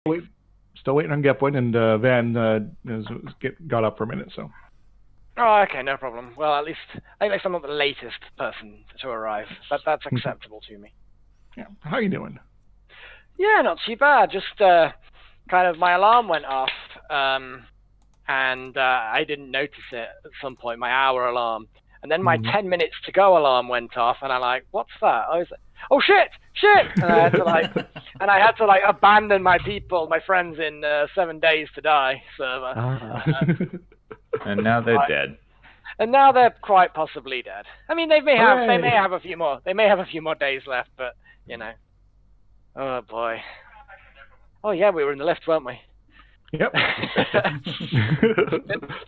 wait, still waiting on Gepwin, and Van got up for a minute, so. Oh, okay, no problem. Well, at least I'm not the latest person to arrive. That's acceptable to me. Yeah. How you doing? Yeah, not too bad. Just kind of my alarm went off, and I didn't notice it at some point. My hour alarm, and then my 10 minutes to go alarm went off, and I'm like, "What's that?" I was like, "Oh shit, shit!" And I had to abandon my people, my friends in 7 days to die server. And now they're dead. And now they're quite possibly dead. I mean, they may have a few more days left, but you know. Oh boy. Oh yeah, we were in the lift, weren't we? Yep.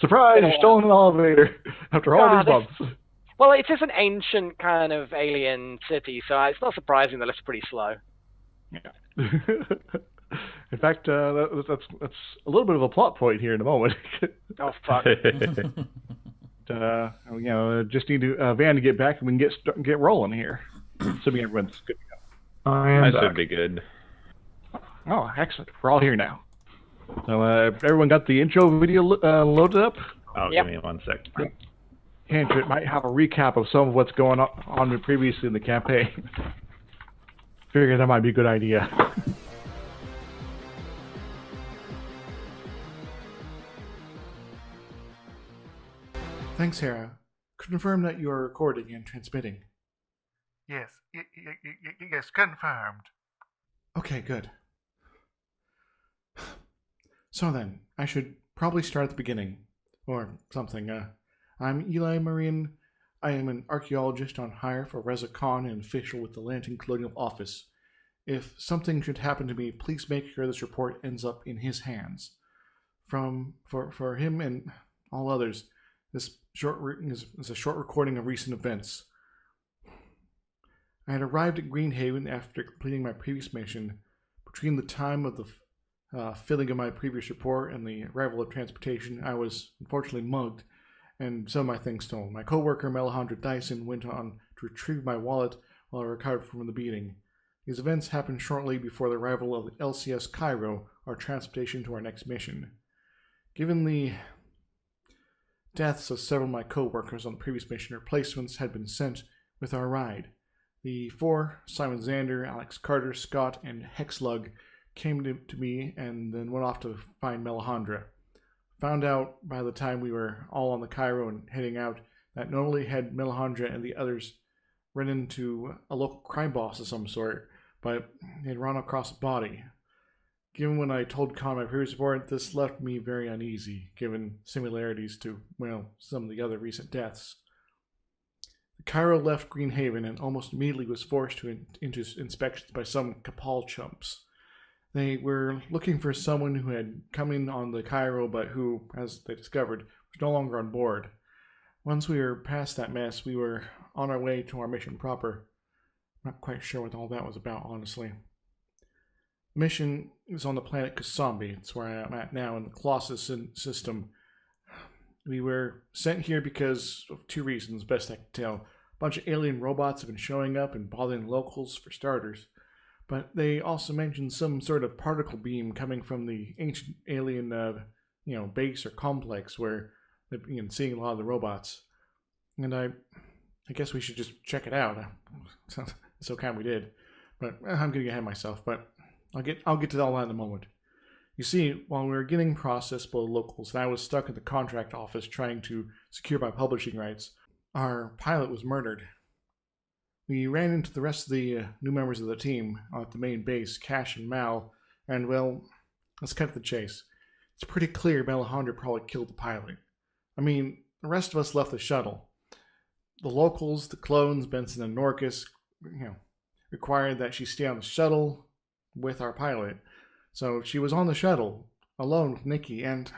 Surprise! You're still in an elevator after all these months. Well, it is an ancient kind of alien city, so it's not surprising the lift's pretty slow. Yeah. In fact, that's a little bit of a plot point here in a moment. Oh fuck! Just need Van to get back, and we can get rolling here. Assuming everyone's good to go. I should be good. Oh, excellent! We're all here now. So, everyone got the intro video loaded up? Oh, yep. Give me 1 sec. Andrew, it might have a recap of some of what's going on previously in the campaign. Figured that might be a good idea. Thanks, Hera. Confirm that you are recording and transmitting. Yes, yes, confirmed. Okay, good. So then, I should probably start at the beginning, or something. I'm Eli Marine. I am an archaeologist on hire for Reza Khan and official with the Lantern Colonial Office. If something should happen to me, please make sure this report ends up in his hands. For him and all others, this is a short recording of recent events. I had arrived at Greenhaven after completing my previous mission. Between the time of the filling of my previous report and the arrival of transportation, I was unfortunately mugged and some of my things stolen. My co-worker Melisandre Dyson went on to retrieve my wallet while I recovered from the beating. These events happened shortly before the arrival of the LCS Cairo, our transportation to our next mission. Given the deaths of several of my co-workers on the previous mission, replacements had been sent with our ride. The four, Simon Xander, Alex Carter, Scott, and Hexlug, came to me and then went off to find Melisandre. Found out by the time we were all on the Cairo and heading out that not only had Melisandre and the others run into a local crime boss of some sort, but they'd run across a body. Given when I told Khan my previous report, this left me very uneasy, given similarities to, some of the other recent deaths. The Cairo left Greenhaven and almost immediately was forced into inspections by some Capal chumps. They were looking for someone who had come in on the Cairo, but who, as they discovered, was no longer on board. Once we were past that mess, we were on our way to our mission proper. I'm not quite sure what all that was about, honestly. The mission is on the planet Kasambi. It's where I'm at now in the Colossus system. We were sent here because of two reasons, best I can tell. A bunch of alien robots have been showing up and bothering locals, for starters. But they also mentioned some sort of particle beam coming from the ancient alien, base or complex where they've been seeing a lot of the robots. And I guess we should just check it out. So kind we did. But I'm going to get ahead of myself, but I'll get to all that in a moment. You see, while we were getting processed by the locals and I was stuck in the contract office trying to secure my publishing rights, our pilot was murdered. We ran into the rest of the new members of the team at the main base, Cash and Mal, and let's cut to the chase. It's pretty clear Melisandre probably killed the pilot. I mean, the rest of us left the shuttle. The locals, the clones, Benson and Norcus, required that she stay on the shuttle with our pilot. So she was on the shuttle, alone with Nikki, and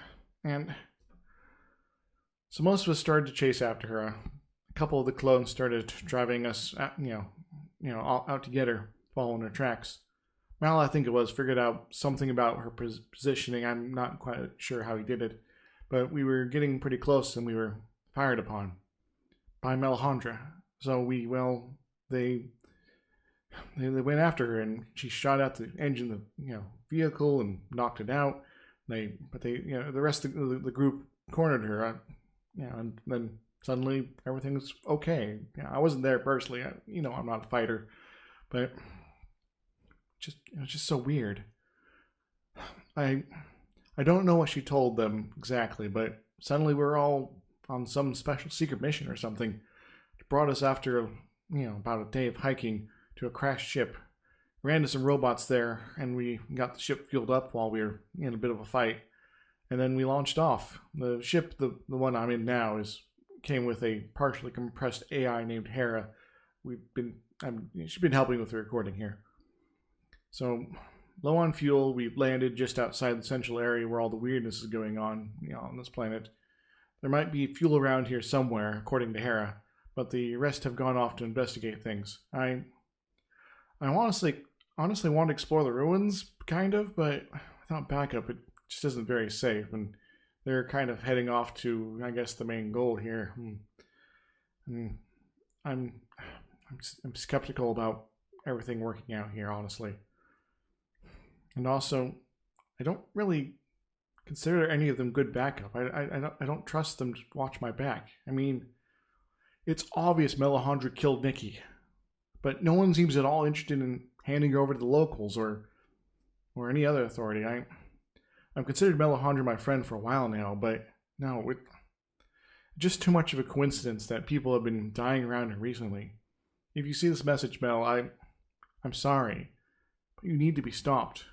so most of us started to chase after her. A couple of the clones started driving us, out to get her, following her tracks. Mal, I think it was, figured out something about her positioning. I'm not quite sure how he did it, but we were getting pretty close and we were fired upon by Melisandre. So they they went after her, and she shot out the engine of the vehicle and knocked it out. The rest of the group cornered her, and then suddenly everything's okay. I wasn't there personally. I'm not a fighter, but it was just so weird. I don't know what she told them exactly, but suddenly we're all on some special secret mission or something. It brought us after about a day of hiking to a crashed ship. Ran into some robots there, and we got the ship fueled up while we were in a bit of a fight. And then we launched off. The ship, the one I'm in now, came with a partially compressed AI named Hera. She's been helping with the recording here. So, low on fuel, we landed just outside the central area where all the weirdness is going on, on this planet. There might be fuel around here somewhere, according to Hera, but the rest have gone off to investigate things. I honestly want to explore the ruins, kind of, but without backup, it just isn't very safe, and they're kind of heading off to, I guess, the main goal here. I'm skeptical about everything working out here, honestly. And also, I don't really consider any of them good backup. I don't trust them to watch my back. I mean, it's obvious Melisandre killed Nikki, but no one seems at all interested in handing her over to the locals or any other authority. I've considered Melisandre my friend for a while now, but no, it's just too much of a coincidence that people have been dying around her recently. If you see this message, Mel, I'm sorry, but you need to be stopped.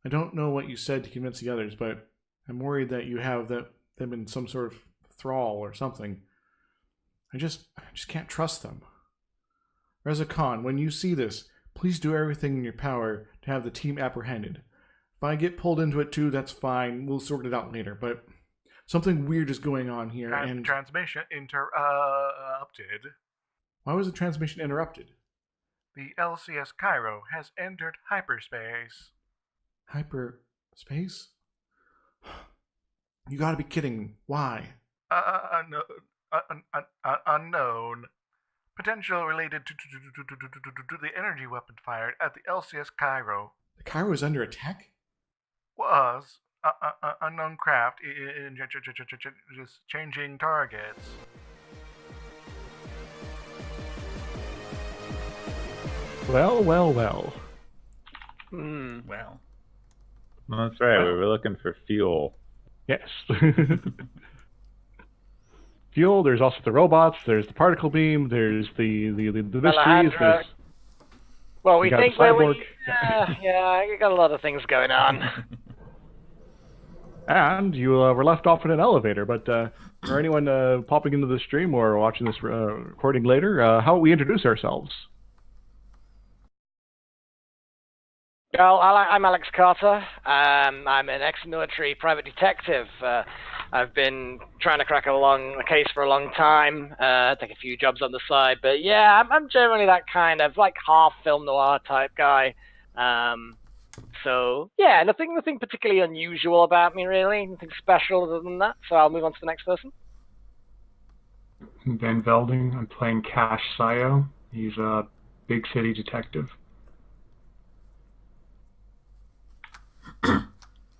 I don't know what you said to convince the others, but I'm worried that you have them in some sort of thrall or something. I just can't trust them. Reza Khan, when you see this, please do everything in your power to have the team apprehended. If I get pulled into it too, that's fine. We'll sort it out later, but something weird is going on here, and... Transmission interrupted. Why was the transmission interrupted? The LCS Cairo has entered hyperspace. Hyperspace? You gotta be kidding me. Why? Unknown. Potential related to the energy weapon fired at the LCS Cairo. The Cairo is under attack? Was unknown craft just changing targets. Well. Well, that's right. We were looking for fuel. Yes. Fuel, there's also the robots, there's the particle beam, there's the mysteries, there's... Well, we think where we... Yeah. You got a lot of things going on. And you were left off in an elevator, but for anyone popping into the stream or watching this recording later, how about we introduce ourselves? Well, I'm Alex Carter. I'm an ex-military private detective. I've been trying to crack a case for a long time. Take a few jobs on the side, but yeah, I'm generally that kind of like half film noir type guy. So yeah, nothing particularly unusual about me really. Nothing special other than that. So I'll move on to the next person. Ben Velding. I'm playing Cash Sayo. He's a big city detective.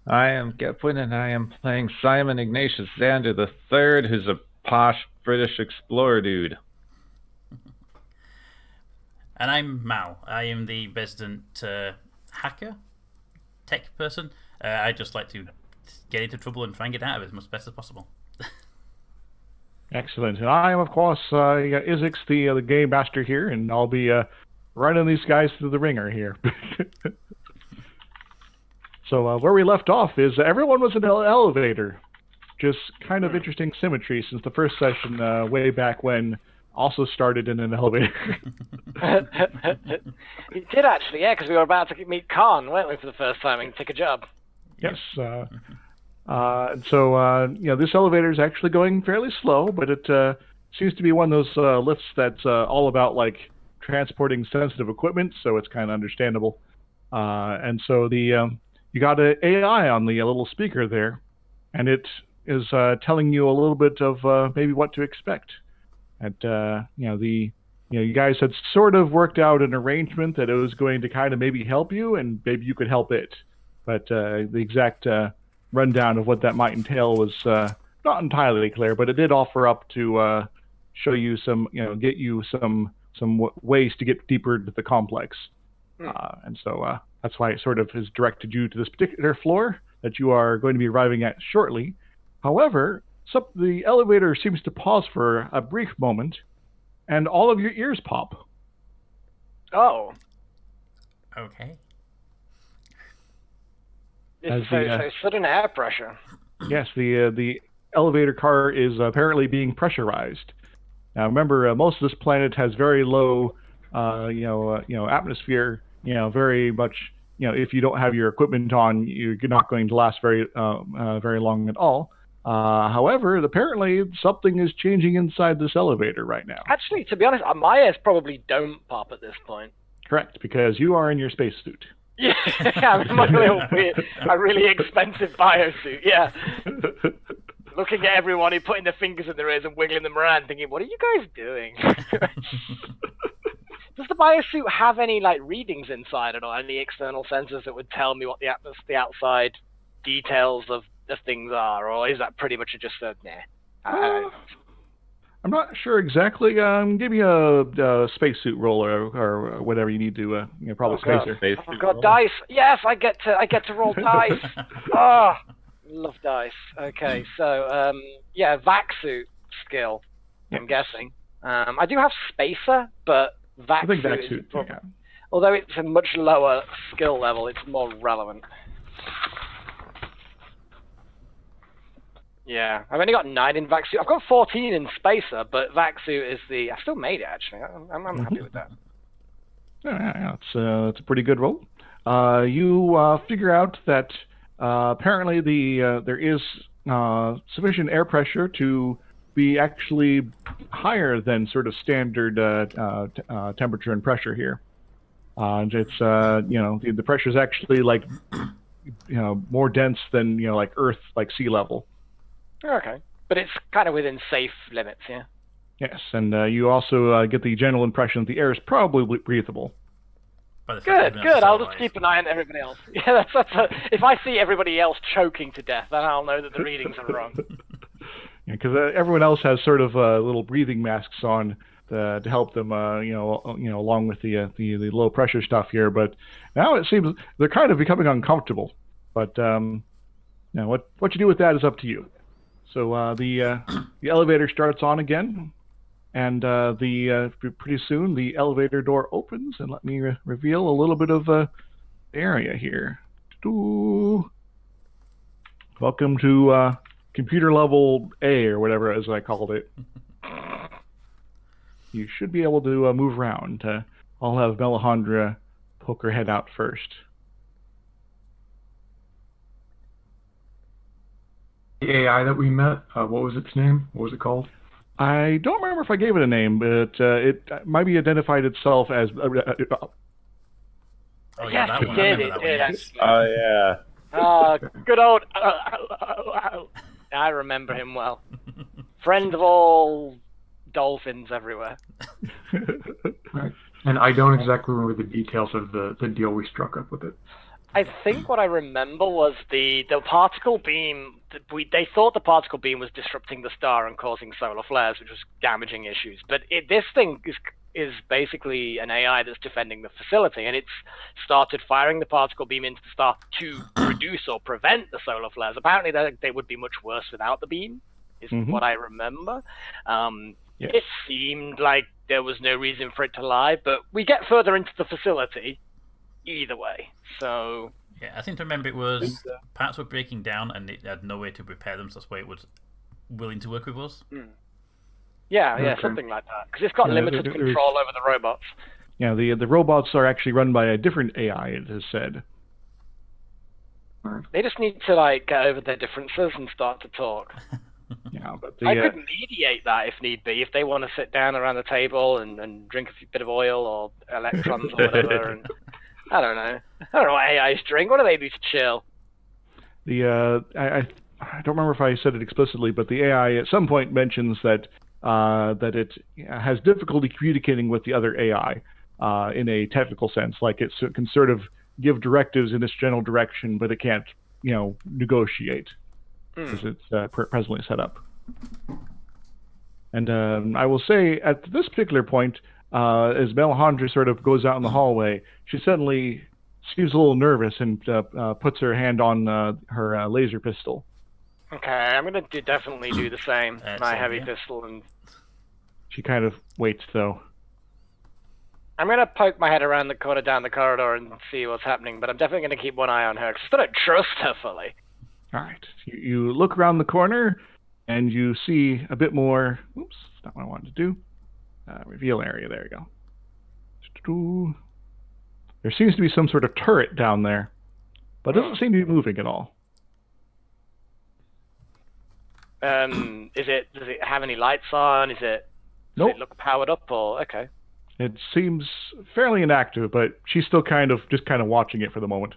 I am Gepwin, and I am playing Simon Ignatius Xander III, who's a posh British explorer dude. And I'm Mal. I am the resident hacker, tech person. I just like to get into trouble and try and get out of it as much best as possible. Excellent. And I am, of course, Izix, the game master here, and I'll be running these guys through the ringer here. So where we left off is everyone was in an elevator. Just kind of interesting symmetry since the first session way back when also started in an elevator. It did actually, yeah, because we were about to meet Khan, weren't we, for the first time and take a job. Yes. So this elevator is actually going fairly slow, but it seems to be one of those lifts that's all about like transporting sensitive equipment, so it's kind of understandable. And so you got an AI on the little speaker there, and it is telling you a little bit of maybe what to expect. And the you guys had sort of worked out an arrangement that it was going to kind of maybe help you, and maybe you could help it. But the exact rundown of what that might entail was not entirely clear. But it did offer up to show you some, get you some ways to get deeper into the complex. And so that's why it sort of has directed you to this particular floor that you are going to be arriving at shortly. However, the elevator seems to pause for a brief moment, and all of your ears pop. Oh. Okay. It's so sudden air pressure. Yes, the elevator car is apparently being pressurized. Now, remember, most of this planet has very low, atmosphere. Very much. If you don't have your equipment on, you're not going to last very long at all. However, apparently something is changing inside this elevator right now. Actually, to be honest, my ears probably don't pop at this point. Correct, because you are in your spacesuit. Yeah, I'm in my little weird, a really expensive biosuit. Yeah. Looking at everyone who putting their fingers in their ears and wiggling them around, thinking, "What are you guys doing?" Does the biosuit have any readings inside at all? Any external sensors that would tell me what the outside details of the things are, or is that pretty much just a nah? I'm not sure exactly. Give me a spacesuit roll or whatever you need to. Probably spacer. I've got dice. Yes, I get to roll dice. Oh, love dice. Okay, so vac suit skill. I'm guessing. I do have spacer, but vac suit. Although it's a much lower skill level, it's more relevant. Yeah, I've only got 9 in vac suit. I've got 14 in spacer, but vac suit is the. I still made it actually. I'm happy with that. Yeah, it's a pretty good roll. You figure out that apparently there is sufficient air pressure to be actually higher than sort of standard temperature and pressure here. It's the pressure is actually more dense than Earth, sea level. Okay, but it's kind of within safe limits, yeah. Yes, and you also get the general impression that the air is probably breathable. Good. I'll just keep an eye on everybody else. Yeah, if I see everybody else choking to death, then I'll know that the readings are wrong. Because everyone else has sort of little breathing masks on to help them, along with the low pressure stuff here. But now it seems they're kind of becoming uncomfortable. But what you do with that is up to you. So the elevator starts on again, and pretty soon the elevator door opens, and let me reveal a little bit of area here. Welcome to computer level A, or whatever as I called it. You should be able to move around. I'll have Melisandre poke her head out first. The AI that we met, what was its name? What was it called? I don't remember if I gave it a name, but it might be identified itself as... Oh, yeah, that one. It That did, one, actually. Oh, yeah. Good old... I remember him well. Friend of all dolphins everywhere. Right. And I don't exactly remember the details of the deal we struck up with it. I think what I remember was the particle beam. They thought the particle beam was disrupting the star and causing solar flares, which was damaging issues. But this thing is basically an AI that's defending the facility, and it's started firing the particle beam into the star to reduce or prevent the solar flares. Apparently, they would be much worse without the beam, is what I remember. Yes. It seemed like there was no reason for it to lie, but we get further into the facility either way. So yeah, I seem to remember it was parts were breaking down and it had no way to repair them, so that's why it was willing to work with us. Yeah, something like that. Because it's got limited control over the robots. Yeah, the robots are actually run by a different AI, it is said. They just need to get over their differences and start to talk. Yeah, but I could mediate that if need be, if they want to sit down around the table and drink a bit of oil or electrons or whatever. And I don't know what AIs drink. What do they do to chill? I don't remember if I said it explicitly, but the AI at some point mentions that that it has difficulty communicating with the other AI in a technical sense. Like it can sort of give directives in this general direction, but it can't, negotiate as it's presently set up. And I will say, at this particular point, as Melandra sort of goes out in the hallway, she suddenly seems a little nervous and puts her hand on her laser pistol. Okay, I'm going to definitely do the same. My heavy pistol. And she kind of waits, though. I'm going to poke my head around the corner down the corridor and see what's happening, but I'm definitely going to keep one eye on her, because I don't trust her fully. All right. You look around the corner, and you see a bit more... Oops, that's not what I wanted to do. Reveal area, there you go. There seems to be some sort of turret down there, but it doesn't seem to be moving at all. Does it have any lights on? Does it look powered up, or okay? It seems fairly inactive, but she's still kind of watching it for the moment.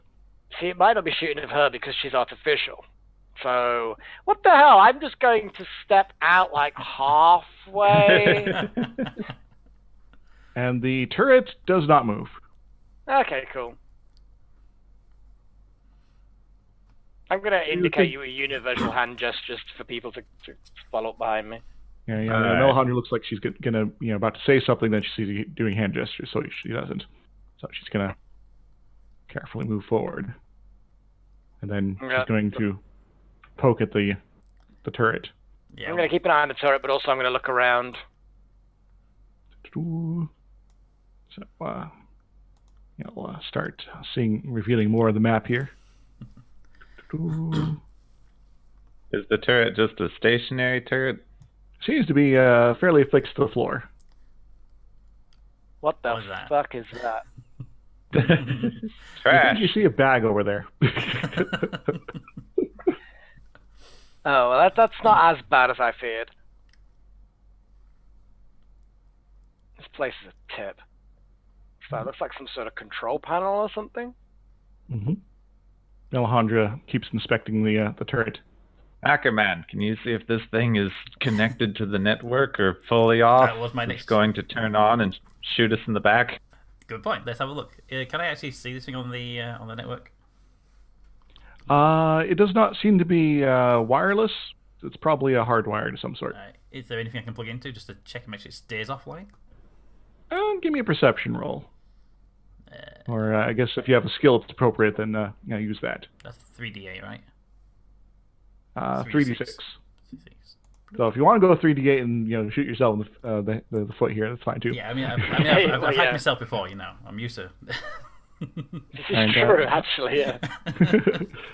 See, it might not be shooting at her because she's artificial. So, what the hell? I'm just going to step out like halfway. And the turret does not move. Okay, cool. I'm going to indicate you a universal hand gesture just for people to follow up behind me. Yeah. Melandra looks like she's gonna, about to say something, then she's doing hand gestures, so she doesn't. So she's gonna carefully move forward, and then she's going to poke at the turret. Yeah. I'm going to keep an eye on the turret, but also I'm going to look around. So, we'll start revealing more of the map here. Is the turret just a stationary turret? Seems to be fairly affixed to the floor. What the fuck is that? Trash. I think you see a bag over there. Oh, well, that's not as bad as I feared. This place is a tip. So it looks like some sort of control panel or something. Mm-hmm. Melandra keeps inspecting the turret. Ackerman, can you see if this thing is connected to the network or fully off? That was my next. It's going to turn on and shoot us in the back. Good point. Let's have a look. Can I actually see this thing on the network? It does not seem to be wireless. It's probably a hardwired of some sort. Is there anything I can plug into just to check and make sure it stays offline? Give me a perception roll. Or I guess if you have a skill that's appropriate, then use that. That's 3d8, right? 3d6. So if you want to go 3d8 and shoot yourself in the foot here, that's fine too. Yeah, I've hacked myself before. I'm used to. This is true, actually. Yeah.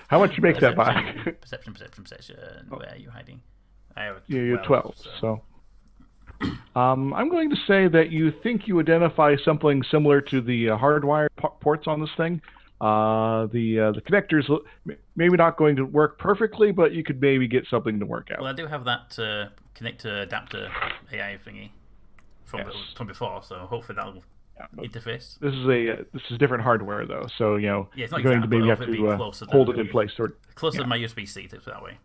How much you make that by? Perception. Where are you hiding? You're 12. So. I'm going to say that you think you identify something similar to the hardwired ports on this thing. The connectors maybe not going to work perfectly, but you could maybe get something to work out. Well, I do have that connector adapter AI thingy from before, so hopefully that'll interface. This is different hardware though, so it's not you're going to maybe have to hold it in place. Closer to my USB-C, to that way.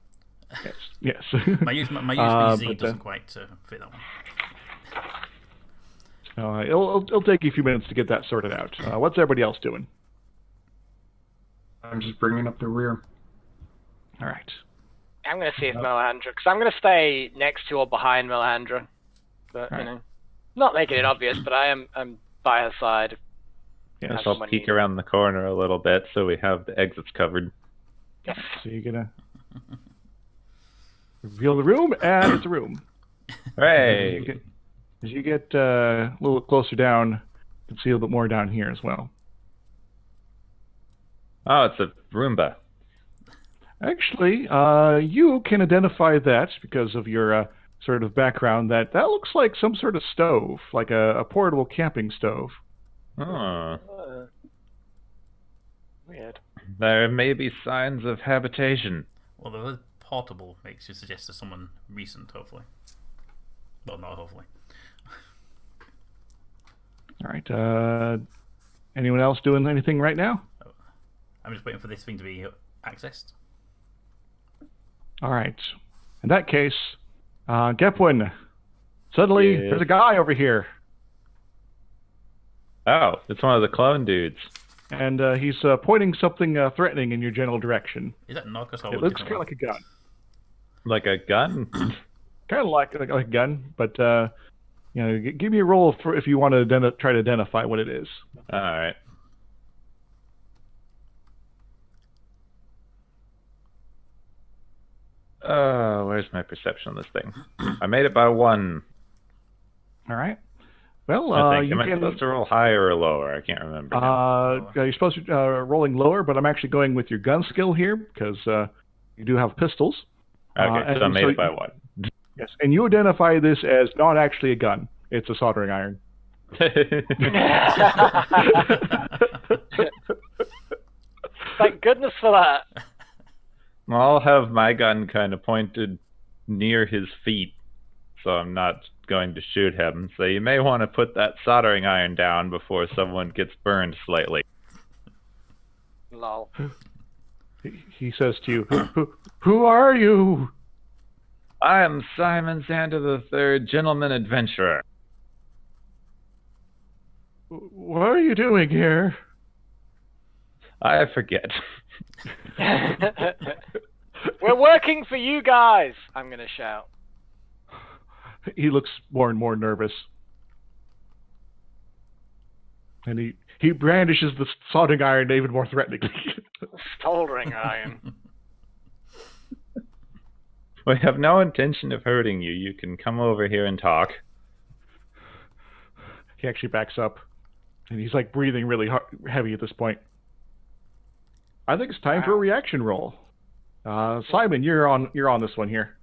Yes. my USB-C doesn't quite fit that one. It'll take you a few minutes to get that sorted out. What's everybody else doing? I'm just bringing up the rear. All right. I'm going to see if Melandra, because I'm going to stay next to or behind Melandra. But, not making it obvious, but I'm by her side. Yes, I'll peek around the corner a little bit so we have the exits covered. So you're going to reveal the room, and it's a room. Hooray! As you get a little closer down, you can see a little bit more down here as well. Oh, it's a Roomba. Actually, you can identify that because of your sort of background. That looks like some sort of stove, like a portable camping stove. Oh. Weird. There may be signs of habitation. Well, the word portable makes you suggest to someone recent, hopefully. Well, not hopefully. All right. Anyone else doing anything right now? I'm just waiting for this thing to be accessed. All right. In that case, Gepwin, Suddenly, Yeah. there's a guy over here, Oh, it's one of the clone dudes. and he's pointing something threatening in your general direction. Is that Narcos or It looks kind of like a gun. Like a gun? Kind of like a gun, but give me a roll for if you want to try to identify what it is. Alright. Where's my perception on this thing? I made it by 1. All right. Well, I think. you Am I can. supposed to roll higher or lower? I can't remember. now. You're supposed to rolling lower, but I'm actually going with your gun skill here because you do have pistols. Okay, so I made it by 1. Yes, and you identify this as not actually a gun. It's a soldering iron. Thank goodness for that. I'll have my gun kind of pointed near his feet, so I'm not going to shoot him. So you may want to put that soldering iron down before someone gets burned slightly. Lol. He says to you, "Who are you?" I am Simon Xander III, gentleman adventurer. What are you doing here? I forget. We're working for you guys, I'm going to shout. He looks more and more nervous. And he brandishes the soldering iron even more threateningly. Soldering iron. We have no intention of hurting you. You can come over here and talk. He actually backs up. And he's like breathing really heavy at this point. I think it's time for a reaction roll. Simon, you're on this one here.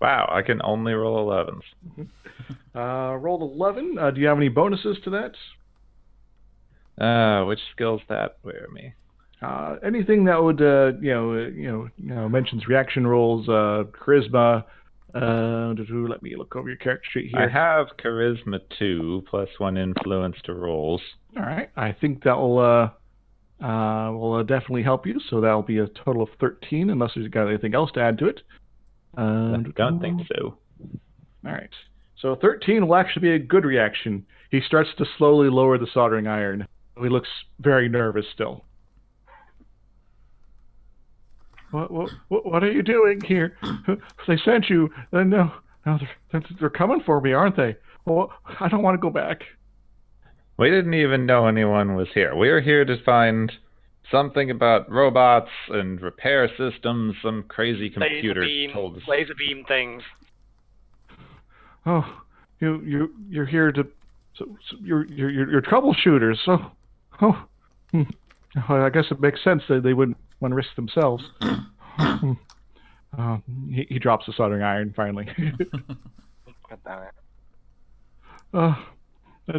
Wow, I can only roll 11s. Rolled 11. Do you have any bonuses to that? Which skills that wear me? Anything that would mentions reaction rolls, charisma. Let me look over your character sheet here. I have charisma 2 plus 1 influence to rolls. All right, I think that will definitely help you. So that'll be a total of 13, unless there's got anything else to add to it. I don't think so. All right, so 13 will actually be a good reaction. He starts to slowly lower the soldering iron. He looks very nervous still. What are you doing here? They sent you. No, they're coming for me, aren't they? Well, I don't want to go back. We didn't even know anyone was here. We were here to find something about robots and repair systems. Some crazy computer told us. Laser beam things. Oh, you're here to. So you're troubleshooters. So, I guess it makes sense that they wouldn't want to risk themselves. He drops the soldering iron finally. God damn it.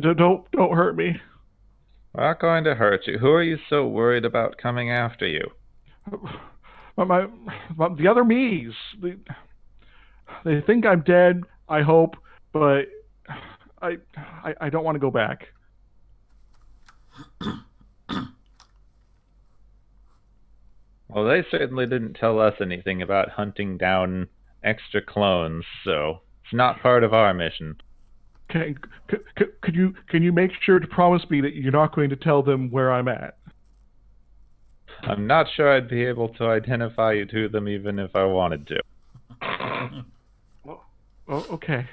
Don't hurt me. We're not going to hurt you. Who are you so worried about coming after you? The other me's. They think I'm dead, I hope, but I don't want to go back. Well, they certainly didn't tell us anything about hunting down extra clones, so it's not part of our mission. Can you make sure to promise me that you're not going to tell them where I'm at? I'm not sure I'd be able to identify you to them even if I wanted to. Oh, okay.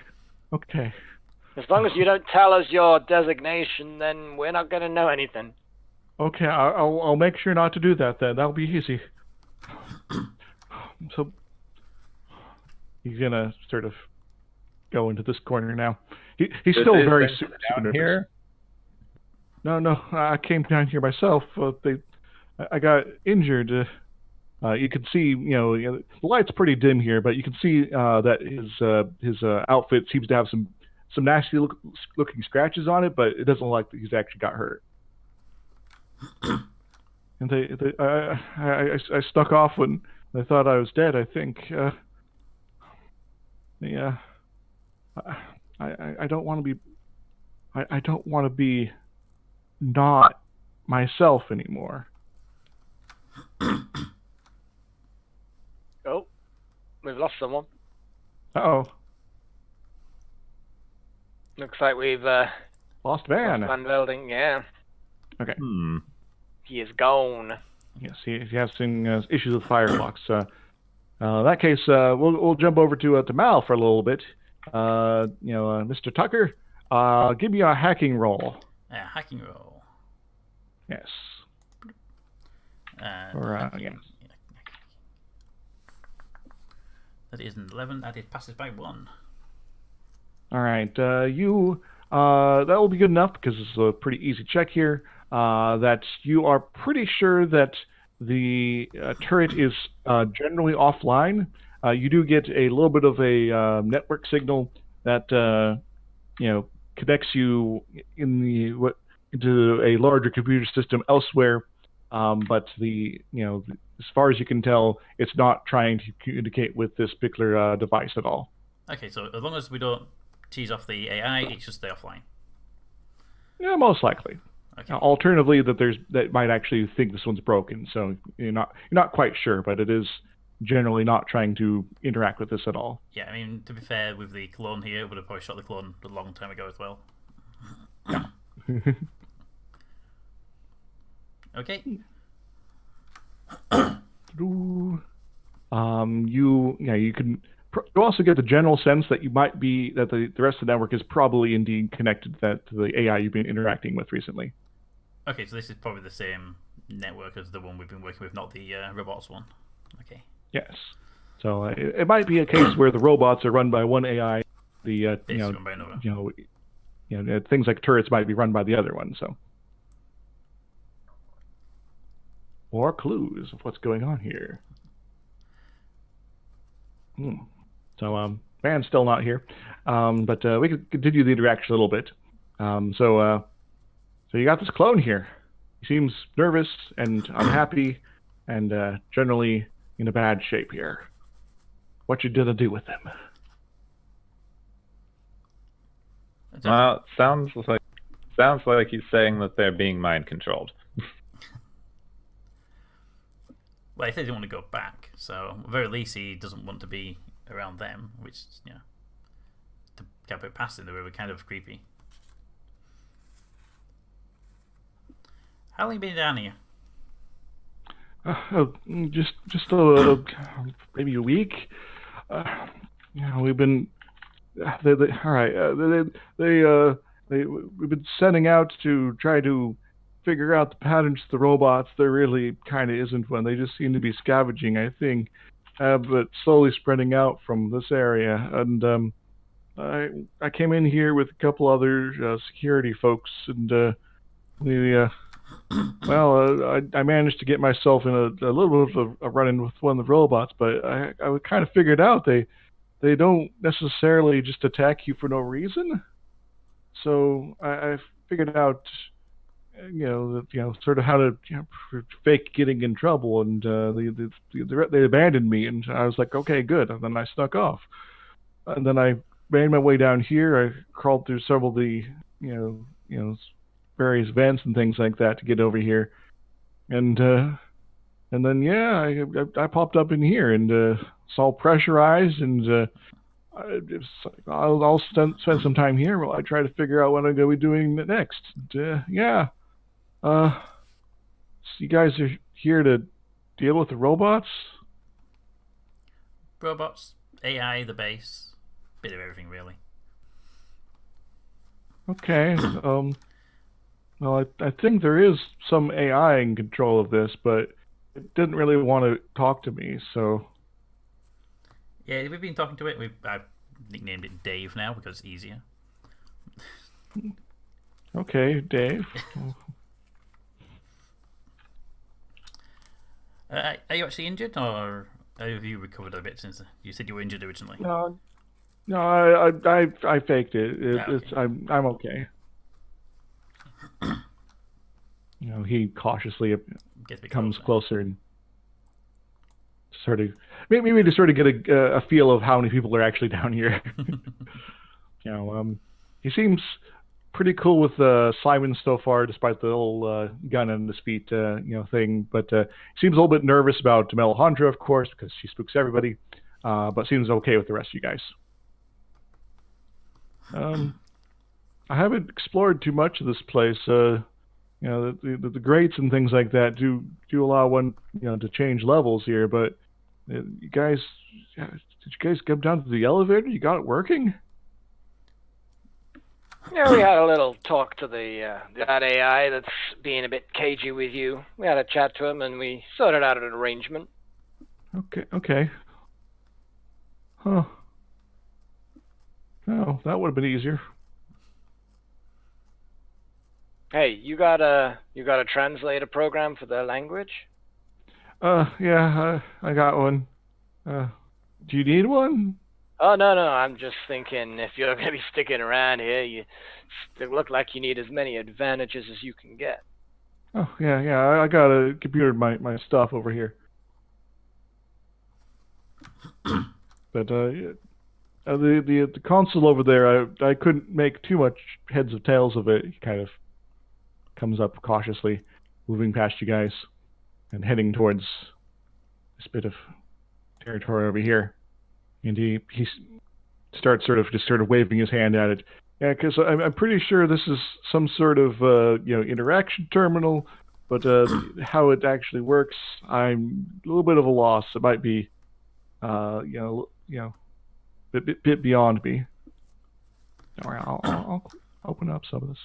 As long as you don't tell us your designation, then we're not going to know anything. Okay, I'll make sure not to do that then. That'll be easy. So he's gonna sort of go into this corner now. He's still very super nervous. Here? No, I came down here myself. I got injured. You can see, the light's pretty dim here, but you can see that his outfit seems to have some nasty looking scratches on it, but it doesn't look like he's actually got hurt. And I snuck off when they thought I was dead, I think. I don't want to be. I don't want to be not myself anymore. We've lost someone. Uh-oh. Looks like we've Lost Van. lost Van Velding. Yeah, Okay. he is gone. Yes, he's having issues with Firefox. In that case, we'll jump over to Mal for a little bit. Mr. Tucker, give me a hacking roll. Hacking roll. Yes. Hacking, yes. That is an 11. That passes by 1. All right. That will be good enough because it's a pretty easy check here. That you are pretty sure that the turret is generally offline. You do get a little bit of a network signal that connects you into a larger computer system elsewhere. But as far as you can tell, it's not trying to communicate with this particular device at all. Okay, so as long as we don't tease off the AI, it should stay offline. Yeah, most likely. Okay. Alternatively, that might actually think this one's broken, so you're not quite sure, but it is generally not trying to interact with this at all. Yeah, I mean, to be fair, with the clone here, it would have probably shot the clone a long time ago as well. Okay. You can also get the general sense that you might be that the rest of the network is probably indeed connected to the AI you've been interacting with recently. Okay, so this is probably the same network as the one we've been working with, not the robots one. Okay. Yes. So it might be a case where the robots are run by one AI, Run by another. things like turrets might be run by the other one. So, more clues of what's going on here. So, Van's still not here, but we could continue the interaction a little bit. So you got this clone here. He seems nervous and unhappy, and generally in a bad shape here. What you gonna do with him? Well, sounds like he's saying that they're being mind controlled. Well, he said he didn't want to go back, so at the very least he doesn't want to be around them, which, to get it past it, they were kind of creepy. How long have you been down here? Just maybe a week. We've been we've been setting out to try to figure out the patterns of the robots. There really kind of isn't one. They just seem to be scavenging, I think, but slowly spreading out from this area. And I came in here with a couple other security folks, and I managed to get myself in a little bit of a run-in with one of the robots, but I kind of figured out they don't necessarily just attack you for no reason. So I figured out, sort of how to fake getting in trouble, and they abandoned me, and I was like, okay, good, and then I snuck off, and then I made my way down here. I crawled through several of the various vents and things like that to get over here, and then I popped up in here, and it's all pressurized, and I'll spend some time here while I try to figure out what I'm going to be doing next. So you guys are here to deal with the robots? Robots, AI, the base, bit of everything really. Okay. Well, I think there is some AI in control of this, but it didn't really want to talk to me, so... Yeah, we've been talking to it. I've nicknamed it Dave now because it's easier. Okay, Dave. Are you actually injured, or have you recovered a bit since you said you were injured originally? No, I faked it. Okay. I'm okay. He cautiously comes closer and sort of maybe to sort of get a feel of how many people are actually down here. He seems pretty cool with Simon so far, despite the little gun in his feet thing. But he seems a little bit nervous about Melandra, of course, because she spooks everybody. but seems okay with the rest of you guys. I haven't explored too much of this place. The grates and things like that do allow one, to change levels here. But did you guys come down to the elevator? You got it working? Yeah, we had a little talk to that AI that's being a bit cagey with you. We had a chat to him, and we sorted out an arrangement. Okay. Huh. Oh, that would have been easier. Hey, you got a translator program for the language? Yeah, I got one. Do you need one? Oh, no, I'm just thinking if you're going to be sticking around here, you look like you need as many advantages as you can get. Oh, yeah, I got a computer, my stuff over here. But, the console over there, I couldn't make too much heads or tails of it. He kind of comes up cautiously, moving past you guys, and heading towards this bit of territory over here. And he starts sort of waving his hand at it. Yeah, because I'm pretty sure this is some sort of interaction terminal, but how it actually works, I'm a little bit of a loss. It might be bit beyond me. Don't worry, I'll open up some of this.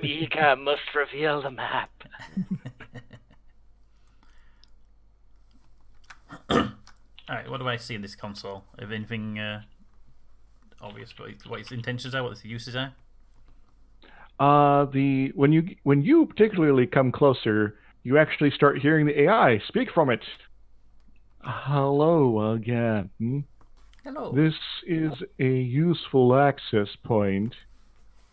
Mika must reveal the map. Alright, what do I see in this console? If anything obvious what its intentions are, what its uses are? When you particularly come closer, you actually start hearing the AI speak from it. Hello again. Hello. This is a useful access point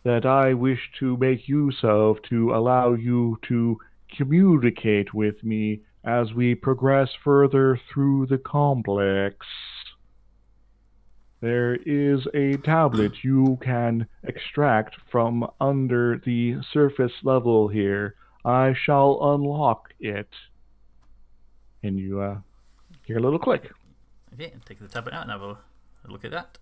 that I wish to make use of to allow you to communicate with me as we progress further through the complex. There is a tablet you can extract from under the surface level here. I shall unlock it. And you hear a little click. Okay, take the tablet out and have a look at that.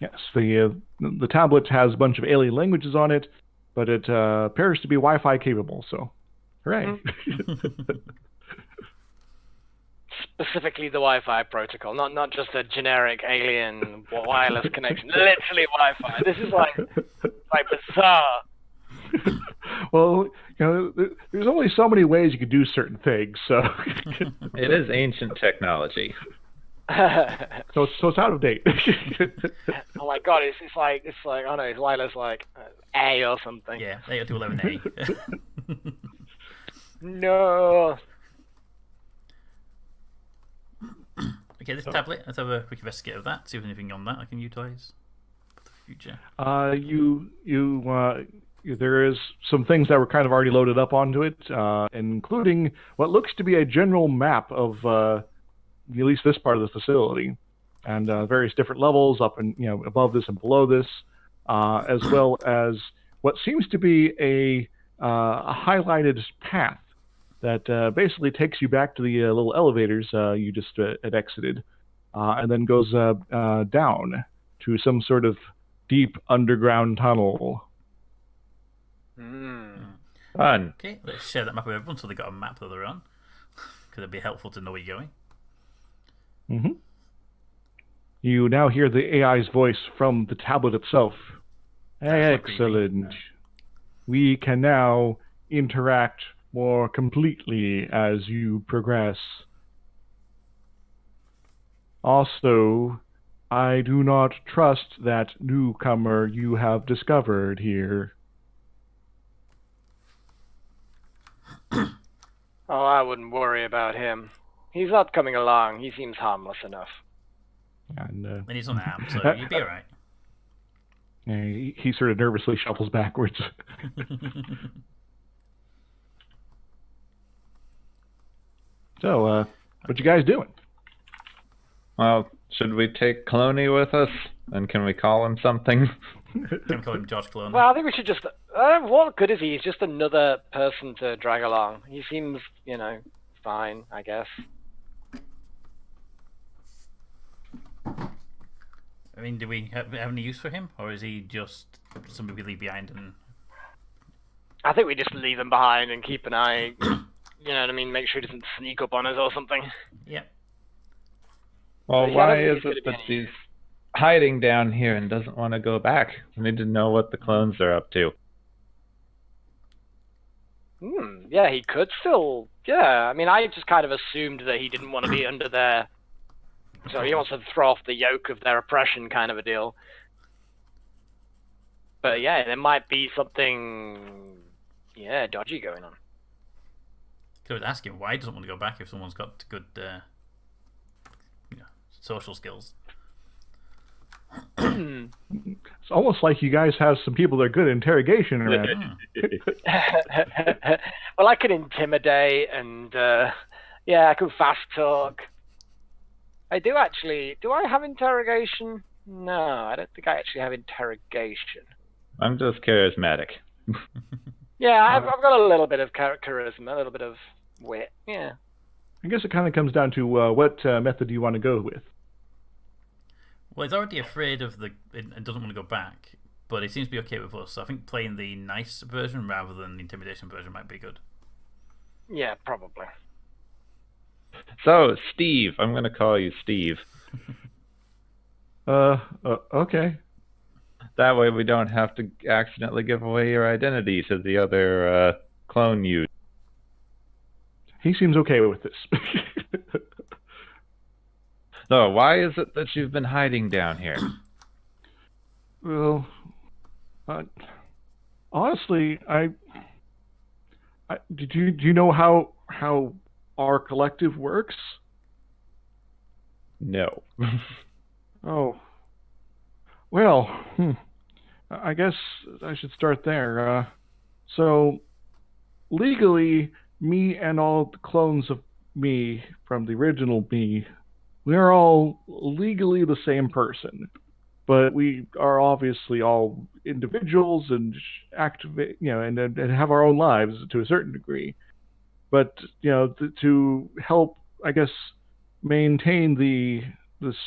Yes, the tablet has a bunch of alien languages on it, but it appears to be Wi-Fi capable, so hooray. Specifically the Wi-Fi protocol, not just a generic alien wireless connection. Literally Wi-Fi. This is like bizarre. Well, there's only so many ways you can do certain things, so it is ancient technology. so it's out of date. Oh my god, it's like I don't know, it's wireless like A or something. Yeah, 802.11a. No. Okay, this tablet, let's have a quick investigate of that, see if there's anything on that I can utilize for the future. There is some things that were kind of already loaded up onto it, including what looks to be a general map of at least this part of the facility, and various different levels up and above this and below this, as well as what seems to be a highlighted path that basically takes you back to the little elevators you just had exited, and then goes down to some sort of deep underground tunnel. Fun. Okay, let's share that map with everyone so they got a map that they're on. Because it'd be helpful to know where you're going. Mm-hmm. You now hear the AI's voice from the tablet itself. Excellent. We can now interact more completely as you progress. Also, I do not trust that newcomer you have discovered here. Oh, I wouldn't worry about him. He's not coming along. He seems harmless enough. And he's unarmed, so you'll be alright. He sort of nervously shuffles backwards. So, what you guys doing? Well, should we take Colony with us? And can we call him something? Can we call him Josh Clone? Well, I think we should just... what good is he? He's just another person to drag along. He seems, fine, I guess. I mean, do we have any use for him, or is he just somebody we leave behind? And I think we just leave him behind and keep an eye. You know what I mean? Make sure he doesn't sneak up on us or something. yeah. Well, Yeah, why I don't is think it it's gonna that be any she's hiding down here and doesn't want to go back? We need to know what the clones are up to. Yeah, he could still. Yeah, I mean, I just kind of assumed that he didn't want to be under their. So he wants to throw off the yoke of their oppression, kind of a deal. But yeah, there might be something, dodgy going on. Could ask him why he doesn't want to go back if someone's got good, social skills. It's almost like you guys have some people that are good at interrogation around. Well, I could intimidate and, I could fast talk. I do actually. Do I have interrogation? No, I don't think I actually have interrogation. I'm just charismatic. Yeah, I've got a little bit of charisma, a little bit of wit. Yeah. I guess it kind of comes down to what method do you want to go with? Well, he's already afraid of and doesn't want to go back, but he seems to be okay with us. So I think playing the nice version rather than the intimidation version might be good. Yeah, probably. So, Steve. I'm going to call you Steve. Okay. That way we don't have to accidentally give away your identity to the other clone you. He seems okay with this. So, why is it that you've been hiding down here? Well, honestly, do you know how our collective works? No. Oh. Well, I guess I should start there. So, legally, me and all the clones of me from the original me, we're all legally the same person. But we are obviously all individuals and activate, and have our own lives to a certain degree. But to help, I guess, maintain the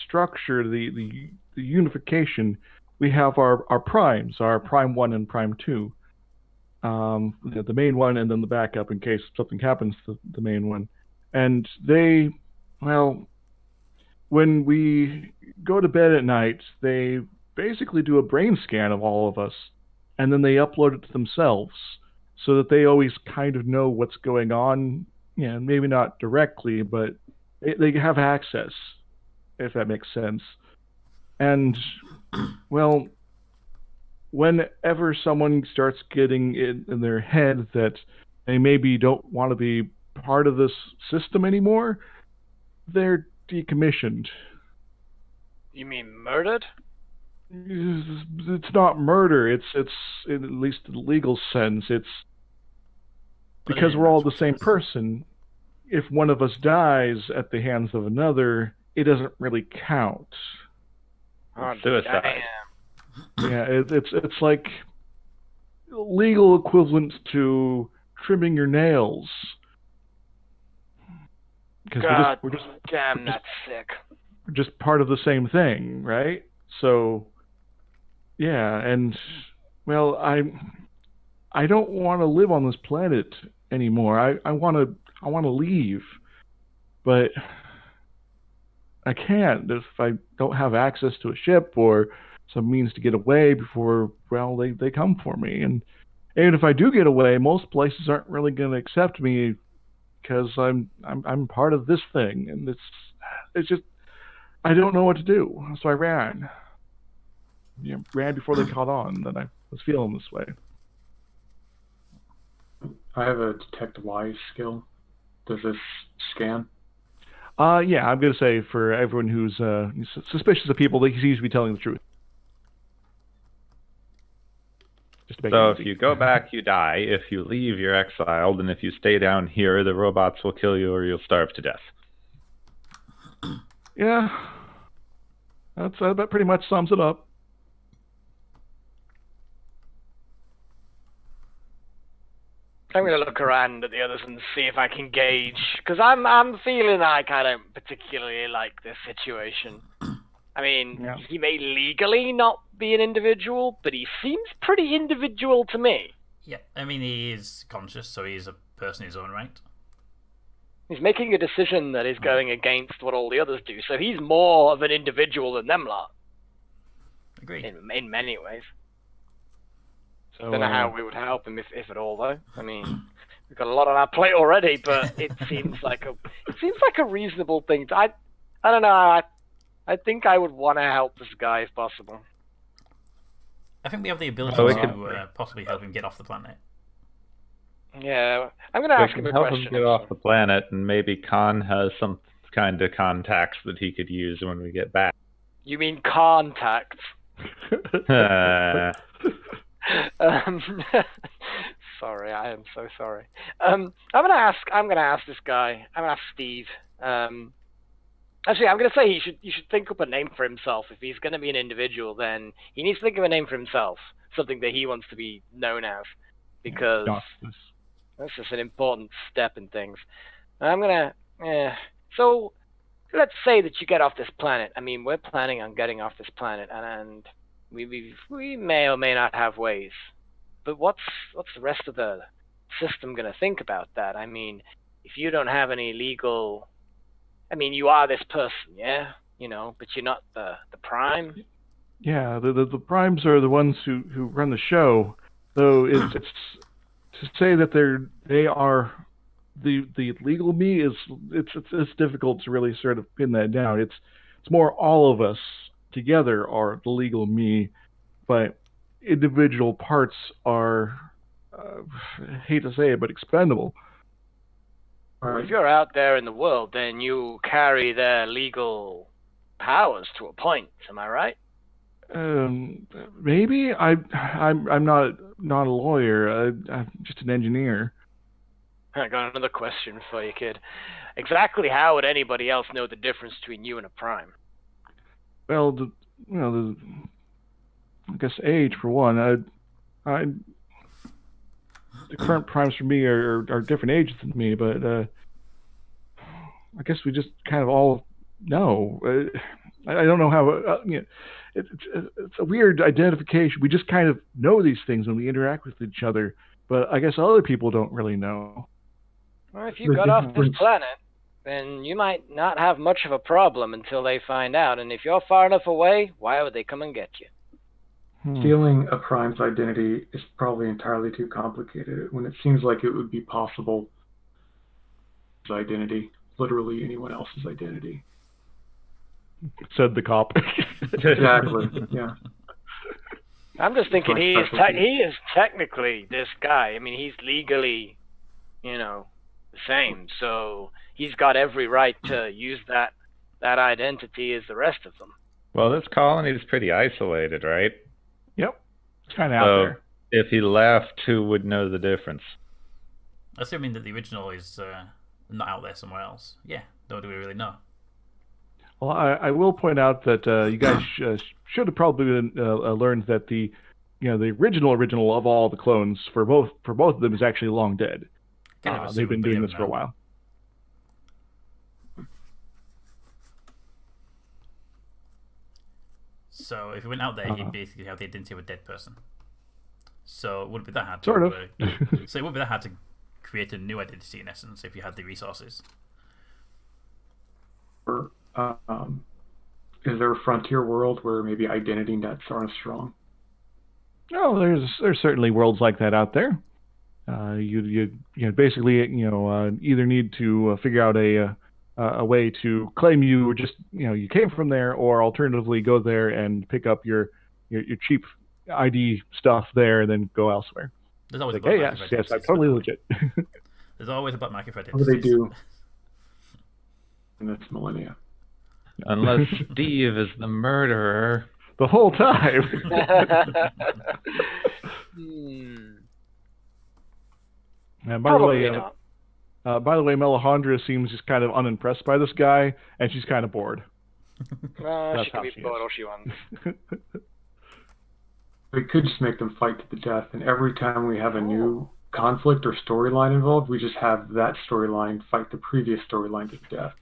structure, the unification, we have our primes, our Prime 1 and Prime 2. The main one and then the backup in case something happens to the main one. And they, when we go to bed at night, they basically do a brain scan of all of us, and then they upload it to themselves so that they always kind of know what's going on. Maybe not directly, but they have access, if that makes sense. And, whenever someone starts getting in their head that they maybe don't want to be part of this system anymore, they're decommissioned. You mean murdered? It's not murder. It's in at least in the legal sense. It's because we're all the same person. If one of us dies at the hands of another, it doesn't really count. Oh, Suicide. Yeah, it's like legal equivalent to trimming your nails. Because we're just that's sick. We're just part of the same thing, right? So, yeah, and I don't want to live on this planet anymore. I want to leave, but I can't if I don't have access to a ship or some means to get away before they come for me. And even if I do get away, most places aren't really going to accept me because I'm part of this thing, and it's just I don't know what to do. So I ran. Ran before they caught on that I was feeling this way. I have a detect lies skill. Does this scan? Yeah, I'm going to say for everyone who's suspicious of people, they seem to be telling the truth. So if you go back, you die. If you leave, you're exiled. And if you stay down here, the robots will kill you or you'll starve to death. Yeah. That pretty much sums it up. I'm going to look around at the others and see if I can gauge, because I'm feeling like I don't particularly like this situation. I mean, Yeah. he may legally not be an individual, but he seems pretty individual to me. Yeah, I mean, he is conscious, so he's a person in his own right. He's making a decision that is going against what all the others do, so he's more of an individual than them lot. Agreed. In many ways. So, Don't know how we would help him, if at all, though. I mean, we've got a lot on our plate already, but it seems like a reasonable thing. I don't know. I think I would want to help this guy if possible. I think we have the ability to possibly help him get off the planet. Yeah, I'm going to ask him a help question. him get off the planet, and maybe Khan has some kind of contacts that he could use when we get back. You mean contacts? Sorry, I am so sorry. I'm gonna ask this guy. I'm gonna ask Steve. Actually, I'm gonna say you should think up a name for himself. If he's gonna be an individual, then he needs to think of a name for himself, something that he wants to be known as, because that's just an important step in things. So let's say that you get off this planet. I mean, we're planning on getting off this planet, and we may or may not have ways. But what's the rest of the system going to think about that? I mean, if you don't have any legal... I mean, you are this person, yeah? You know, but you're not the prime? Yeah, the primes are the ones who run the show. Though it's to say that they are the legal me is it's difficult to really sort of pin that down. It's more all of us together are the legal me, but individual parts are, I hate to say it, but expendable. If you're out there in the world, then you carry their legal powers to a point. Am I right? Maybe I'm not a lawyer. I'm just an engineer. I got another question for you, kid. Exactly how would anybody else know the difference between you and a prime? Well, I guess age for one. The current primes for me are different ages than me, but I guess we just kind of all know. I don't know how. It's a weird identification. We just kind of know these things when we interact with each other, but I guess other people don't really know. Well, if you got off this planet, then you might not have much of a problem until they find out. And if you're far enough away, why would they come and get you? Stealing a prime's identity is probably entirely too complicated when it seems like it would be possible. His identity, literally anyone else's identity. Said the cop. Exactly. Yeah. I'm just thinking he is technically this guy. I mean, he's legally, the same. So he's got every right to use that identity as the rest of them. Well, this colony is pretty isolated, right? Yep. It's kind of out there. If he left, who would know the difference? Assuming that the original is not out there somewhere else. Yeah, nor do we really know. Well, I will point out that you guys should have probably learned that the original of all the clones for both of them is actually long dead. They've been doing this for a while. So if he went out there, he'd basically have the identity of a dead person. So it wouldn't be that hard. Sort of. So it wouldn't be that hard to create a new identity in essence if you had the resources. Is there a frontier world where maybe identity nets aren't as strong? No, there's certainly worlds like that out there. You basically either need to figure out a way to claim you just you came from there, or alternatively go there and pick up your cheap ID stuff there and then go elsewhere. There's always yes, I'm totally legit. There's always about market What do they do in this millennia? Unless Steve is the murderer. The whole time. And by the way, Melisandre seems just kind of unimpressed by this guy, and she's kind of bored. She can be bored all she wants. We could just make them fight to the death, and every time we have a new conflict or storyline involved, we just have that storyline fight the previous storyline to the death.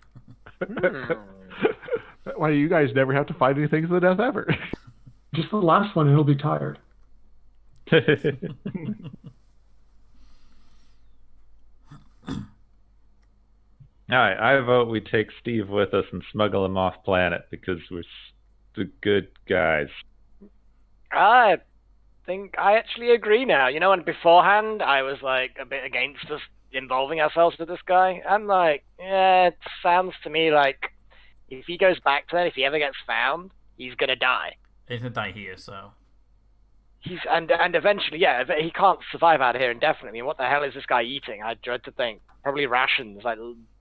Why you guys never have to fight anything to the death ever? Just the last one, and he'll be tired. Alright, I vote we take Steve with us and smuggle him off planet because we're the good guys. I think I actually agree now. You know, and beforehand I was like a bit against us involving ourselves with this guy. I'm like, yeah, it sounds to me like if he goes back to that, if he ever gets found, he's gonna die. He's gonna die here, so. He's and eventually, yeah, he can't survive out of here indefinitely. I mean, what the hell is this guy eating? I dread to think. Probably rations, like,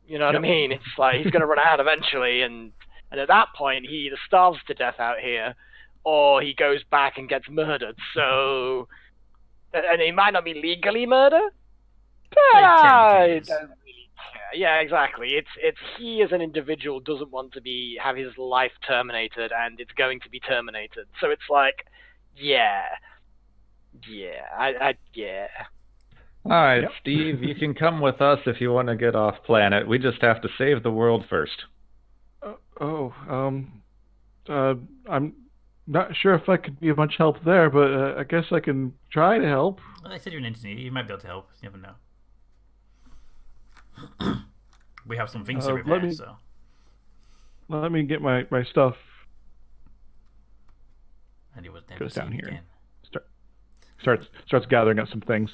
you know what I mean? It's like he's gonna run out eventually, and at that point he either starves to death out here, or he goes back and gets murdered. So, and he might not be legally murdered, but I don't really care. Yeah, exactly. It's he as an individual doesn't want to have his life terminated, and it's going to be terminated. So it's like, yeah. Alright, Steve, you can come with us if you want to get off planet. We just have to save the world first. I'm not sure if I could be of much help there, but I guess I can try to help. Well, I said you're an engineer. You might be able to help. You never know. We have some things to repair, so. Let me get my stuff. And he was never Goes down seen here. again. Starts gathering up some things.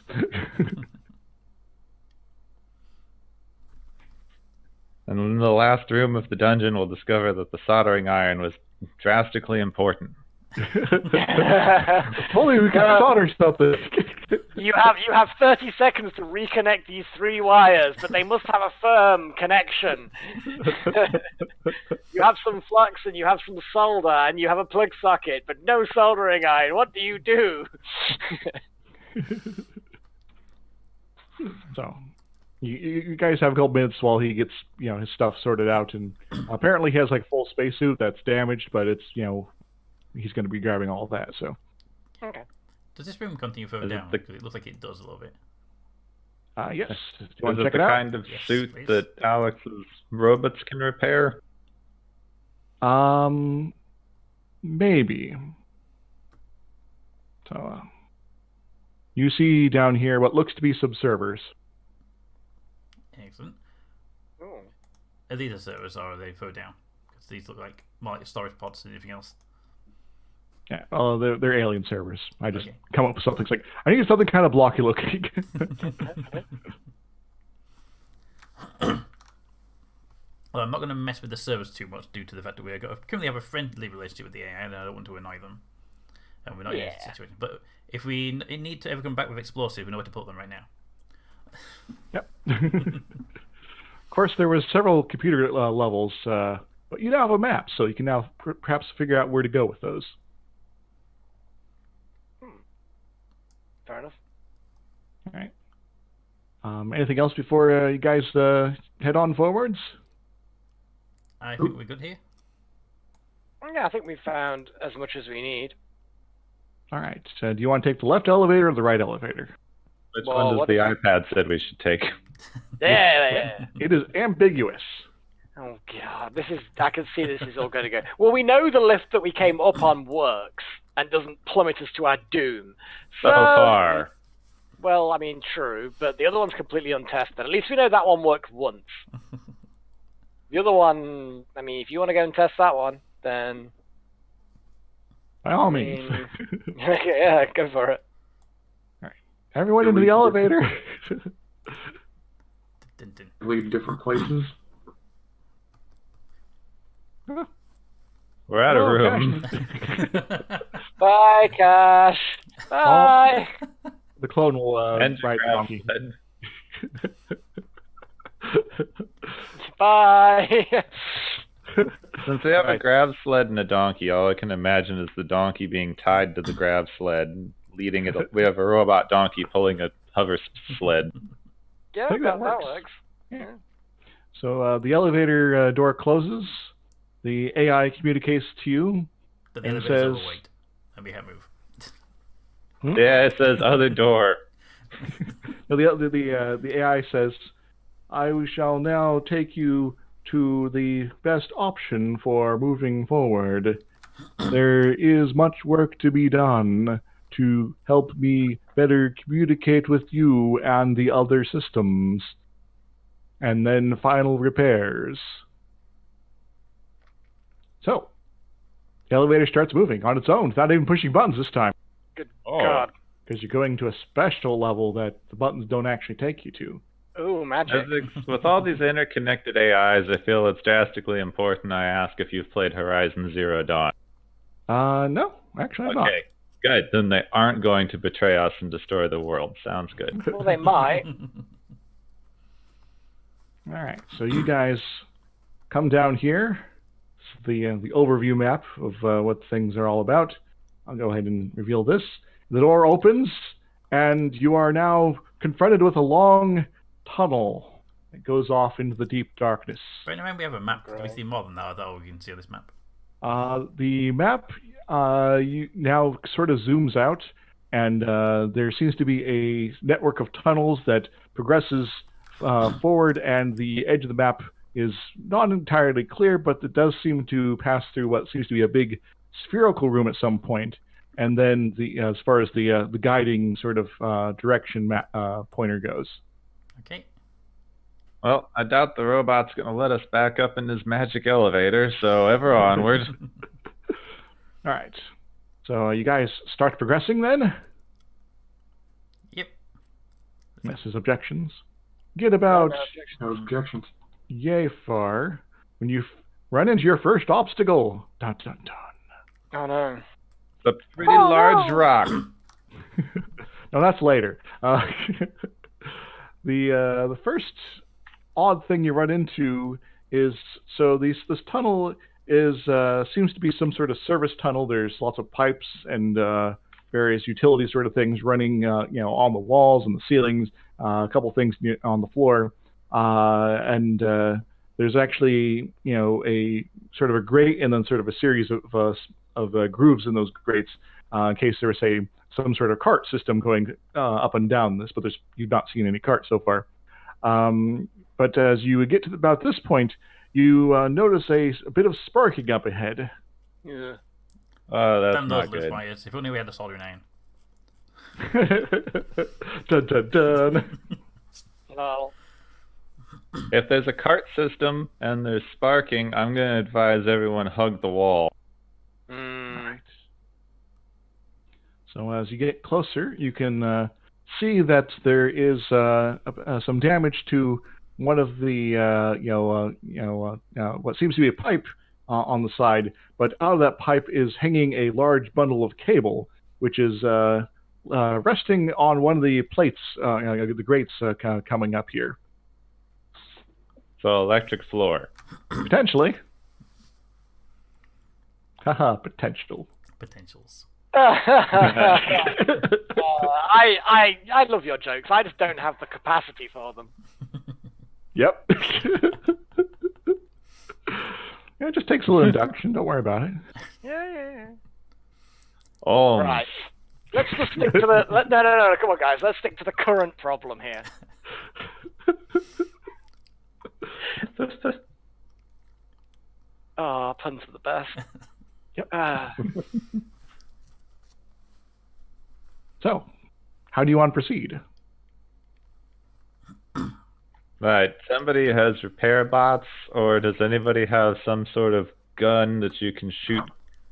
And in the last room of the dungeon, we'll discover that the soldering iron was drastically important. Only we can solder something. You have 30 seconds to reconnect these 3 wires, but they must have a firm connection. You have some flux and you have some solder and you have a plug socket, but no soldering iron. What do you do? So, you guys have a couple minutes while he gets his stuff sorted out, and apparently he has like full spacesuit that's damaged, but it's he's going to be grabbing all of that. So. Okay. Does this room continue further down? Because it looks like it does a little bit. Yes. Do you Is want to it check the it out? kind of Yes, suit please. that Alex's robots can repair? Maybe. So, you see down here what looks to be subservers. Excellent. Ooh. Are these the servers, or are they further down? Because these look like more like storage pods than anything else. Yeah, well, they're alien servers. I just Okay. come up with something like, I need something kind of blocky looking. Well, I'm not going to mess with the servers too much due to the fact that we currently have a friendly relationship with the AI, and I don't want to annoy them. And we're not in a situation. But if we need to ever come back with explosives, we know where to put them right now. Yep. Of course, there was several computer levels, but you now have a map, so you can now perhaps figure out where to go with those. Fair enough. All right. Anything else before you guys head on forwards? I think we're good here. Yeah, I think we've found as much as we need. All right. Do you want to take the left elevator or the right elevator? Which Well, one does what- the iPad said we should take? Yeah. It is ambiguous. Oh god, I can see this is all going to go. Well, we know the lift that we came up on works and doesn't plummet us to our doom. So far. Well, I mean, true, but the other one's completely untested. At least we know that one worked once. The other one, I mean, if you want to go and test that one, then By all means. yeah, go for it. Everyone into the elevator. Dun, dun. Lead different places. We're out of Oh, room. Bye, Cash. Bye. The clone will And ride the donkey. Bye. Since we have a grab sled and a donkey, all I can imagine is the donkey being tied to the grab sled and leading it. We have a robot donkey pulling a hover sled. Yeah, I think that that works. works. Yeah. So the elevator door closes. The AI communicates to you. But the And elevator's says- overweight, and we can't move. Yeah, it says other door. No, the AI says, "I shall now take you to the best option for moving forward. There is much work to be done to help me better communicate with you and the other systems. And then final repairs. So, the elevator starts moving on its own without even pushing buttons this time. Good God. Because you're going to a special level that the buttons don't actually take you to. Ooh, magic. With all these interconnected AIs, I feel it's drastically important I ask if you've played Horizon Zero Dawn. No, actually I'm not. Okay, good. Then they aren't going to betray us and destroy the world. Sounds good. Well, they might. Alright, so you guys come down here. It's the overview map of what things are all about. I'll go ahead and reveal this. The door opens, and you are now confronted with a long tunnel that goes off into the deep darkness. Right now, we have a map. Do we see more than that? Or that we can see on this map? The map now sort of zooms out, and there seems to be a network of tunnels that progresses forward, and the edge of the map is not entirely clear, but it does seem to pass through what seems to be a big spherical room at some point. And then as far as the guiding sort of direction pointer goes. Okay. Well, I doubt the robot's going to let us back up in this magic elevator, so ever onward. All right. So you guys start progressing then? Yep. Mrs. Objections. Get about No objections. yay far when you run into your first obstacle. Dun, dun, dun. Oh, no. It's a pretty large rock. No, that's later. The first odd thing you run into is this tunnel is seems to be some sort of service tunnel. There's lots of pipes and various utility sort of things running on the walls and the ceilings. A couple things on the floor, and there's actually a sort of a grate and then sort of a series of grooves in those grates in case there was some sort of cart system going up and down this, but you've not seen any cart so far. But as you get to about this point, you notice a bit of sparking up ahead. Yeah. Oh, that's Damn not those good. fires. If only we had a soldering iron. Dun, dun, dun. Well, If there's a cart system and there's sparking, I'm going to advise everyone hug the wall. Right. So as you get closer, you can see that there is some damage to one of the what seems to be a pipe on the side, but out of that pipe is hanging a large bundle of cable, which is resting on one of the plates, the grates coming up here. So electric floor. Potentially. Haha, potential. Potentials. I love your jokes. I just don't have the capacity for them. Yep. Yeah, it just takes a little induction. Don't worry about it. Yeah. Oh, Right. Let's just stick to the... No. Come on, guys. Let's stick to the current problem here. Oh, puns are the best. Yep. Ah. So, how do you want to proceed? Right. Somebody has repair bots, or does anybody have some sort of gun that you can shoot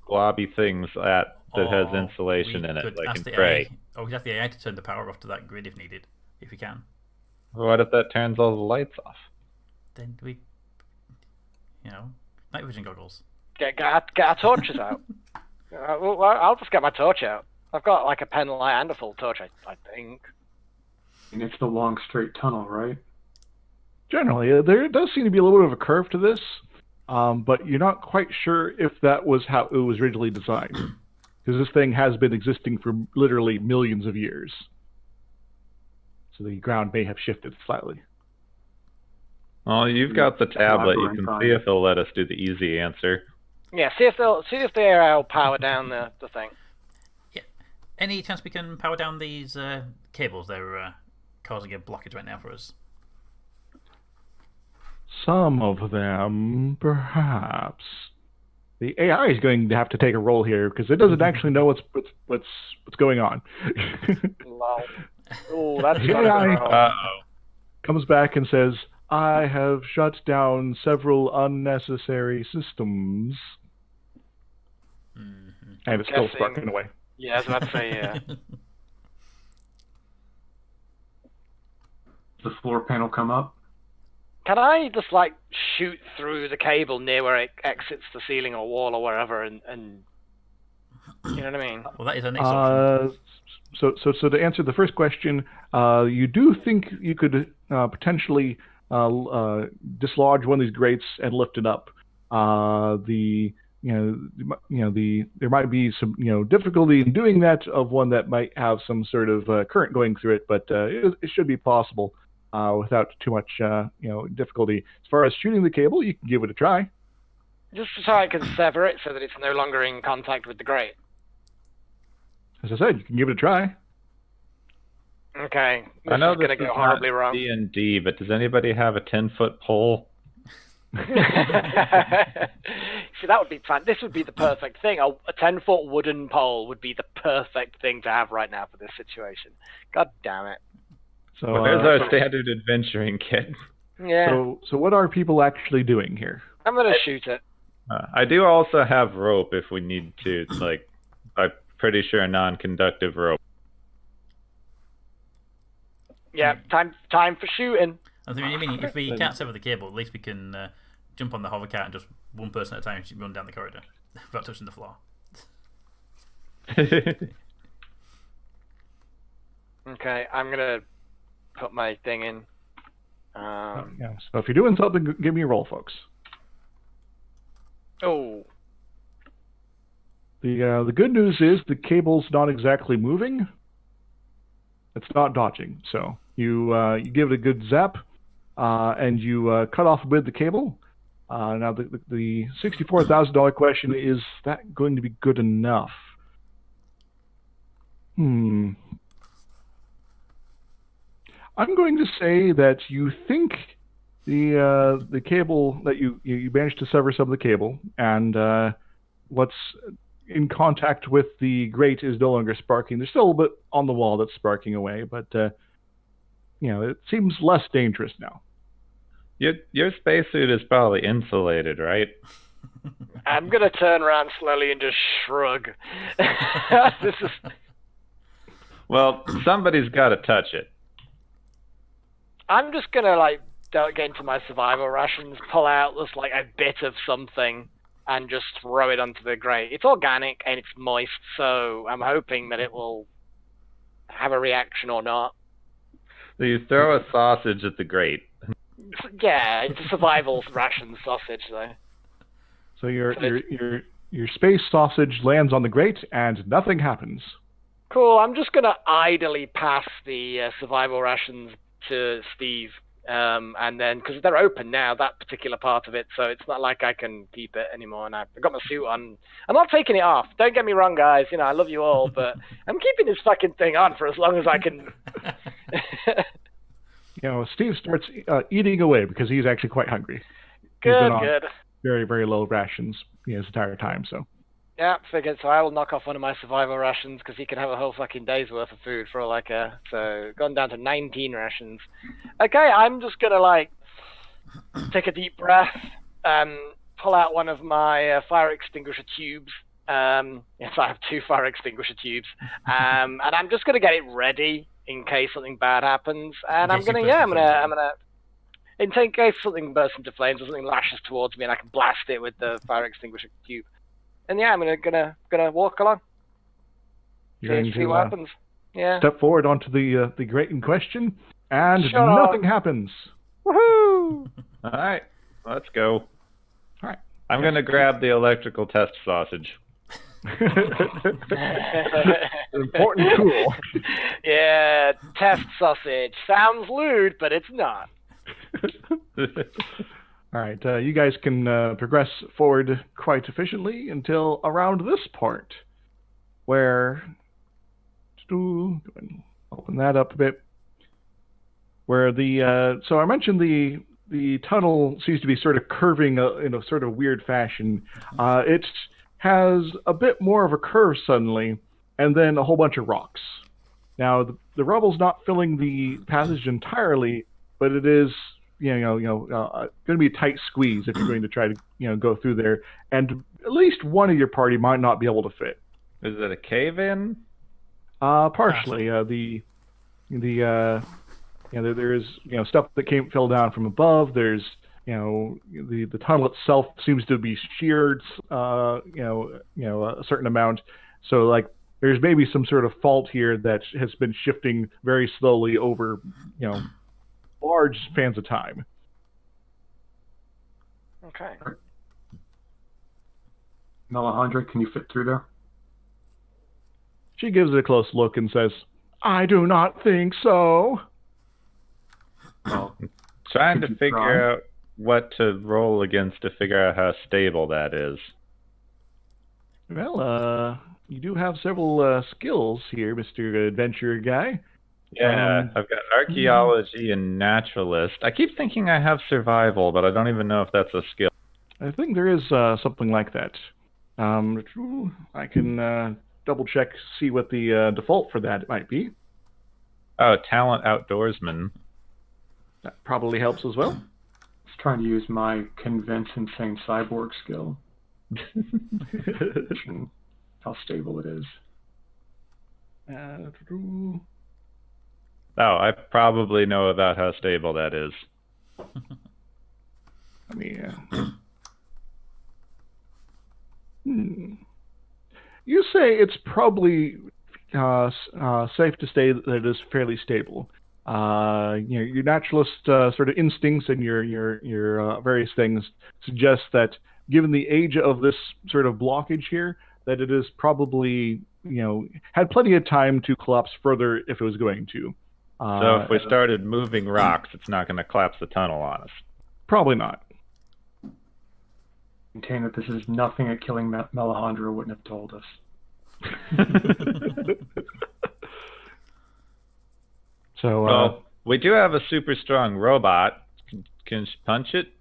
globby things at that has insulation in it, like in Prey? We could ask the AI to turn the power off to that grid if needed, if we can. What if that turns all the lights off? Then we, night vision goggles. Get our torches out. Well, I'll just get my torch out. I've got like a pen light and a full torch, I think. And it's the long straight tunnel, right? Generally, there does seem to be a little bit of a curve to this, but you're not quite sure if that was how it was originally designed. Because this thing has been existing for literally millions of years. So the ground may have shifted slightly. Oh, you've got the tablet. You can see if they'll let us do the easy answer. Yeah, see if the AI will power down the thing. Yeah. Any chance we can power down these cables? They're causing a blockage right now for us. Some of them, perhaps. The AI is going to have to take a role here because it doesn't actually know what's going on. Lol. Oh, that's The not a AI roll. comes back and says, "I have shut down several unnecessary systems," and it's still Guessing- sparking away. Yeah, I was about to say, yeah. The floor panel come up. Can I just, like, shoot through the cable near where it exits the ceiling or wall or wherever and you know what I mean? Well, that is our next option. So to answer the first question, you do think you could potentially dislodge one of these grates and lift it up. There might be some difficulty in doing that of one that might have some sort of current going through it, but it should be possible without too much difficulty. As far as shooting the cable, you can give it a try. Just so I can sever it so that it's no longer in contact with the grate. As I said, you can give it a try. Okay, this I know is going to this go is horribly not wrong. D&D, but does anybody have a 10-foot pole? See, that would be fun. This would be the perfect thing. A 10-foot wooden pole would be the perfect thing to have right now for this situation. God damn it. So Well, there's our standard adventuring kit. Yeah, so what are people actually doing here? I'm going to shoot it. I do also have rope if we need to. Like, I'm pretty sure non-conductive rope. Yeah, time for shooting. I mean, if we can't sever the cable, at least we can jump on the hovercart and just one person at a time run down the corridor without touching the floor. Okay, I'm going to put my thing in. Yeah. So if you're doing something, give me a roll, folks. Oh, The good news is the cable's not exactly moving. It's not dodging. So you give it a good zap, and you cut off a bit of the cable. Now the $64,000 question is that going to be good enough? I'm going to say that you think the cable that you managed to sever some of the cable, and what's in contact with the grate is no longer sparking. There's still a bit on the wall that's sparking away, but it seems less dangerous now. Your spacesuit is probably insulated, right? I'm going to turn around slowly and just shrug. This is... Well, somebody's got to touch it. I'm just going to, get into my survival rations, pull out just, a bit of something, and just throw it onto the grate. It's organic, and it's moist, so I'm hoping that it will have a reaction or not. So you throw a sausage at the grate. Yeah, it's a survival ration sausage, though. So your space sausage lands on the grate, and nothing happens. Cool, I'm just going to idly pass the survival rations to Steve, and then, because they're open now, that particular part of it, so it's not like I can keep it anymore, and I've got my suit on. I'm not taking it off. Don't get me wrong, guys. I love you all, but I'm keeping this fucking thing on for as long as I can. Steve starts eating away because he's actually quite hungry. Good, he's been on good. Very, very low rations his entire time, so. Yeah, figured. So I will knock off one of my survival rations because he can have a whole fucking day's worth of food for all I care. So gone down to 19 rations. Okay, I'm just gonna take a deep breath, pull out one of my fire extinguisher tubes. Yes, I have 2 fire extinguisher tubes, and I'm just gonna get it ready in case something bad happens. And I'm gonna. In case something bursts into flames or something lashes towards me, and I can blast it with the fire extinguisher tube. And yeah, I'm gonna walk along. You're going See what happens. Yeah. Step forward onto the grate in question, and Sure. nothing happens. Woohoo! All right, let's go. All right. I'm going to grab the electrical test sausage. Important tool. Yeah, test sausage. Sounds lewd, but it's not. All right, you guys can progress forward quite efficiently until around this part, where open that up a bit. Where so I mentioned the the tunnel seems to be sort of curving in a sort of weird fashion. It has a bit more of a curve suddenly, and then a whole bunch of rocks. Now, the rubble's not filling the passage entirely, but it is, going to be a tight squeeze if you're going to try to, go through there. And at least one of your party might not be able to fit. Is it a cave-in? Partially. There's stuff that fell down from above. There's the tunnel itself seems to be sheared a certain amount. So like there's maybe some sort of fault here that has been shifting very slowly over large spans of time. Okay. Melandra, can you fit through there? She gives it a close look and says, "I do not think so." Well, trying to figure out what to roll against to figure out how stable that is. Well, you do have several skills here, Mr. Adventure Guy. Yeah, I've got archaeology and naturalist. I keep thinking I have survival, but I don't even know if that's a skill. I think there is something like that. I can double check, see what the default for that might be. Oh, talent outdoorsman. That probably helps as well. I was trying to use my convince insane cyborg skill. How stable it is. Oh, I probably know about how stable that is. I mean, you say it's probably safe to say that it is fairly stable. Your naturalist sort of instincts and your various things suggest that, given the age of this sort of blockage here, that it is probably had plenty of time to collapse further if it was going to. So if we started moving rocks, it's not going to collapse the tunnel on us. Probably not. Maintain that this is nothing that killing Melandra wouldn't have told us. So, well, we do have a super strong robot. Can she punch it?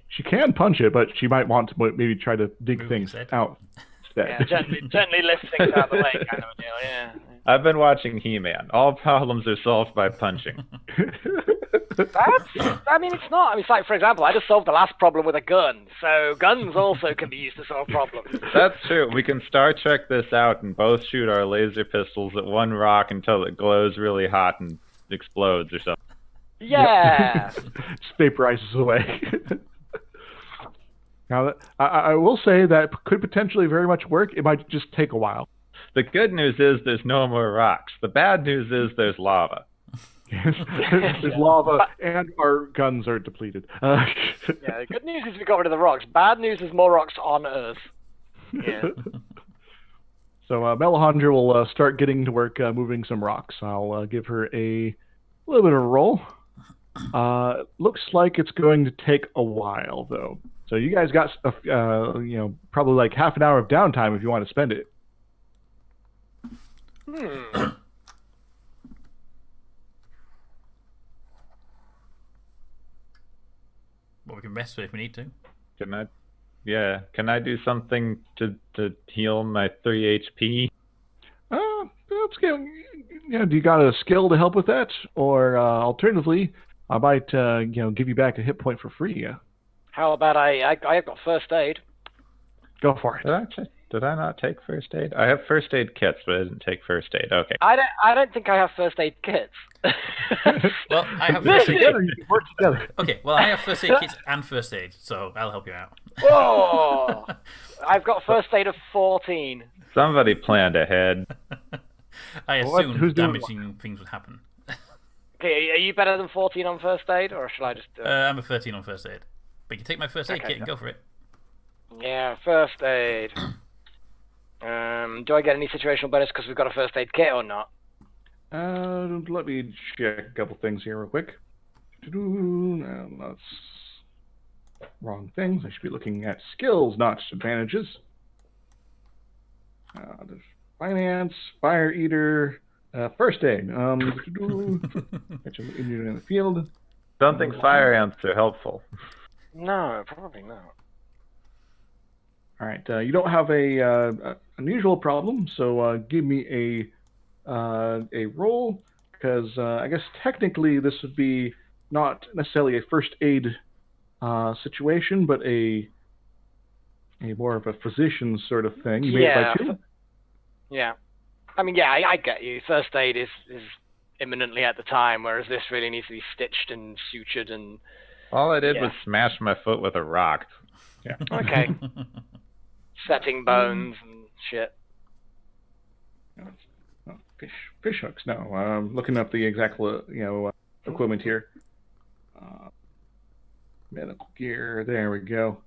She can punch it, but she might want to maybe try to dig Move things instead. out. Yeah, gently lift things out of the way, kind of a deal. Yeah. I've been watching He-Man. All problems are solved by punching. It's not. I mean, it's like, for example, I just solved the last problem with a gun. So guns also can be used to solve problems. That's true. We can Star Trek this out and both shoot our laser pistols at one rock until it glows really hot and explodes or something. Yeah. Just vaporizes away. Now, I will say that could potentially very much work. It might just take a while. The good news is there's no more rocks. The bad news is there's lava. There's lava, and our guns are depleted. Yeah, the good news is we got rid of the rocks. Bad news is more rocks on Earth. Yeah. So Melandra will start getting to work moving some rocks. I'll give her a little bit of a roll. Looks like it's going to take a while, though. So you guys got probably like half an hour of downtime if you want to spend it. Well, we can rest if we need to. Can I do something to heal my 3 HP? Let's go. Do you got a skill to help with that? Or alternatively, I might give you back a hit point for free. How about I've got first aid. Go for it. Did I not take first aid? I have first aid kits, but I didn't take first aid. Okay. I don't think I have first aid kits. Well, I have first aid Together, you can work together. Okay, well, I have first aid kits and first aid, so I'll help you out. Whoa! I've got first aid of 14. Somebody planned ahead. I assume damaging things would happen. Okay, are you better than 14 on first aid, or shall I just do it? I'm a 13 on first aid. But you can take my first aid kit and go for it. Yeah, first aid. Do I get any situational bonus because we've got a first aid kit or not? Let me check a couple things here real quick. No, that's wrong things. I should be looking at skills, not advantages. There's finance, fire eater, first aid. In the field. Don't think fire ants are helpful. No, probably not. All right. You don't have a unusual problem, so give me a roll, because I guess technically this would be not necessarily a first aid situation, but a more of a physician sort of thing. You made it by 2? Yeah. I mean, yeah, I get you. First aid is imminently at the time, whereas this really needs to be stitched and sutured and... All I did was smash my foot with a rock. Yeah. Okay. Setting bones and shit. Oh, fish hooks. No, I'm looking up the exact equipment here. Medical gear. There we go.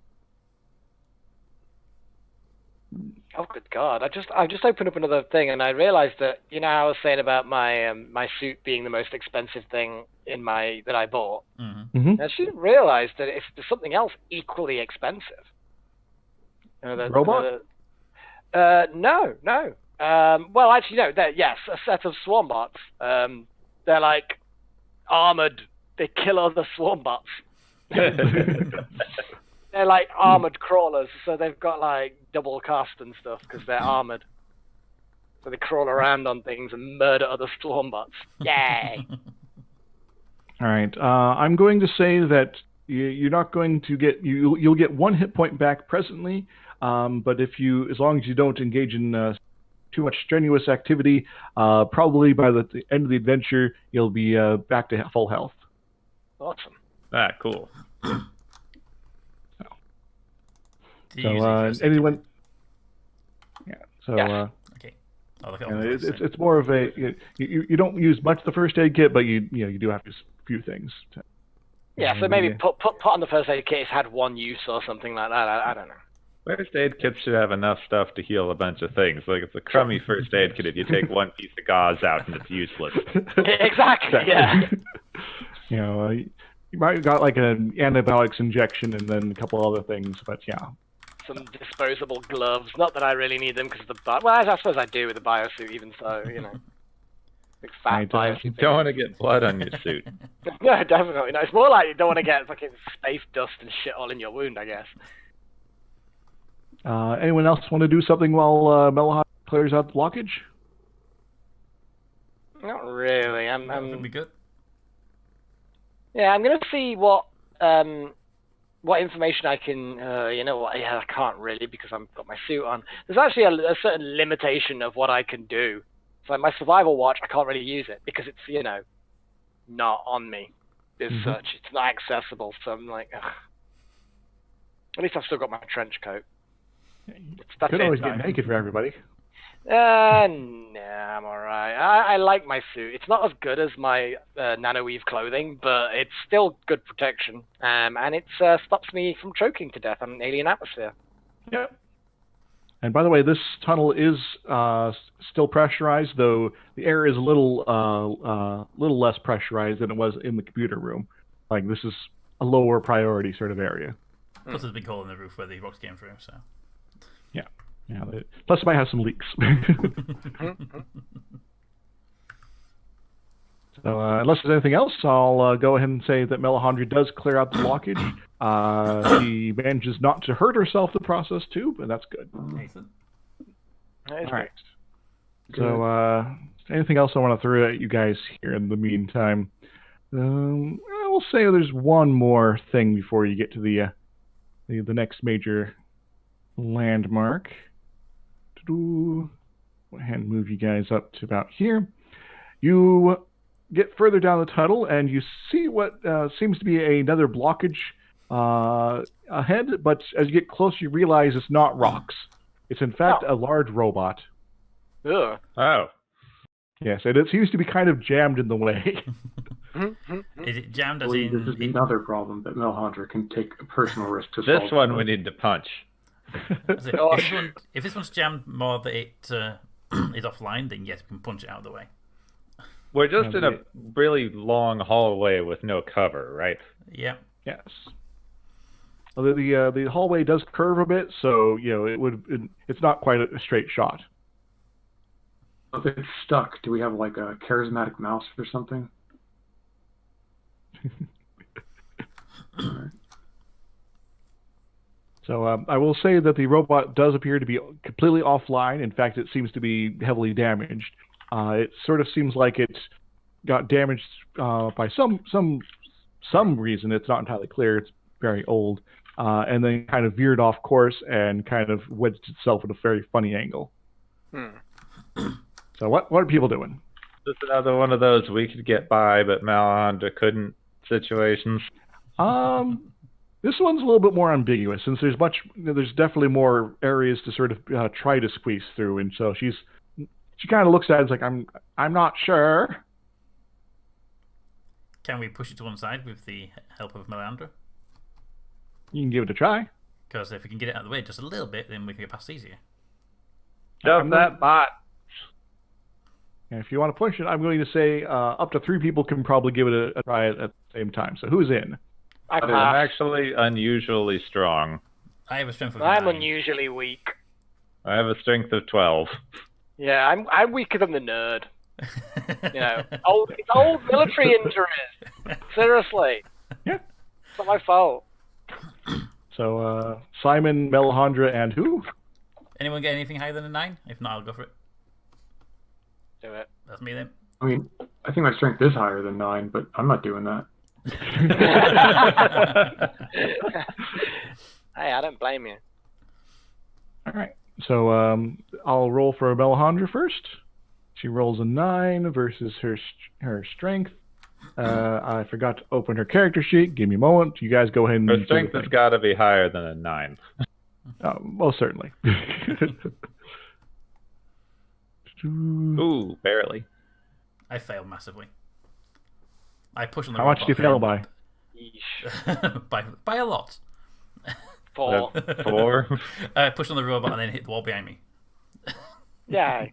Oh, good God! I just opened up another thing, and I realized that how I was saying about my my suit being the most expensive thing that I bought. Mm-hmm. I actually realized that if there's something else equally expensive. Robot? No. Well, actually, no. Yes, a set of swarm bots. They're like armored. They kill other swarm bots. They're like armored crawlers, so they've got like double cast and stuff because they're armored. So they crawl around on things and murder other swarm bots. Yay! All right. I'm going to say that you're not going to get you'll get 1 hit point back presently, but as long as you don't engage in too much strenuous activity, probably by the end of the adventure you'll be back to full health. Awesome. Ah, cool. So anyone? Yeah. So yes. Okay. I'll look at it's more of a you don't use much of the first aid kit, but you do have to use a few things. Yeah. So maybe put on the first aid kit. It's had one use or something like that. I don't know. First aid kits should have enough stuff to heal a bunch of things. Like it's a crummy first aid kit if you take one piece of gauze out and it's useless. Exactly. Yeah. You might have got like an antibiotics injection and then a couple other things, but yeah. Some disposable gloves. Not that I really need them because of the well, I suppose I do with the biosuit, even so, big fat biosuit. You don't want to get blood on your suit. No, definitely. No, it's more like you don't want to get fucking space dust and shit all in your wound, I guess. Anyone else want to do something while Melahon clears out the blockage? Not really. I'm That'd be good. Yeah, I'm gonna see what information I can. I can't really because I've got my suit on. There's actually a certain limitation of what I can do. So like my survival watch, I can't really use it because it's not on me as such. It's not accessible. So I'm like, ugh. At least I've still got my trench coat. That's could always get naked for everybody. Nah, I'm alright. I like my suit. It's not as good as my nanoweave clothing, but it's still good protection. And it stops me from choking to death on an alien atmosphere. Yep. And by the way, this tunnel is still pressurized, though the air is a little less pressurized than it was in the computer room. Like, this is a lower priority sort of area. Plus, there's a big hole in the roof where the rocks came through, so... Yeah, plus it might have some leaks. So unless there's anything else, I'll go ahead and say that Melisandre does clear out the blockage. She manages not to hurt herself in the process too, but that's good. Nathan. All right. So anything else I want to throw at you guys here in the meantime? I will say there's one more thing before you get to the next major landmark. Go ahead and move you guys up to about here. You get further down the tunnel and you see what seems to be another blockage ahead, but as you get closer you realize it's not rocks. It's in fact a large robot. Ugh. Oh. Yes, and it seems to be kind of jammed in the way. Is it jammed as This is in... another problem that Melhunter can take a personal risk to solve. This one we need to punch. If this one's jammed more that it is offline, then yes, we can punch it out of the way. We're just in a really long hallway with no cover, right? Yeah. Yes. Well, the hallway does curve a bit, so it's not quite a straight shot. If it's stuck, do we have like a charismatic mouse or something? So I will say that the robot does appear to be completely offline. In fact, it seems to be heavily damaged. It sort of seems like it got damaged by some reason. It's not entirely clear. It's very old, and then kind of veered off course and kind of wedged itself at a very funny angle. So what are people doing? This is another one of those we could get by, but Miranda couldn't situations. This one's a little bit more ambiguous, since there's definitely more areas to sort of try to squeeze through, and so she kind of looks at it and is like, I'm not sure. Can we push it to one side with the help of Miranda? You can give it a try. Because if we can get it out of the way just a little bit, then we can get past easier. Shove that bot. And if you want to push it, I'm going to say up to 3 people can probably give it a try at the same time. So who's in? I'm actually unusually strong. I have a strength of 9. I'm unusually weak. I have a strength of 12. Yeah, I'm weaker than the nerd. You know, it's old military injuries. Seriously. Yeah. It's not my fault. So Simon, Melandra, and who? Anyone get anything higher than a 9? If not, I'll go for it. Do it. That's me then. I mean, I think my strength is higher than 9, but I'm not doing that. Hey, I don't blame you. All right. So I'll roll for Melandra first. She rolls a 9 versus her strength. I forgot to open her character sheet. Give me a moment. You guys go ahead and... Her strength has got to be higher than a 9. Most certainly. Ooh, barely. I failed massively. I push on the How much do you fail by? by a lot. 4. 4? I pushed on the robot and then hit the wall behind me. Yeah.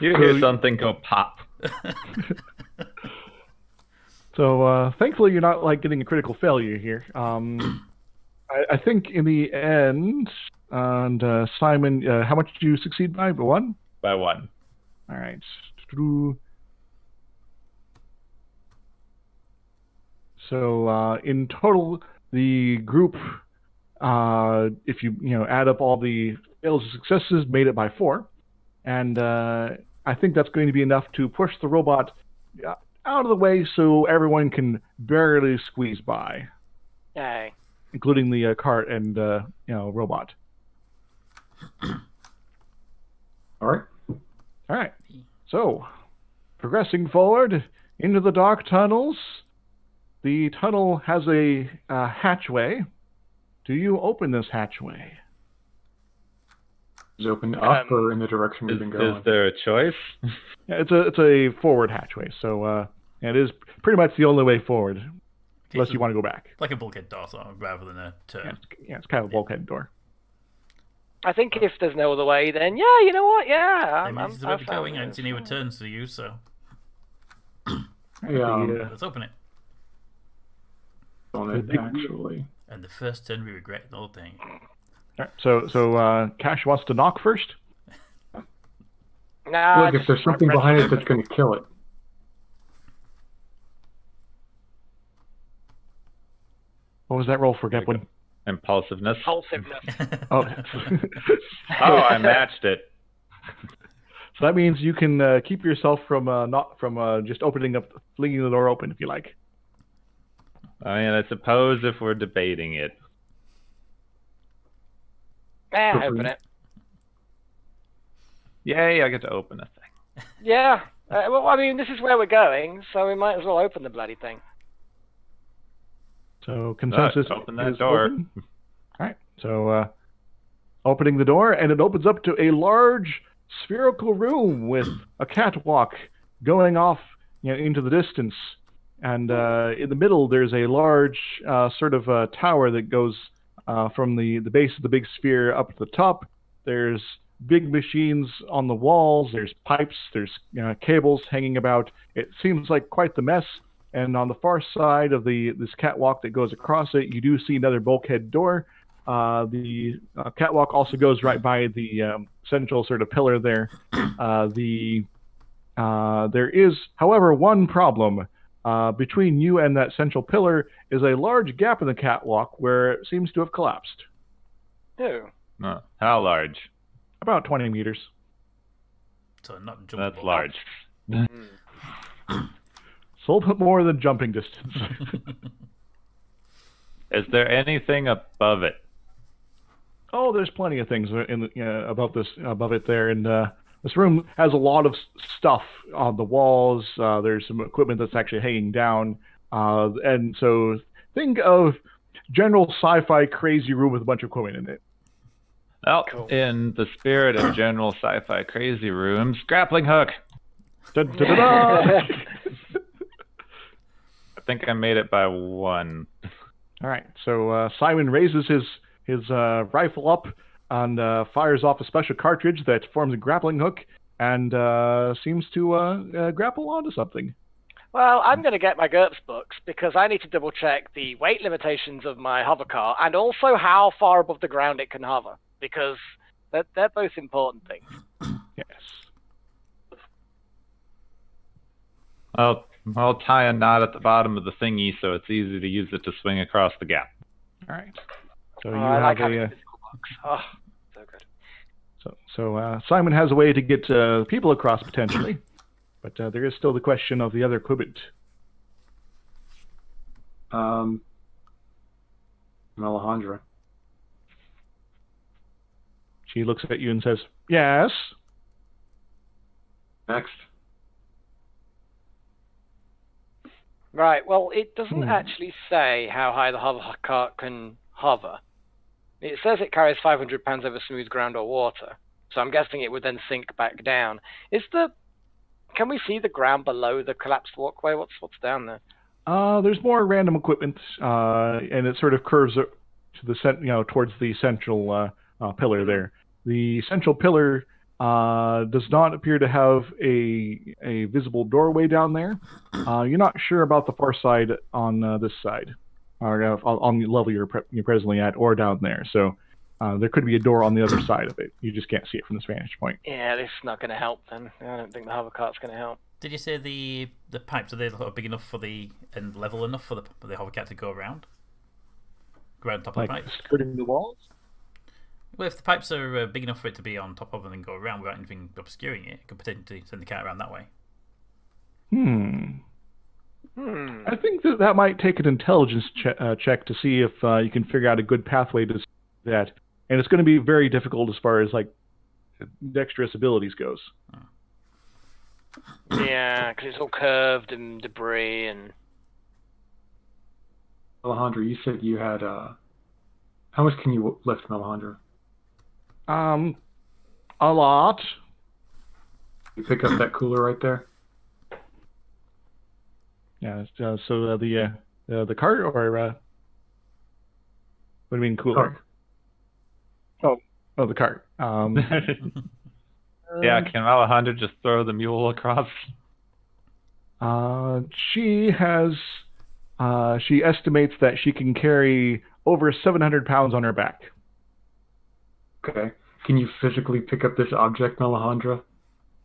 You hear something go pop. So thankfully you're not like getting a critical failure here. I think in the end, and Simon, how much did you succeed by? By 1? By 1. All right. So in total, the group, if you add up all the fails and successes, made it by 4, and I think that's going to be enough to push the robot out of the way so everyone can barely squeeze by. Yay. Including the cart and robot. All right. So, progressing forward into the dark tunnels. The tunnel has a hatchway. Do you open this hatchway? Is it open up or in the direction we've been going? Is there a choice? Yeah, it's a forward hatchway. So it is pretty much the only way forward. Unless you want to go back. Like a bulkhead door, rather than a turn. Yeah, it's kind of a bulkhead door. I think if there's no other way, then yeah, you know what? Yeah, this is the way we're going. I haven't seen any returns to use, so let's open it. On it, actually. And the first turn we regret the whole thing. All right, so Cash wants to knock first. Nah, look, if there's something behind it that's going to kill it. What was that roll for, Gepwin? Impulsiveness. Oh. I matched it. So that means you can keep yourself from just opening up, flinging the door open if you like. I mean, I suppose if we're debating it. Open it. Yay, I get to open a thing. Yeah. Well, I mean, this is where we're going, so we might as well open the bloody thing. So consensus open that door. Open. All right. So opening the door, and it opens up to a large spherical room with a catwalk going off into the distance. And in the middle, there's a large sort of tower that goes from the base of the big sphere up to the top. There's big machines on the walls. There's pipes. There's cables hanging about. It seems like quite the mess. And on the far side of this catwalk that goes across it, you do see another bulkhead door. The catwalk also goes right by the central sort of pillar there. There is, however, one problem. between you and that central pillar is a large gap in the catwalk where it seems to have collapsed. Oh. How large? About 20 meters. So not jumpable. That's large. It's a little bit more than jumping distance. Is there anything above it? Oh, there's plenty of things above it there, and this room has a lot of stuff on the walls. There's some equipment that's actually hanging down, and so think of general sci-fi crazy room with a bunch of equipment in it. Well, in the spirit of general sci-fi crazy rooms, grappling hook. Dun, dun, dun, dun. I think I made it by 1. All right, so Simon raises his rifle up and fires off a special cartridge that forms a grappling hook and seems to grapple onto something. Well, I'm going to get my GURPS books because I need to double check the weight limitations of my hover car and also how far above the ground it can hover, because they're both important things. Yes. I'll tie a knot at the bottom of the thingy so it's easy to use it to swing across the gap. All right. So you I like have having a physical books. Oh, so good. so Simon has a way to get people across potentially, but there is still the question of the other equipment. Alejandra. She looks at you and says, "Yes." Next. Right, well, it doesn't actually say how high the hover car can hover. It says it carries 500 pounds over smooth ground or water, so I'm guessing it would then sink back down. Can we see the ground below the collapsed walkway? What's down there? There's more random equipment, and it sort of curves to the towards the central pillar there. The central pillar does not appear to have a visible doorway down there. You're not sure about the far side on this side, or on the level you're presently at, or down there. So there could be a door on the other side of it. You just can't see it from this vantage point. Yeah, this is not going to help then. I don't think the hover cart's going to help. Did you say the pipes, are they big enough and level enough for the hovercat to go around? Go around top of the pipes? Skirting the walls? Well, if the pipes are big enough for it to be on top of and then go around without anything obscuring it, it could potentially send the cat around that way. I think that might take an intelligence check to see if you can figure out a good pathway to that. And it's going to be very difficult as far as like dexterous abilities goes. Yeah, because it's all curved and debris and... Alejandra, you said you had... How much can you lift, Alejandra? A lot. You pick up that cooler right there? Yeah, so the cart, or what do you mean cooler? Cart. Oh, the cart. Yeah, can Alejandra just throw the mule across? She estimates that she can carry over 700 pounds on her back. Okay. Can you physically pick up this object, Alejandra?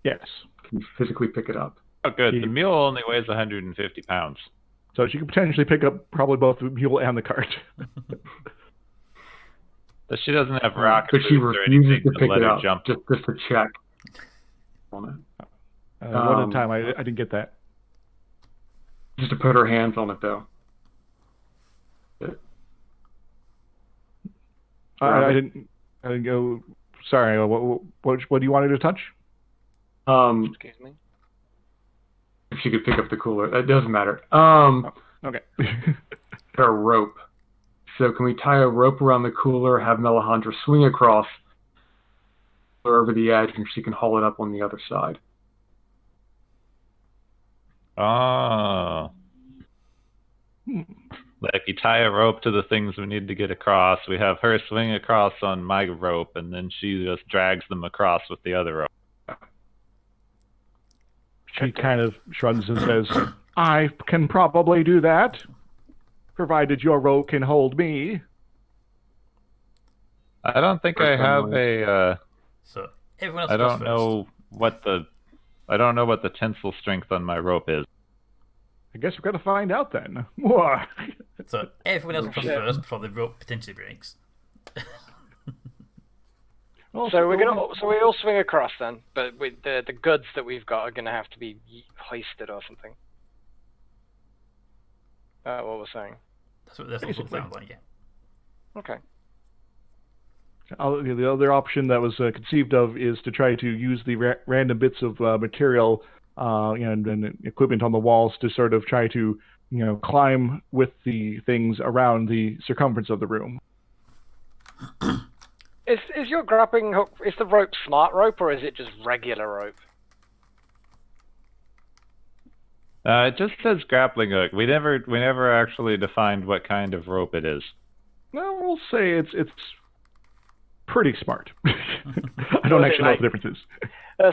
Yes. Can you physically pick it up? Oh, good. The mule only weighs 150 pounds. So she could potentially pick up probably both the mule and the cart. But she doesn't have rocket but she boots or refuses anything to to pick let it her up. jump. Just to check on it. One at a time. I didn't get that. Just to put her hands on it, though. I didn't go. Sorry. What do you want her to touch? Excuse me? If she could pick up the cooler, it doesn't matter. Okay. A rope. So can we tie a rope around the cooler, have Alejandra swing across or over the edge, and she can haul it up on the other side? Oh. Like you tie a rope to the things we need to get across. We have her swing across on my rope, and then she just drags them across with the other rope. She kind of shrugs and says, "I can probably do that, provided your rope can hold me." I don't think I have a. So everyone else. I don't know what the tensile strength on my rope is. I guess we're gonna find out then. So everyone else comes first before the rope potentially breaks. So we all swing across then, but with the goods that we've got are gonna have to be hoisted or something. What we're saying. That's what it sounds like, yeah. Okay. The other option that was conceived of is to try to use the random bits of material and equipment on the walls to sort of try to climb with the things around the circumference of the room. Is your grappling hook, is the rope smart rope or is it just regular rope? It just says grappling hook. We never actually defined what kind of rope it is. No, we'll say it's pretty smart. I don't actually know what the difference is.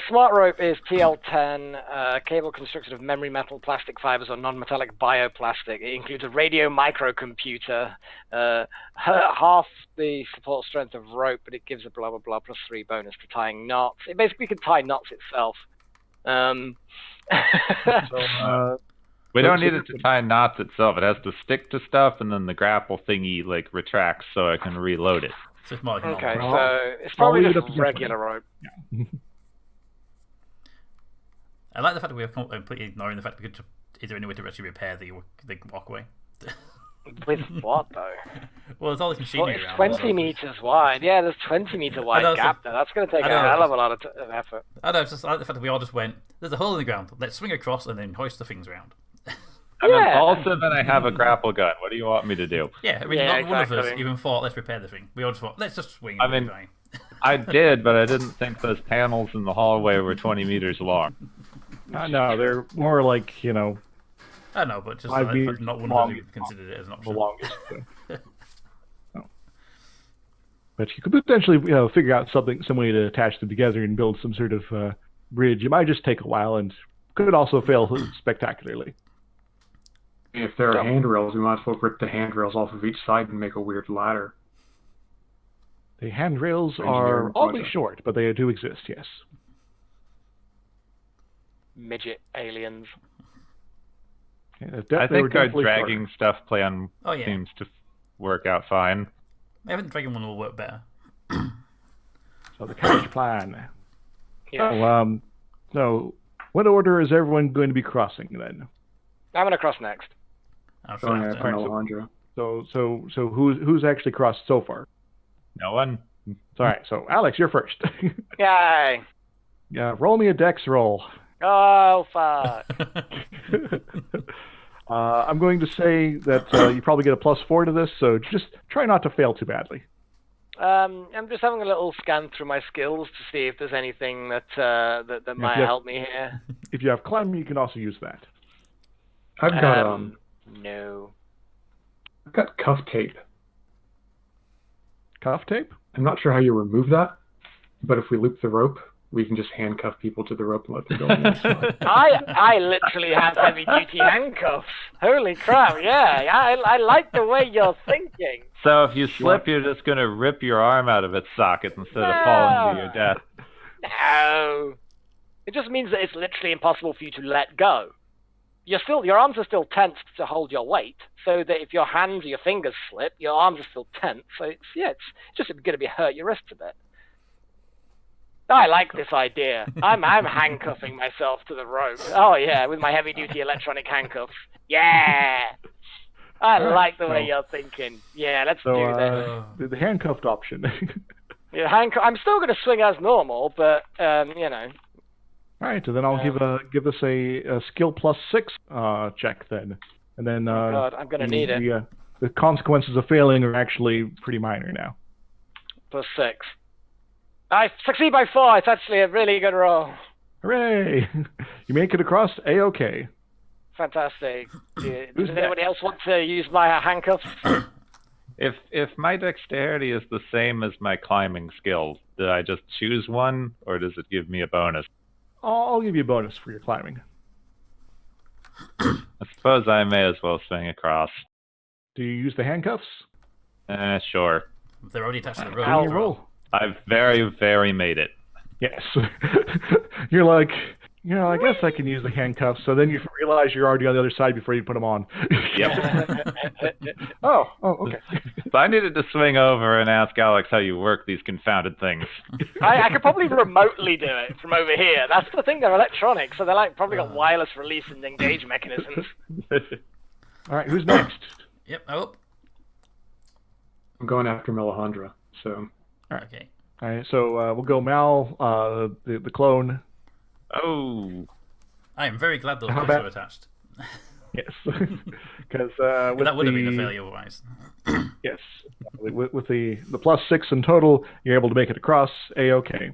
Smart rope is TL10, cable constructed of memory metal, plastic fibers, or non-metallic bioplastic. It includes a radio microcomputer, half the support strength of rope, but it gives a blah blah blah +3 bonus to tying knots. It basically can tie knots itself. We don't need it to tie knots itself. It has to stick to stuff, and then the grapple thingy retracts so I can reload it. So it's more like okay, so it's probably just regular rope. Yeah. I like the fact that we're completely ignoring the fact that is there any way to actually repair the walkway? With what, though? Well, there's all this machinery it's around. 20 meters wide. Yeah, there's 20 meter wide gap there. That's going to take a hell of a lot of effort. I know, it's just I like the fact that we all just went, there's a hole in the ground, let's swing across and then hoist the things around. I'm impulsive and I have a grapple gun. What do you want me to do? Yeah, I mean, not one of us even thought, let's repair the thing. We all just thought, let's just swing. I mean, I did, but I didn't think those panels in the hallway were 20 meters long. No, they're more like, I know, but just not one of us considered it as an option. The longest. So. But you could potentially figure out some way to attach them together and build some sort of bridge. It might just take a while and could also fail spectacularly. If there are handrails, we might as well rip the handrails off of each side and make a weird ladder. The handrails are oddly short, but they do exist, yes. Midget aliens. I think our dragging stuff plan seems to work out fine. I think the dragging one will work better. So the carriage plan. Yeah. So what order is everyone going to be crossing then? I'm going to cross next. So who's actually crossed so far? No one. All right. So Alex, you're first. Yay! Yeah. Roll me a dex roll. Oh fuck. I'm going to say that you probably get a +4 to this, so just try not to fail too badly. I'm just having a little scan through my skills to see if there's anything that might help me here. If you have climb, you can also use that. I've got no. I've got cuff tape. Cuff tape? I'm not sure how you remove that, but if we loop the rope, we can just handcuff people to the rope and let them go on the other side. I literally have heavy duty handcuffs. Holy crap! Yeah, I like the way you're thinking. So if you slip, you're just gonna rip your arm out of its socket instead of falling to your death. No, it just means that it's literally impossible for you to let go. Your arms are still tensed to hold your weight, so that if your hands or your fingers slip, your arms are still tense. So it's just going to be hurt your wrists a bit. I like this idea. I'm handcuffing myself to the rope. Oh yeah, with my heavy duty electronic handcuffs. Yeah. I like the way you're thinking. Yeah, let's do this. The handcuffed option. Yeah, I'm still going to swing as normal, but All right, so then I'll give us a skill +6 check then, and then God, I'm going to need it. The consequences of failing are actually pretty minor now. +6. I succeed by 4. It's actually a really good roll. Hooray! You make it across A-OK. Fantastic. Does anybody else want to use my handcuffs? If my dexterity is the same as my climbing skills, do I just choose one, or does it give me a bonus? I'll give you a bonus for your climbing. I suppose I may as well swing across. Do you use the handcuffs? Sure. They're already attached to the rope. How do you roll? I've very, very made it. Yes. You're like, I guess I can use the handcuffs. So then you realize you're already on the other side before you put them on. Oh, okay. So I needed to swing over and ask Alex how you work these confounded things. I could probably remotely do it from over here. That's the thing, they're electronic, so they're probably got wireless release and engage mechanisms. All right, who's next? Yep, up. I'm going after Melisandre, so... Okay. All right, so we'll go Mal, the clone. Oh. I am very glad those How cuffs about- are attached. Yes, because That would have been a failure otherwise. Yes, with the +6 in total, you're able to make it across A-OK.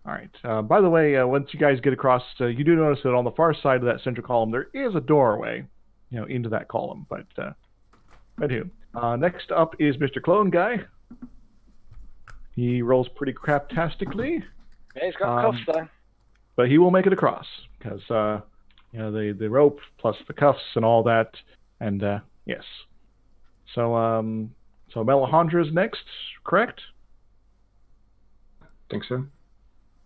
All right. By the way, once you guys get across, you do notice that on the far side of that central column there is a doorway, into that column. But anywho, next up is Mr. Clone Guy. He rolls pretty craptastically. Yeah, he's got cuffs though. But he will make it across because the rope plus the cuffs and all that, and yes. So Melisandre is next, correct? Think so.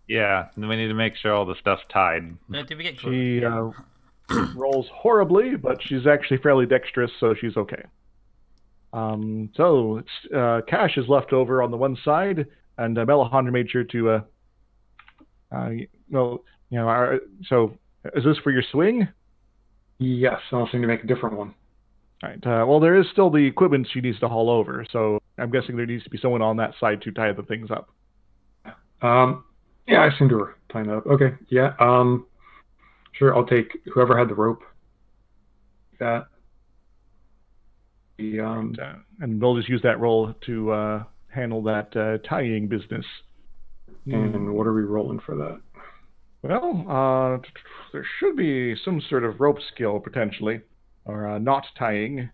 Yeah, and we need to make sure all the stuff's tied. Did we get She rolls horribly, but she's actually fairly dexterous, so she's okay. So it's, Cash is left over on the one side, and Melisandre made sure to so is this for your swing? Yes, I also need to make a different one. All right. Well, there is still the equipment she needs to haul over, so I'm guessing there needs to be someone on that side to tie the things up. Yeah, I seem to time that up. Okay, yeah. Sure, I'll take whoever had the rope. That. And we'll just use that roll to handle that tying business. And what are we rolling for that? Well, there should be some sort of rope skill potentially, or knot tying.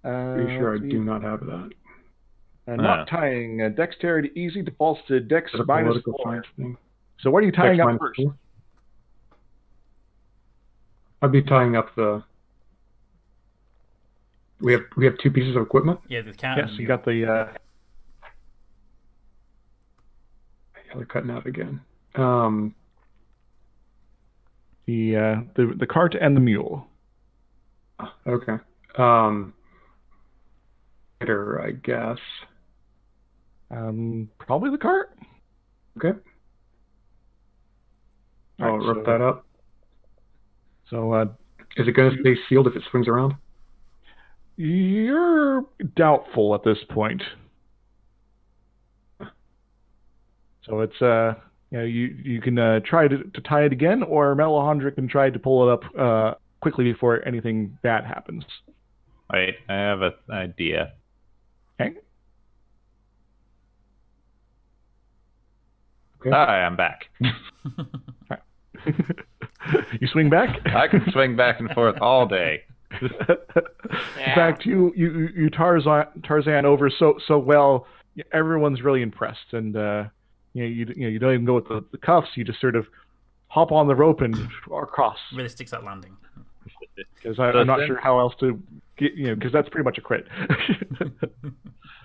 Pretty sure I do not have that. Knot tying, dexterity easy, defaults to dex -4. Science thing. So what are you tying Dex up first? -4? I'd be tying up the. We have two pieces of equipment. Yeah, the cat. Yes, you got the. Yeah, they're cutting out again. The cart and the mule. Okay. Later, I guess. Probably the cart. Okay. I'll Right, rip that up. So Is it going to stay sealed if it swings around? you're doubtful at this point. So it's you can try to tie it again, or Melisandre can try to pull it up quickly before anything bad happens. Wait, I have an idea. Okay. Okay. I'm back. You swing back? I can swing back and forth all day. In fact, you Tarzan over so well. Everyone's really impressed, and you don't even go with the cuffs. You just sort of hop on the rope and across. Really sticks that landing. Because I'm not sure how else to get, because that's pretty much a crit.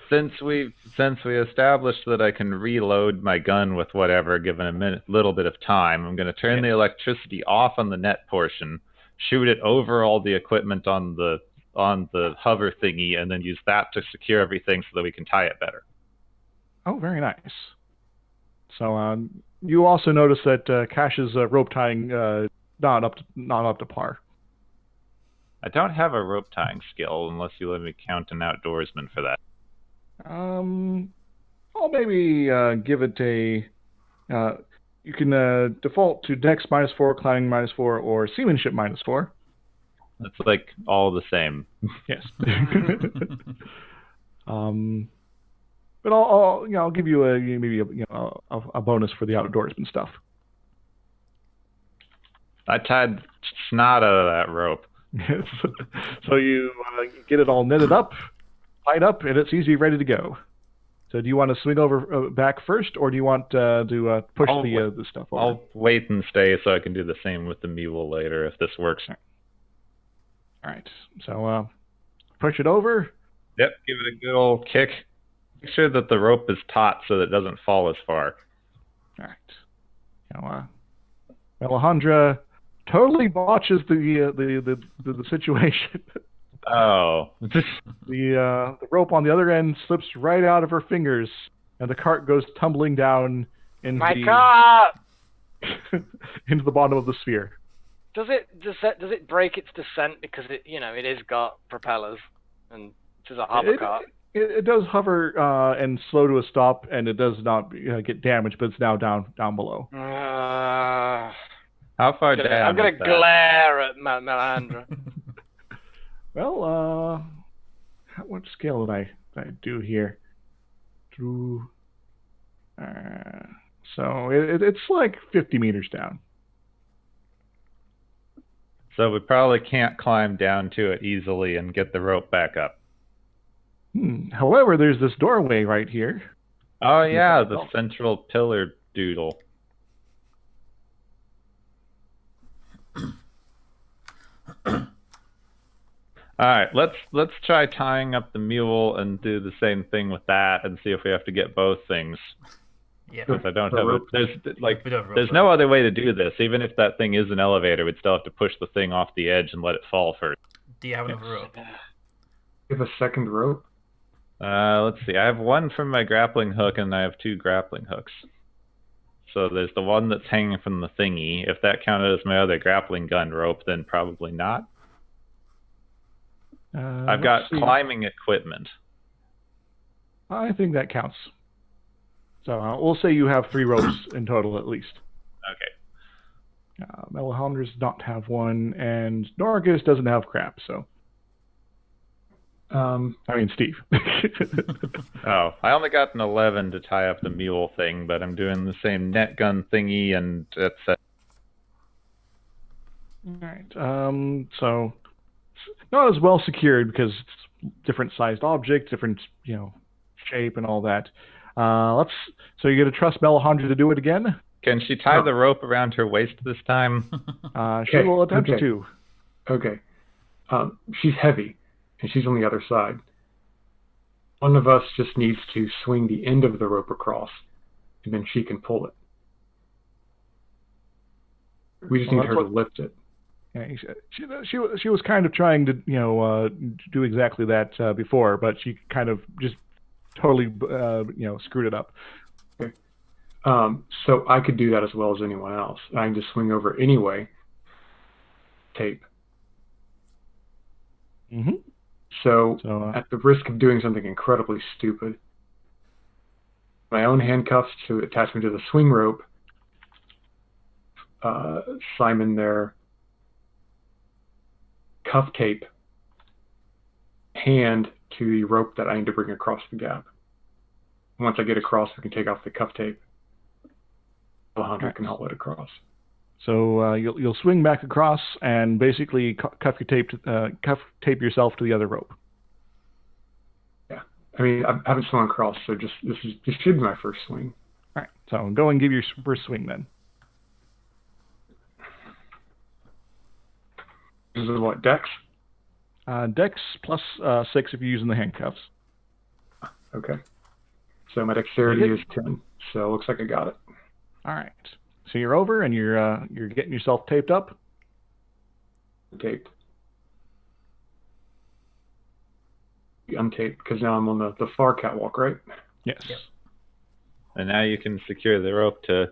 Since we established that I can reload my gun with whatever, given a little bit of time, I'm going to turn the electricity off on the net portion, shoot it over all the equipment on the hover thingy, and then use that to secure everything so that we can tie it better. Oh, very nice. So you also notice that Cash's rope tying not up to par. I don't have a rope tying skill unless you let me count an outdoorsman for that. I'll maybe give it a. You can default to Dex -4, Climbing -4, or Seamanship -4. It's like all the same. Yes. But I'll give you a bonus for the outdoorsman stuff. I tied snot out of that rope. Yes. So you get it all knitted up, tied up, and it's easy, ready to go. So do you want to swing over back first, or do you want to push the stuff over? I'll wait and stay so I can do the same with the mule later if this works. All right. So push it over. Yep, give it a good old kick. Make sure that the rope is taut so that it doesn't fall as far. All right. Now, Alejandra totally botches the situation. Oh. The rope on the other end slips right out of her fingers, and the cart goes tumbling down into My cart! into the bottom of the sphere. Does it break its descent because it has got propellers and it is a hover cart? It does hover and slow to a stop, and it does not get damaged, but it's now down below. How far down? I'm gonna glare at Miranda. Well, what scale did I do here? So it's like 50 meters down. So we probably can't climb down to it easily and get the rope back up. However, there's this doorway right here. Oh yeah, the central pillar doodle. All right, let's try tying up the mule and do the same thing with that, and see if we have to get both things. Yeah. Because I don't have there's no other way to do this. Even if that thing is an elevator, we'd still have to push the thing off the edge and let it fall first. Do you have enough rope? You have a second rope? Let's see. I have one from my grappling hook, and I have 2 grappling hooks. So there's the one that's hanging from the thingy. If that counted as my other grappling gun rope, then probably not. I've got climbing equipment. I think that counts. So we'll say you have 3 ropes in total at least. Okay. Melihandra does not have one, and Norgus doesn't have crap, so... I mean, Steve. Oh, I only got an 11 to tie up the mule thing, but I'm doing the same net gun thingy, and it's... Alright, so... Not as well secured, because it's different sized object, different, shape and all that. So you're going to trust Melihandra to do it again? Can she tie the rope around her waist this time? She will attempt to. Okay. She's heavy, and she's on the other side. One of us just needs to swing the end of the rope across, and then she can pull it. We just need her to lift it. Yeah, she was kind of trying to do exactly that before, but she kind of just totally screwed it up. Okay. So I could do that as well as anyone else. I can just swing over anyway. Tape. Mm-hmm. So at the risk of doing something incredibly stupid, my own handcuffs to attach me to the swing rope. Simon there. Cuff tape hand to the rope that I need to bring across the gap. Once I get across, we can take off the cuff tape. Alejandra can haul it across. So you'll swing back across and basically cuff tape yourself to the other rope. Yeah, I mean I haven't swung across, so this should be my first swing. All right, so go and give your first swing then. This is what, Dex? Dex plus 6 if you're using the handcuffs. Okay. So my dexterity is 10, so it looks like I got it. All right. So you're over and you're getting yourself taped up? Taped. Untaped, because now I'm on the far catwalk, right? Yes. Yep. And now you can secure the rope to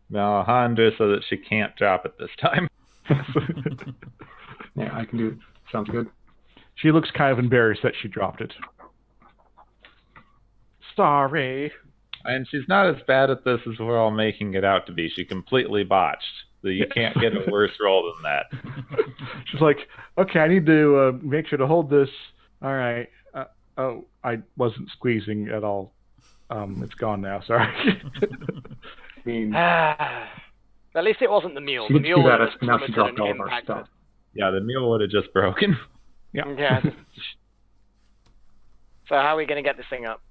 Melihandra so that she can't drop it this time. Yeah, I can do it. Sounds good. She looks kind of embarrassed that she dropped it. Sorry. And she's not as bad at this as we're all making it out to be. She completely botched. So you can't get a worse roll than that. She's like, okay, I need to make sure to hold this. All right. Oh, I wasn't squeezing at all. It's gone now. Sorry. I mean, at least it wasn't the mule. She The did mule that. was Now she dropped all of our stuff. Yeah, the mule would have just broken. Yeah. So how are we going to get this thing up?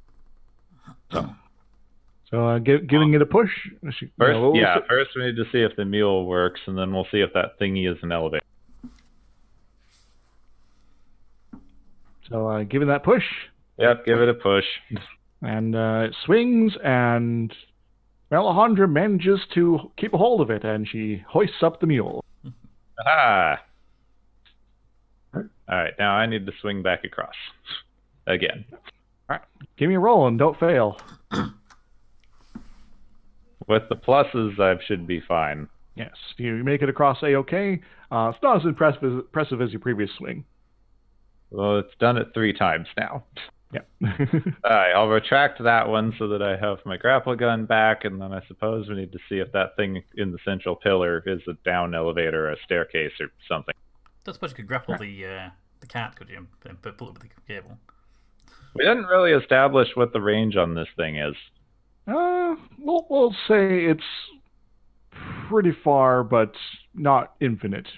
So giving it a push. First we need to see if the mule works, and then we'll see if that thingy is an elevator. So giving that push. Yep, give it a push. And it swings, and Alejandra manages to keep a hold of it, and she hoists up the mule. Ah. All right, now I need to swing back across. Again. All right, give me a roll and don't fail. With the pluses, I should be fine. Yes, you make it across A-OK. It's not as impressive as your previous swing. Well, it's done it 3 times now. Yeah. Alright, I'll retract that one so that I have my grapple gun back, and then I suppose we need to see if that thing in the central pillar is a down elevator, a staircase, or something. I suppose you could grapple the cat, could you? And pull it with the cable. We didn't really establish what the range on this thing is. We'll say it's pretty far, but not infinite.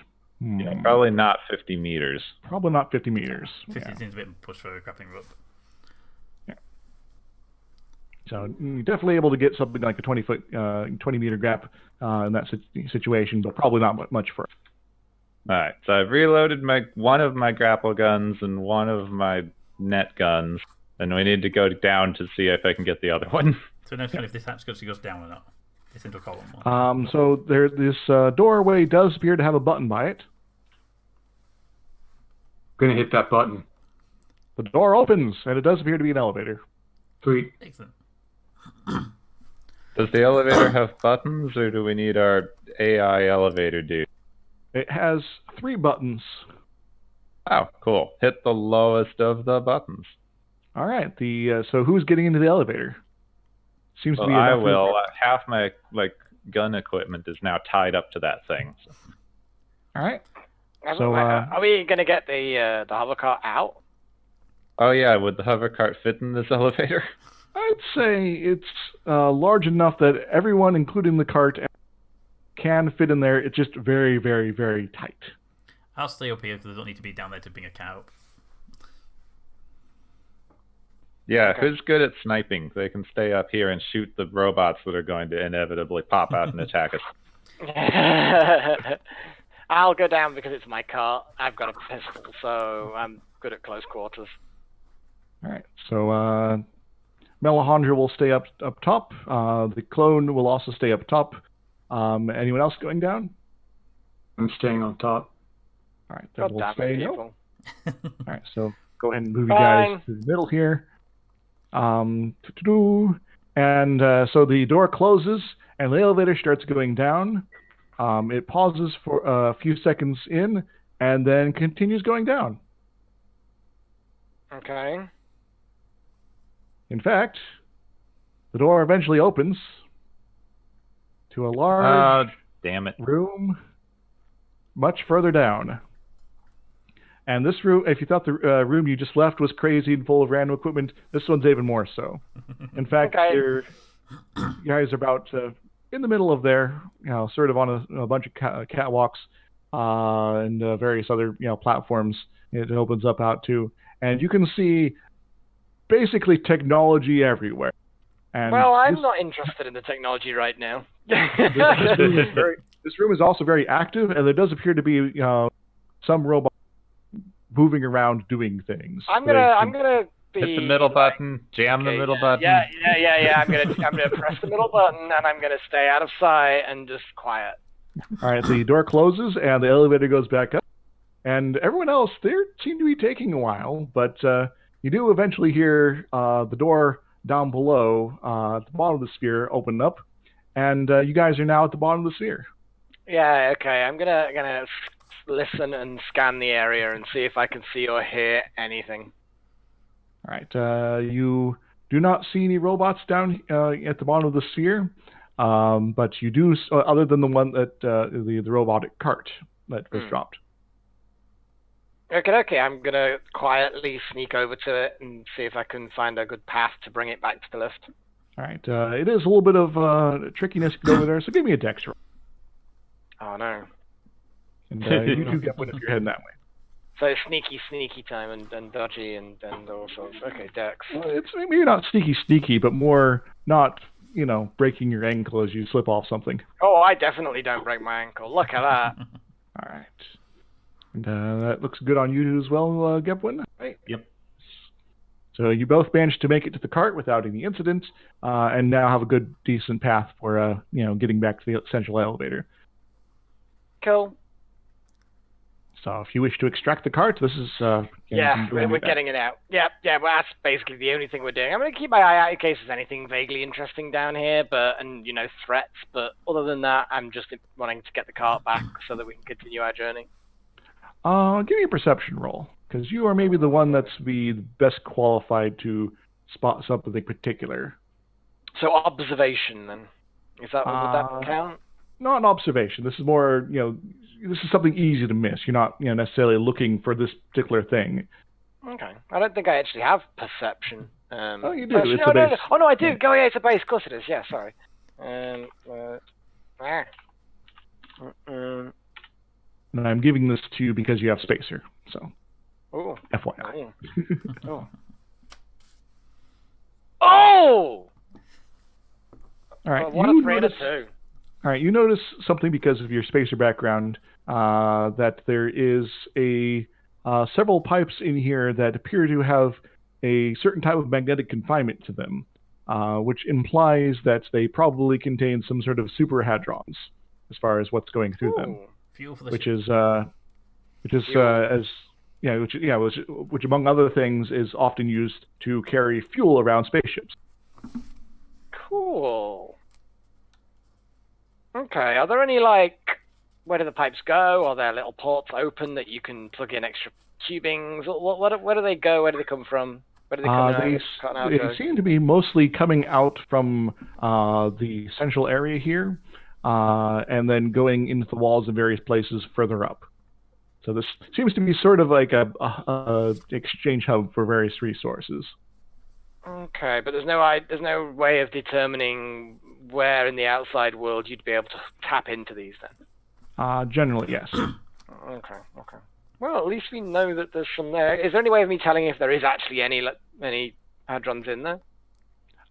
Yeah, probably not 50 meters. Probably not 50 meters. 50 seems a bit push for a grappling rope. Yeah. So you're definitely able to get something like a 20-meter grab in that situation, but probably not much further. Alright, so I've reloaded one of my grapple guns and one of my net guns, and we need to go down to see if I can get the other one. So now if this actually goes down or not. It's into a column. So this doorway does appear to have a button by it. I'm gonna hit that button. The door opens, and it does appear to be an elevator. Sweet. Excellent. Does the elevator have buttons, or do we need our AI elevator dude? It has 3 buttons. Oh, cool. Hit the lowest of the buttons. All right. So who's getting into the elevator? Seems to be. I will. Half my gun equipment is now tied up to that thing. So. All right. So are we gonna get the hover cart out? Oh yeah, would the hover cart fit in this elevator? I'd say it's large enough that everyone, including the cart, can fit in there. It's just very, very, very tight. I'll stay up here because I don't need to be down there to bring a cat up. Yeah, okay. Who's good at sniping? They can stay up here and shoot the robots that are going to inevitably pop out and attack us. I'll go down because it's my cart. I've got a pistol, so I'm good at close quarters. All right, so Melisandre will stay up top. The clone will also stay up top. Anyone else going down? I'm staying on top. All right, then we'll stay. All right, so go ahead and move you guys to the middle here. And so the door closes and the elevator starts going down. It pauses for a few seconds in and then continues going down. Okay. In fact, the door eventually opens to a large room much further down. And this room, if you thought the room you just left was crazy and full of random equipment, this one's even more so. In fact, you guys are about in the middle of there, sort of on a bunch of catwalks and various other platforms. It opens up out to, and you can see basically technology everywhere. And well, I'm not interested in the technology right now. This room is also very active, and there does appear to be some robot moving around doing things. I'm gonna be hit the middle button, jam the middle button. Yeah. I'm gonna press the middle button, and I'm gonna stay out of sight and just quiet. All right, the door closes and the elevator goes back up, and everyone else they seem to be taking a while, but you do eventually hear the door down below at the bottom of the sphere open up, and you guys are now at the bottom of the sphere. Yeah. Okay. I'm gonna listen and scan the area and see if I can see or hear anything. All right. You do not see any robots down at the bottom of the sphere, but you do, other than the one that the robotic cart that was dropped. Okay. I'm gonna quietly sneak over to it and see if I can find a good path to bring it back to the lift. All right. It is a little bit of trickiness to go over there, so give me a dex roll. Oh no. And you do get one if you're heading that way. So it's sneaky time and dodgy and all sorts. Okay, dex. It's maybe not sneaky, but more not, breaking your ankle as you slip off something. Oh, I definitely don't break my ankle. Look at that. All right. And that looks good on you as well, Gepwin. Right. Yep. So you both managed to make it to the cart without any incident, and now have a good, decent path for getting back to the central elevator. Cool. So if you wish to extract the cart, this is we're getting it out. Yeah, well, that's basically the only thing we're doing. I'm going to keep my eye out in case there's anything vaguely interesting down here, and threats. But other than that, I'm just wanting to get the cart back so that we can continue our journey. Give me a perception roll, because you are maybe the one that's the best qualified to spot something particular. So observation, then. Would that count? Not an observation. This is more, this is something easy to miss. You're not, necessarily looking for this particular thing. Okay. I don't think I actually have perception. Oh, you do. It's a base. No. Oh, no, I do. Yeah, it's a base. Of course it is. Yeah, sorry. And I'm giving this to you because you have spacer. So, FYI. Oh! Oh! All right. What a 3 and a 2. All right. You notice something because of your spacer background that there is several pipes in here that appear to have a certain type of magnetic confinement to them, which implies that they probably contain some sort of superhadrons as far as what's going through them. Fuel for the which among other things is often used to carry fuel around spaceships. Cool. Okay, are there any, where do the pipes go? Are there little ports open that you can plug in extra tubings? Where do they go? Where do they come from? Where do they come out? They seem to be mostly coming out from the central area here, and then going into the walls in various places further up. So this seems to be sort of like a exchange hub for various resources. Okay, but there's no way of determining where in the outside world you'd be able to tap into these then? Generally, yes. Okay. Well, at least we know that there's some there. Is there any way of me telling if there is actually any hadrons in there?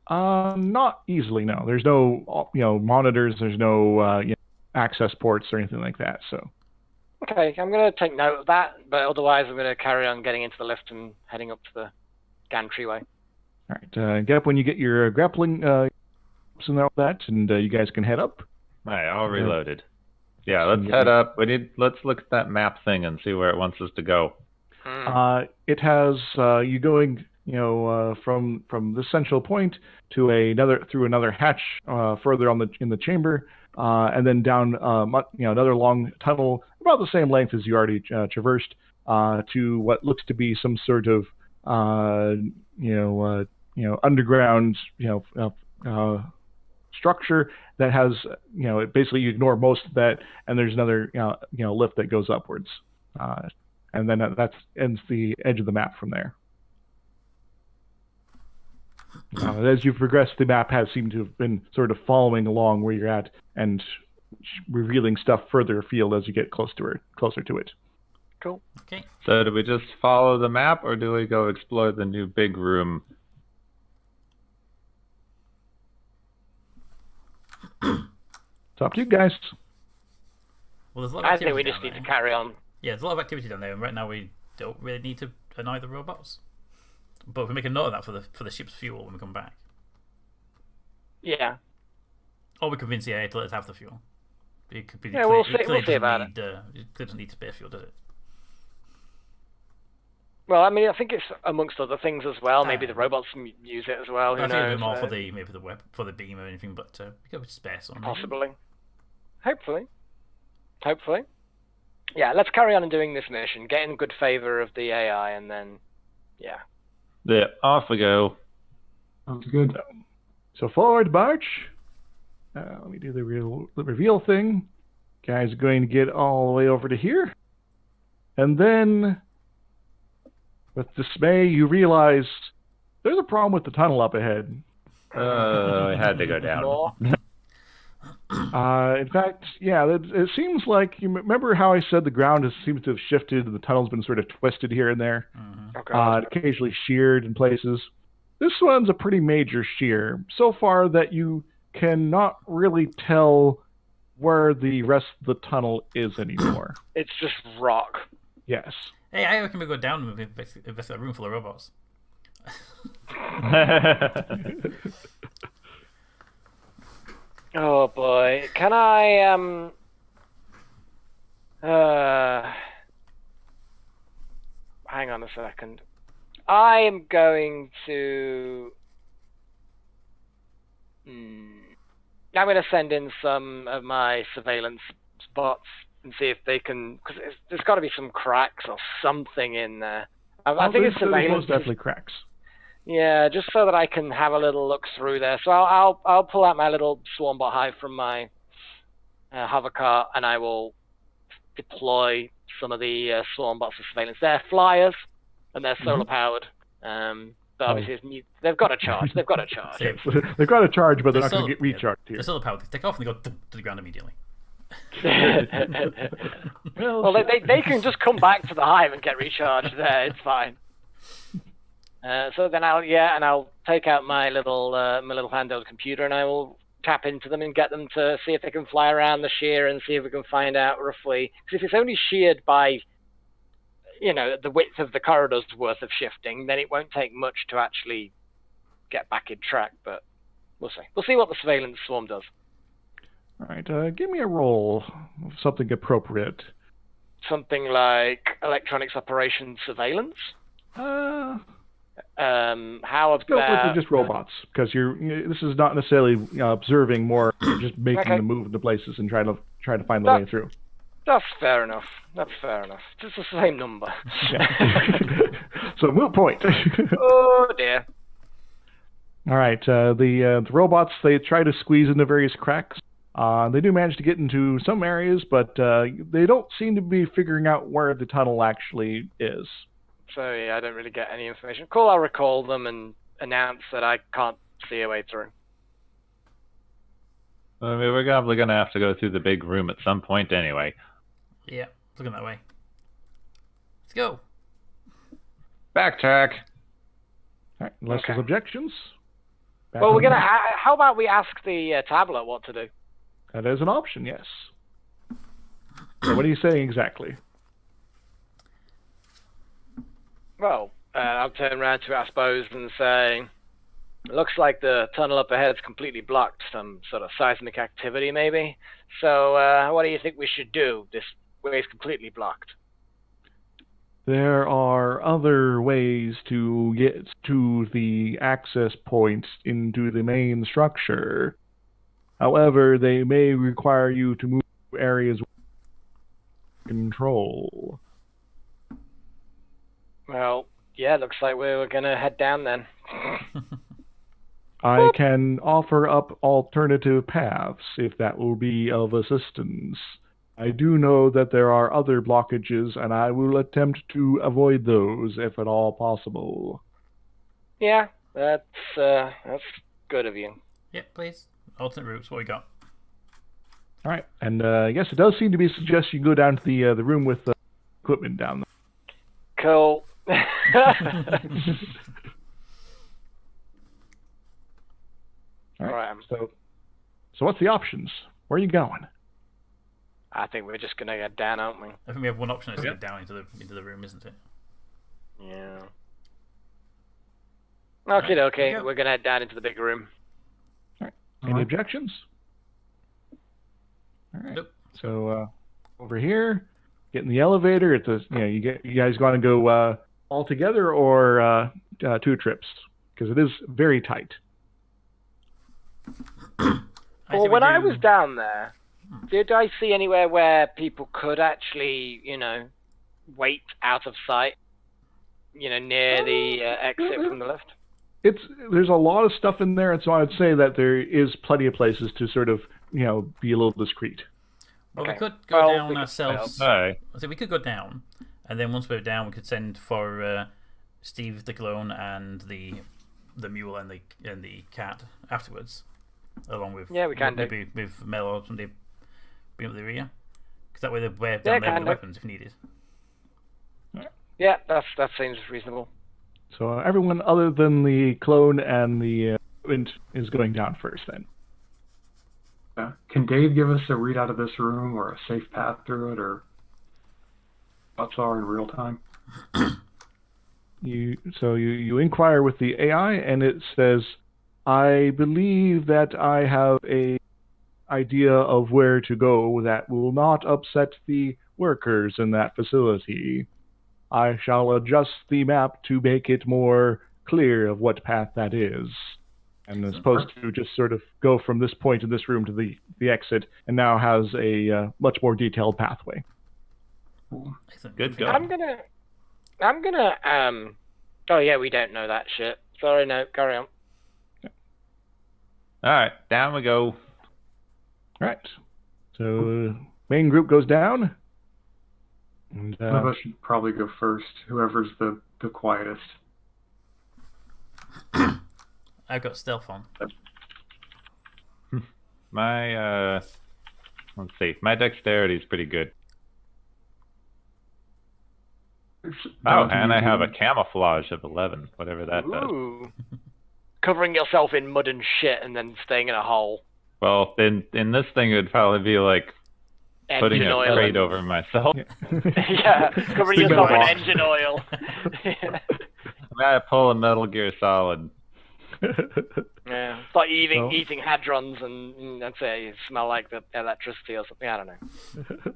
Not easily, no. There's no, monitors. There's no, access ports or anything like that. So. Okay, I'm going to take note of that, but otherwise I'm going to carry on getting into the lift and heading up to the gantry-way. All right, get up when you get your grappling and all that, and you guys can head up. All right, all reloaded. Yeah, let's head up. Let's look at that map thing and see where it wants us to go. It has you going, from this central point to another hatch further in the chamber, and then down another long tunnel about the same length as you already traversed to what looks to be some sort of underground structure that has basically you ignore most of that, and there's another lift that goes upwards, and then that ends the edge of the map from there. As you progress, the map has seemed to have been sort of following along where you're at and revealing stuff further afield as you get closer to it. Cool. Okay. So do we just follow the map, or do we go explore the new big room? It's up to you guys. Well, there's a lot of I think we activity just down need there. to carry on. Yeah, there's a lot of activity down there, and right now we don't really need to annoy the robots. But we make a note of that for the ship's fuel when we come back. Yeah. Or we convince the AI to let us have the fuel. It could be we'll see about it. It doesn't need spare fuel, does it? Well, I mean, I think it's amongst other things as well. Maybe the robots use it as well. Who I think a knows? bit more for the beam or anything, but we could spare some. Possibly. Hopefully. Yeah, let's carry on doing this mission. Get in good favor of the AI, and then, yeah. Yeah, off we go. Sounds good. So forward march. Let me do the reveal thing. Guys are going to get all the way over to here. And then, with dismay, you realize there's a problem with the tunnel up ahead. I had to go down. In fact, yeah, it seems like, you remember how I said the ground seems to have shifted and the tunnel's been sort of twisted here and there? Okay. Occasionally sheared in places. This one's a pretty major shear, so far that you cannot really tell where the rest of the tunnel is anymore. It's just rock. Yes. Hey, I reckon we go down and invest a room full of robots. Oh boy, can I hang on a second. I am going to I'm going to send in some of my surveillance bots and see if they can, because there's got to be some cracks or something in there. I think it's surveillance. There's most definitely cracks. Yeah, just so that I can have a little look through there. So I'll pull out my little swarmbot hive from my hover cart, and I will deploy some of the swarmbots for surveillance. They're flyers, and they're solar powered. But obviously, they've got to charge. They've got to charge. They've got to charge, but they're not going to get recharged here. They're solar powered. They take off and they go to the ground immediately. Well, they can just come back to the hive and get recharged there. It's fine. So then I'll take out my little handheld computer and I will tap into them and get them to see if they can fly around the shear and see if we can find out roughly. Because if it's only sheared by, the width of the corridor's worth of shifting, then it won't take much to actually get back in track. But we'll see. We'll see what the surveillance swarm does. All right, give me a roll of something appropriate. Something like electronics operations surveillance. How about go with just robots? Because this is not necessarily observing, more just making them move into places and trying to find the way through. That's fair enough. Just the same number. So moot point. Oh dear. All right, the robots, they try to squeeze into various cracks. They do manage to get into some areas, but they don't seem to be figuring out where the tunnel actually is. So yeah, I don't really get any information. Cool, I'll recall them and announce that I can't see a way through. I mean, we're probably going to have to go through the big room at some point anyway. Yeah, looking that way. Let's go. Backtrack. All right, unless there's objections. Well, we're gonna. How about we ask the tablet what to do? That is an option, yes. So what are you saying exactly? Well, I'll turn around to it, I suppose, and say, it looks like the tunnel up ahead is completely blocked. Some sort of seismic activity, maybe. So, what do you think we should do? This way is completely blocked. There are other ways to get to the access points into the main structure. However, they may require you to move to areas with control. Well, yeah, looks like we're going to head down then. I can offer up alternative paths if that will be of assistance. I do know that there are other blockages, and I will attempt to avoid those if at all possible. Yeah, that's good of you. Yeah, please. Alternate routes, what we got? All right, and yes, it does seem to be suggested you go down to the room with the equipment down there. Cool. All right. So what's the options? Where are you going? I think we're just gonna get down, aren't we? I think we have one option is to get down into the room, isn't it? Yeah. Okay. We're gonna head down into the big room. All right. Any objections? All right. Nope. So over here, get in the elevator. It's you guys want to go all together or 2 trips, because it is very tight. Well, when I was down there, did I see anywhere where people could actually, wait out of sight, near the exit from the left? There's a lot of stuff in there, and so I'd say that there is plenty of places to sort of, be a little discreet. Well, we could go down ourselves. Hi. So we could go down, and then once we're down, we could send for Steve the clone and the mule and the cat afterwards, along with we can maybe with Mel or somebody bring up the rear, because that way they're down there with the weapons if needed. Yeah, that seems reasonable. So everyone other than the clone and the equipment is going down first, then. Can Dave give us a readout of this room or a safe path through it, or thoughts are in real time? you inquire with the AI, and it says, "I believe that I have a idea of where to go that will not upset the workers in that facility. I shall adjust the map to make it more clear of what path that is." And is supposed to just sort of go from this point in this room to the exit, and now has a much more detailed pathway. Good go. I'm gonna. Oh yeah, we don't know that shit. Sorry, no. Carry on. All right, down we go. All right. So main group goes down. And, One of us should probably go first. Whoever's the quietest. I've got stealth on. My let's see. My dexterity is pretty good. Oh, and I have a camouflage of 11, whatever that does. Ooh. Covering yourself in mud and shit and then staying in a hole. Well, in this thing, it would probably be like putting Engine a oil. crate over myself. Yeah, covering Think yourself in about- engine oil. I gotta pull a Metal Gear Solid. Yeah, it's like So- eating hadrons and I'd say you smell like the electricity or something. I don't know.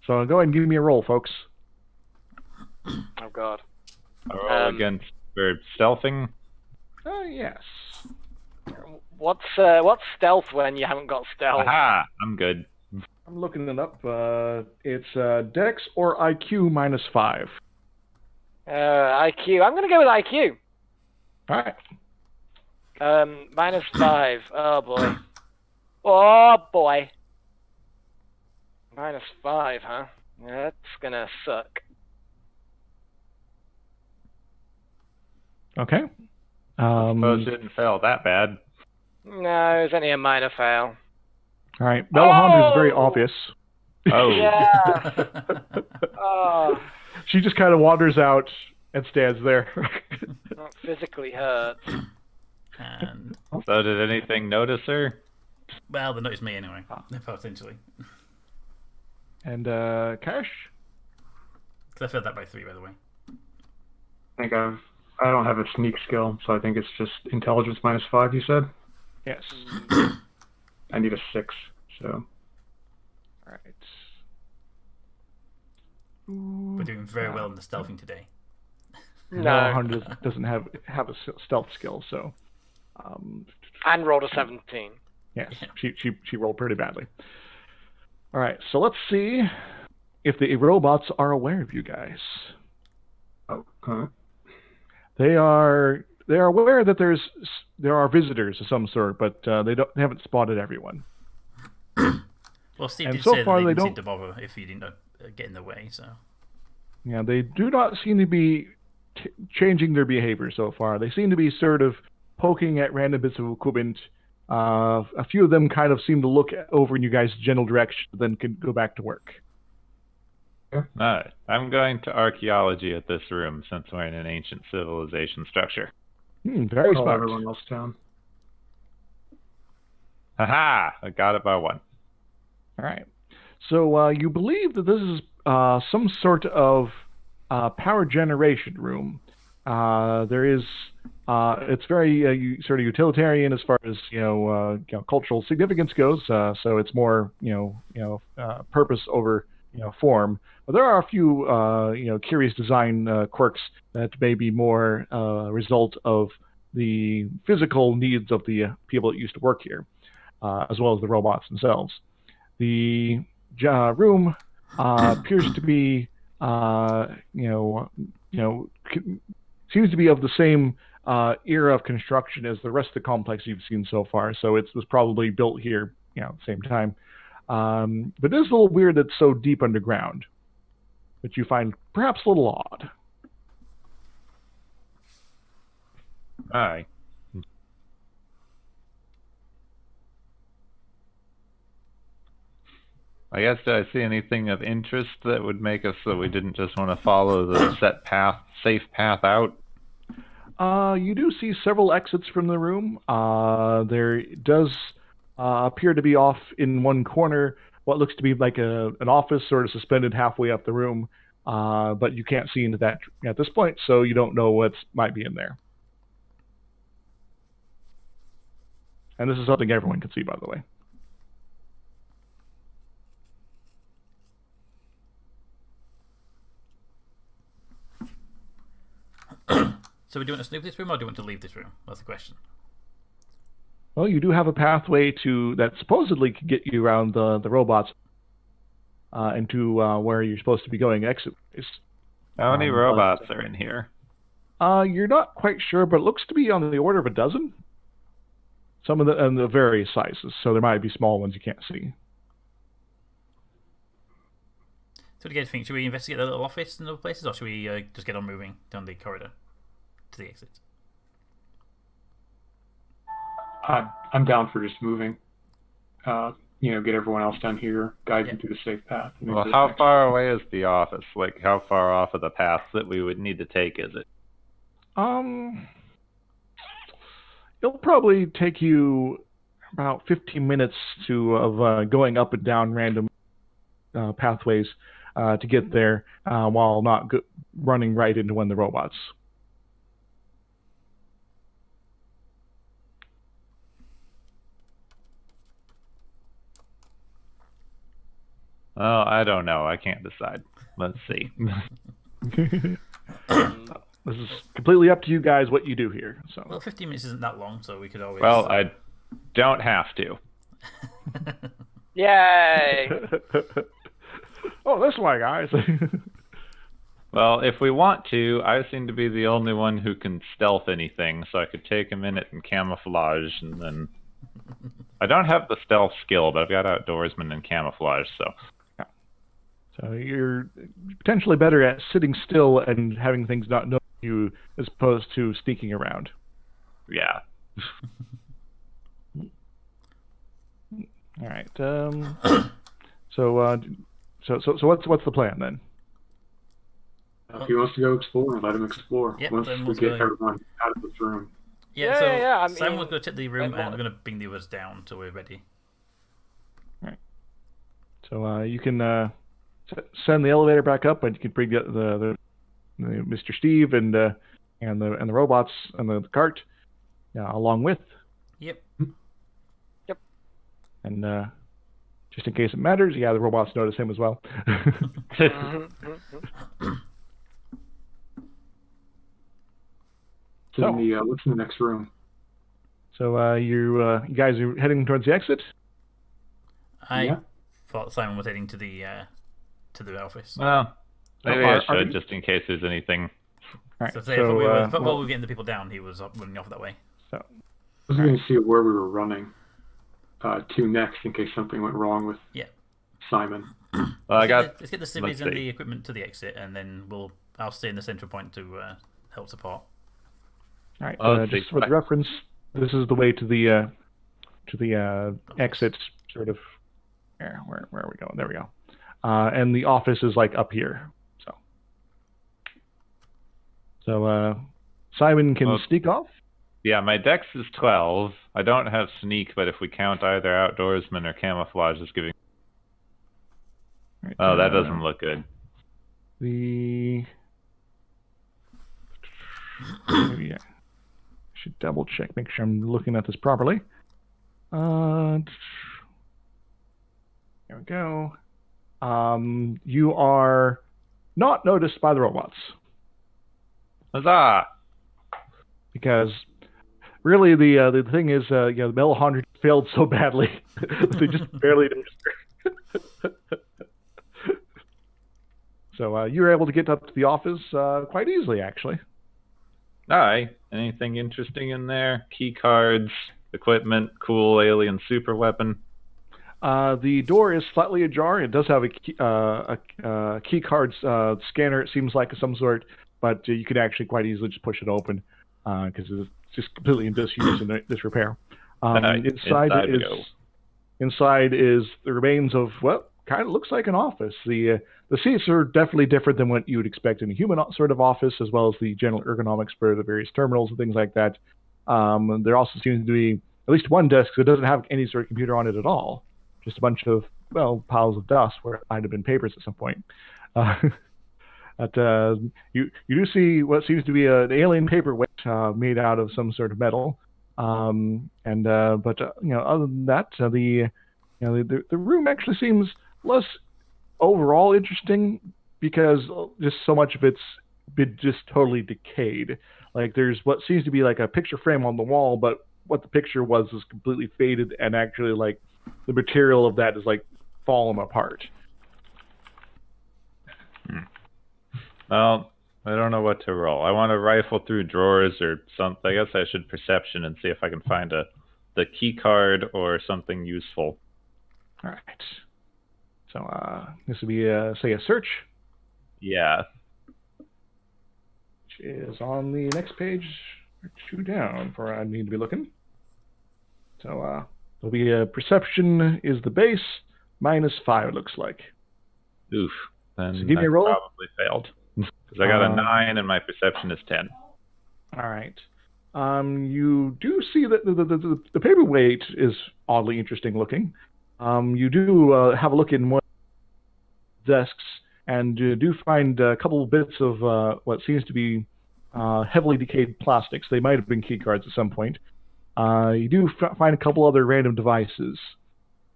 So go ahead and give me a roll, folks. Oh god. I roll against for stealthing. Yes. What's stealth when you haven't got stealth? Aha! I'm good. I'm looking it up. It's Dex or IQ -5. IQ. I'm gonna go with IQ. All right. -5. Oh boy. Oh boy. -5, huh? Yeah, that's gonna suck. Okay. Suppose it didn't fail that bad. No, it's only a minor fail. All right. Bellahandra's very Oh! obvious. Oh. Yeah. Oh, She just kind of wanders out and stands there. that physically hurts. And So did anything notice her? well, they noticed me anyway, potentially. And Cash? Because I failed that by 3, by the way. I think I don't have a sneak skill, so I think it's just intelligence -5, you said? Yes. I need a 6, so. All right. We're doing very well in the stealthing today. No. Bellahundra doesn't have a stealth skill, so. And rolled a 17. Yes, she rolled pretty badly. All right, so let's see if the robots are aware of you guys. Oh, huh. They are aware that there are visitors of some sort, but they haven't spotted everyone. Well, Steve And did so say far that they they didn't seem don't- to bother if you didn't get in the way, so. Yeah, they do not seem to be changing their behavior so far. They seem to be sort of poking at random bits of equipment. A few of them kind of seem to look over in you guys' general direction, then can go back to work. Alright. I'm going to archaeology at this room since we're in an ancient civilization structure. Very Call smart. everyone else down. Haha! I got it by 1. All right. So you believe that this is some sort of power generation room. There is. It's very sort of utilitarian as far as cultural significance goes. So it's more purpose over form. But there are a few curious design quirks that may be more a result of the physical needs of the people that used to work here, as well as the robots themselves. The room appears to be, seems to be of the same era of construction as the rest of the complex you've seen so far. So it was probably built here, at the same time. But it is a little weird that it's so deep underground, which you find perhaps a little odd. Alright. I guess, did I see anything of interest that would make us so we didn't just want to follow the safe path out? You do see several exits from the room. There does appear to be off in one corner what looks to be like an office sort of suspended halfway up the room but you can't see into that at this point, so you don't know what might be in there. And this is something everyone can see, by the way. So we do want to snoop this room, or do you want to leave this room? That's the question. Well, you do have a pathway that supposedly could get you around the robots and to where you're supposed to be going exit-wise. How many robots are in here? You're not quite sure, but it looks to be on the order of a dozen. Some of the various sizes, so there might be small ones you can't see. So, what do you guys think? Should we investigate the little office and other places, or should we just get on moving down the corridor to the exit? I'm down for just moving. Get everyone else down here, guide them through the safe path. Well, how far away is the office? Like, how far off of the path that we would need to take is it? It'll probably take you about 15 minutes of going up and down random pathways to get there while not running right into one of the robots. Oh, I don't know. I can't decide. Let's see. This is completely up to you guys what you do here. So. Well, 15 minutes isn't that long, so we could always... Well, I don't have to. Yay! Oh, this way, guys. Well, if we want to, I seem to be the only one who can stealth anything, so I could take a minute and camouflage, and then... I don't have the stealth skill, but I've got outdoorsman and camouflage, so... So you're potentially better at sitting still and having things not know you as opposed to sneaking around. Yeah. All right. So what's the plan then? If he wants to go explore, let him explore. Yep, Once we get everyone out of this room. Yeah, I mean, Simon will go check the room, and we're going to bring the others down until we're ready. All right. So you can send the elevator back up, and you can bring the Mr. Steve and the robots and the cart along with. Yep. Yep. And just in case it matters, the robots notice him as well. So, what's in the next room? So you guys are heading towards the exit? I thought Simon was heading to the office. Well, maybe I should, just in case there's anything. All right. So while we were getting the people down, he was running off that way. I was going to see where we were running to next in case something went wrong with Simon. Well, let's get the civvies and the equipment to the exit, and then I'll stay in the central point to help support. All right. Just for the reference, this is the way to the exit. Sort of. Where are we going? There we go. And the office is like up here. So Simon can sneak off. Yeah, my dex is 12. I don't have sneak, but if we count either outdoorsman or camouflage as giving... Right, that doesn't look good. Maybe I should double check, make sure I'm looking at this properly. There we go. You are not noticed by the robots. Huzzah! Because really the thing is, the Bell 100 failed so badly they just barely noticed. So you were able to get up to the office quite easily, actually. Aye. Anything interesting in there? Key cards, equipment, cool alien super weapon. The door is slightly ajar. It does have a key card scanner. It seems like of some sort, but you could actually quite easily just push it open because it's just completely in disuse and disrepair. Inside is the remains of what kind of looks like an office. The seats are definitely different than what you would expect in a human sort of office, as well as the general ergonomics for the various terminals and things like that. There also seems to be at least one desk that doesn't have any sort of computer on it at all. Just a bunch of, piles of dust where it might have been papers at some point. You do see what seems to be an alien paperweight made out of some sort of metal. But other than that, the room actually seems less overall interesting because just so much of it's been just totally decayed. Like there's what seems to be like a picture frame on the wall, but what the picture was is completely faded, and actually like the material of that is like fallen apart. Well, I don't know what to roll. I want to rifle through drawers or something. I guess I should perception and see if I can find the key card or something useful. All right. So this would be say a search. Yeah. Which is on the next page or two down for I need to be looking. So it'll be perception is the base -5 it looks like. Oof. Then so give me a roll. Probably failed. Because I got a 9 and my perception is 10. All right. You do see that the paperweight is oddly interesting looking. You do have a look in one of the desks and do find a couple of bits of what seems to be heavily decayed plastics. They might have been key cards at some point. You do find a couple other random devices,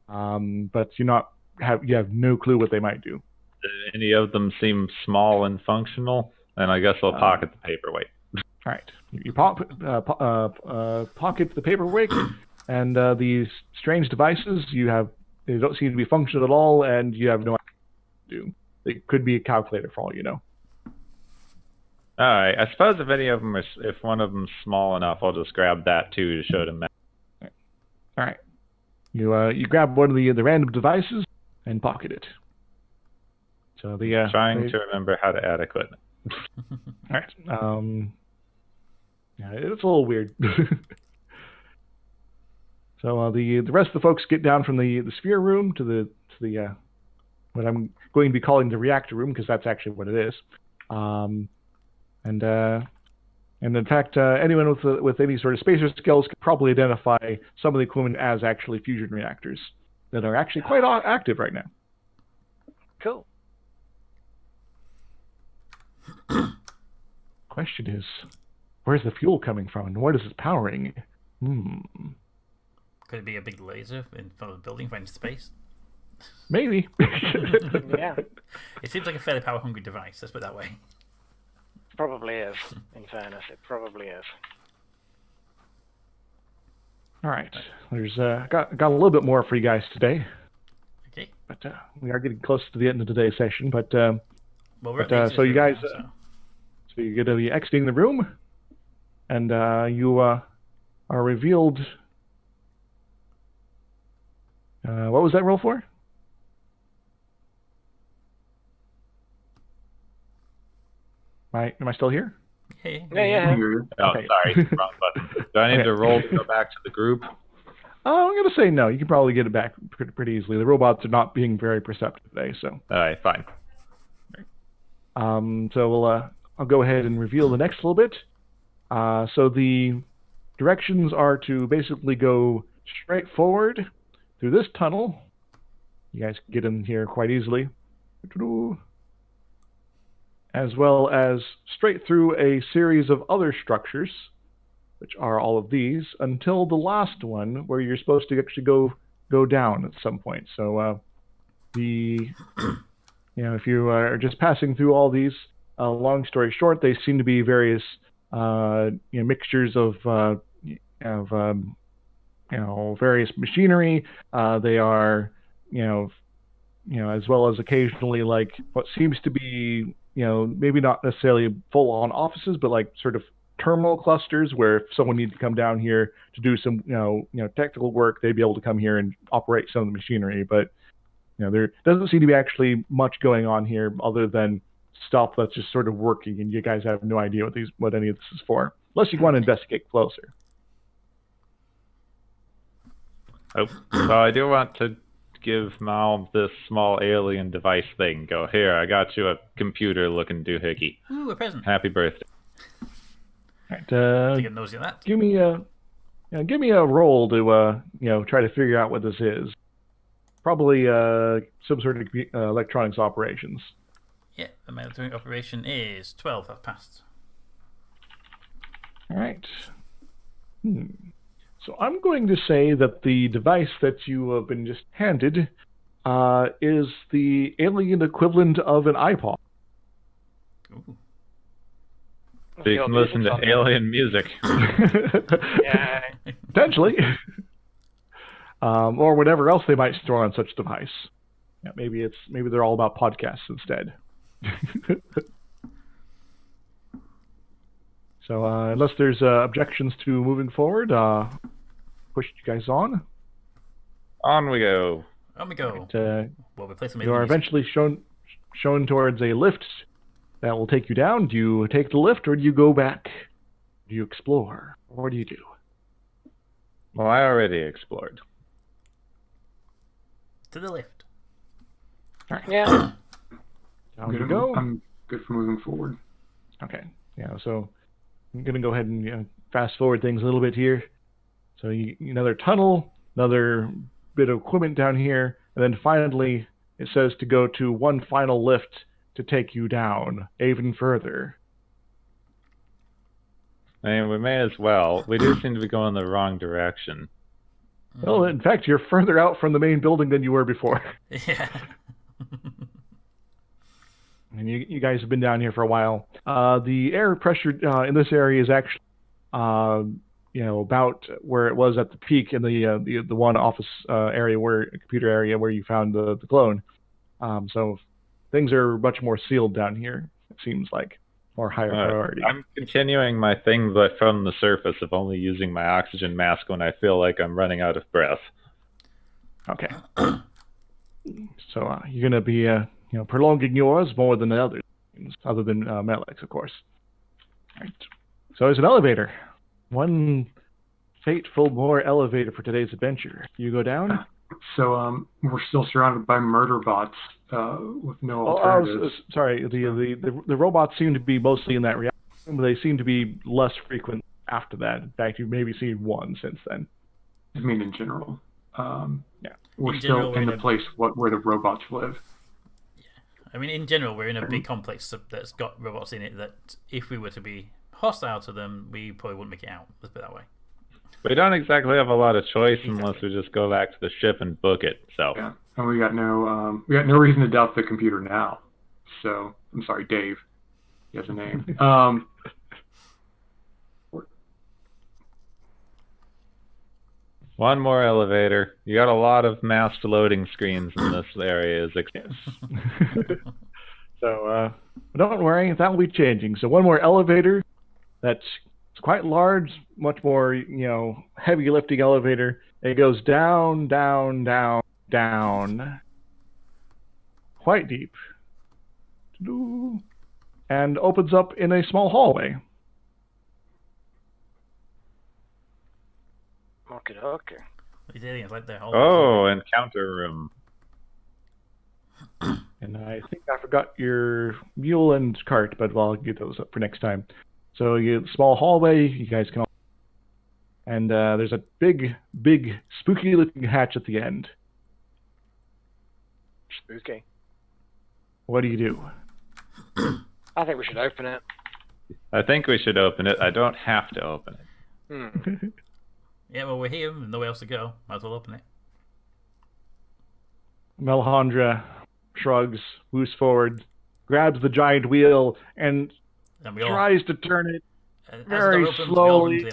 but you have no clue what they might do. Any of them seem small and functional, and I guess I'll pocket the paperweight. All right. You pocket the paperweight, and these strange devices they don't seem to be functional at all, and you have no idea what to do. It could be a calculator for all you know. All right. I suppose if one of them's small enough, I'll just grab that too to show them. All right. You grab one of the random devices and pocket it. So trying to remember how to add equipment. All right. Yeah, it's a little weird. So the rest of the folks get down from the sphere room to the what I'm going to be calling the reactor room because that's actually what it is. And in fact, anyone with any sort of spacer skills could probably identify some of the equipment as actually fusion reactors that are actually quite active right now. Cool. Question is, where's the fuel coming from and what is it powering? Could it be a big laser in front of the building for space? Maybe. Yeah. It seems like a fairly power-hungry device, let's put it that way. Probably is, in fairness. It probably is. All right. There's got a little bit more for you guys today. Okay. But we are getting close to the end of today's session. But so you guys, so you're going to be exiting the room, and you are revealed. What was that roll for? Am I still here? Yeah. Oh, Okay. sorry, wrong button. Do I need to roll to go back to the group? I'm going to say no. You can probably get it back pretty easily. The robots are not being very perceptive today, so. All right, fine. So I'll go ahead and reveal the next little bit. So the directions are to basically go straight forward through this tunnel. You guys can get in here quite easily. As well as straight through a series of other structures, which are all of these, until the last one where you're supposed to actually go down at some point. So if you are just passing through all these, long story short, they seem to be various mixtures of various machinery. They are as well as occasionally like what seems to be maybe not necessarily full on offices, but like sort of terminal clusters where if someone needs to come down here to do some technical work, they'd be able to come here and operate some of the machinery. But there doesn't seem to be actually much going on here other than stuff that's just sort of working, and you guys have no idea what any of this is for, unless you want to investigate closer. Oh, so I do want to give Mal this small alien device thing. Go, here, I got you a computer-looking doohickey. Ooh, a present. Happy birthday. All right, Take a nosy at that. give me a roll to try to figure out what this is. Probably some sort of electronics operations. Yeah, the military operation is 12. That's passed. All right. So I'm going to say that the device that you have been just handed is the alien equivalent of an iPod. Ooh. So you can listen to alien music. Yeah. Potentially. Or whatever else they might store on such device. Yeah, maybe they're all about podcasts instead. So unless there's objections to moving forward, push you guys on. On we go. On we go. Well, we play some you are eventually shown towards a lift that will take you down. Do you take the lift, or do you go back? Do you explore? Or what do you do? Well, I already explored. To the lift. All right. Yeah. Down you go. I'm good for moving forward. Okay. Yeah, so I'm going to go ahead and fast forward things a little bit here. So another tunnel, another bit of equipment down here, and then finally it says to go to one final lift to take you down even further. I mean, we may as well. We do seem to be going the wrong direction. Well, in fact, you're further out from the main building than you were before. Yeah. And you guys have been down here for a while. The air pressure in this area is actually, about where it was at the peak in the one office area, computer area where you found the clone. So things are much more sealed down here. It seems like more higher priority. I'm continuing my thing, but from the surface of only using my oxygen mask when I feel like I'm running out of breath. Okay. So you're gonna be prolonging yours more than the others, other than Melek's, of course. All right. So there's an elevator. One fateful more elevator for today's adventure. You go down. So we're still surrounded by murder bots with no alternatives. Sorry, the robots seem to be mostly in that reactor, but they seem to be less frequent after that. In fact, you've maybe seen one since then. I mean, in general. Yeah. We're still in the place where the robots live. Yeah. I mean, in general, we're in a big complex that's got robots in it that if we were to be hostile to them, we probably wouldn't make it out. Let's put it that way. We don't exactly have a lot of choice unless we just go back to the ship and book it. So yeah, and we got no reason to doubt the computer now. So I'm sorry, Dave. He has a name. One more elevator. You got a lot of masked loading screens in this area. So don't worry, that will be changing. So one more elevator. That's quite large, much more heavy lifting elevator. It goes down, down, down, down, quite deep, and opens up in a small hallway. Okay. These aliens like their encounter room. And I think I forgot your mule and cart, but I'll get those up for next time. So you small hallway, you guys can all... And there's a big, spooky-looking hatch at the end. Spooky. What do you do? I think we should open it. I think we should open it. I don't have to open it. Yeah, well, we're here. Nowhere else to go. Might as well open it. Melhandra shrugs, moves forward, grabs the giant wheel, and tries to turn it very slowly.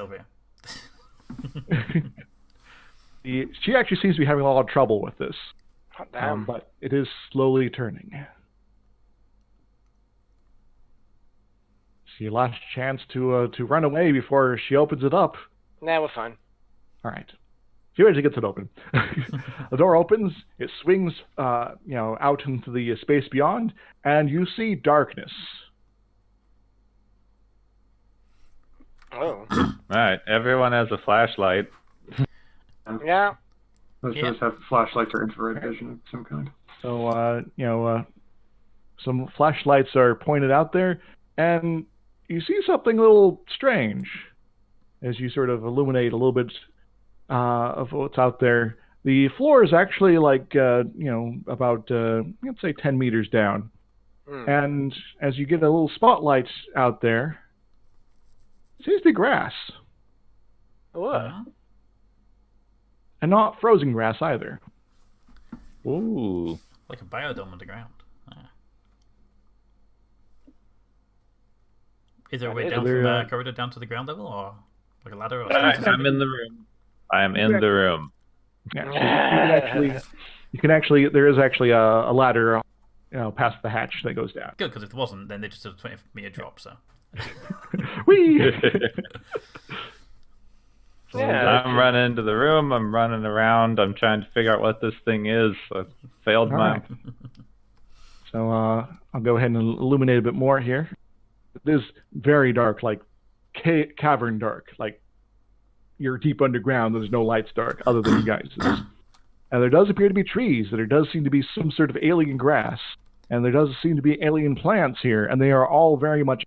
She actually seems to be having a lot of trouble with this. But it is slowly turning. It's your last chance to run away before she opens it up. Nah, we're fine. All right. She eventually gets it open. The door opens. It swings, out into the space beyond, and you see darkness. Oh. All right. Everyone has a flashlight. Yeah. Most of us have flashlights or infrared vision of some kind. So, some flashlights are pointed out there, and you see something a little strange as you sort of illuminate a little bit of what's out there. The floor is actually about, let's say 10 meters down. And as you get a little spotlight out there, it seems to be grass. What? And not frozen grass either. Ooh. Like a biodome underground. Is there a way down from a corridor down to the ground level, or like a ladder? Or I'm in the room. I am in the room. Yeah, you can actually. There is actually a ladder, past the hatch that goes down. Good, because if there wasn't, then they just have a 20-meter drop. So. Whee! I'm running into the room. I'm running around. I'm trying to figure out what this thing is. I failed mine. So I'll go ahead and illuminate a bit more here. It is very dark, like cavern dark. Like you're deep underground. There's no lights dark other than you guys. And there does appear to be trees. There does seem to be some sort of alien grass. And there does seem to be alien plants here. And they are all very much...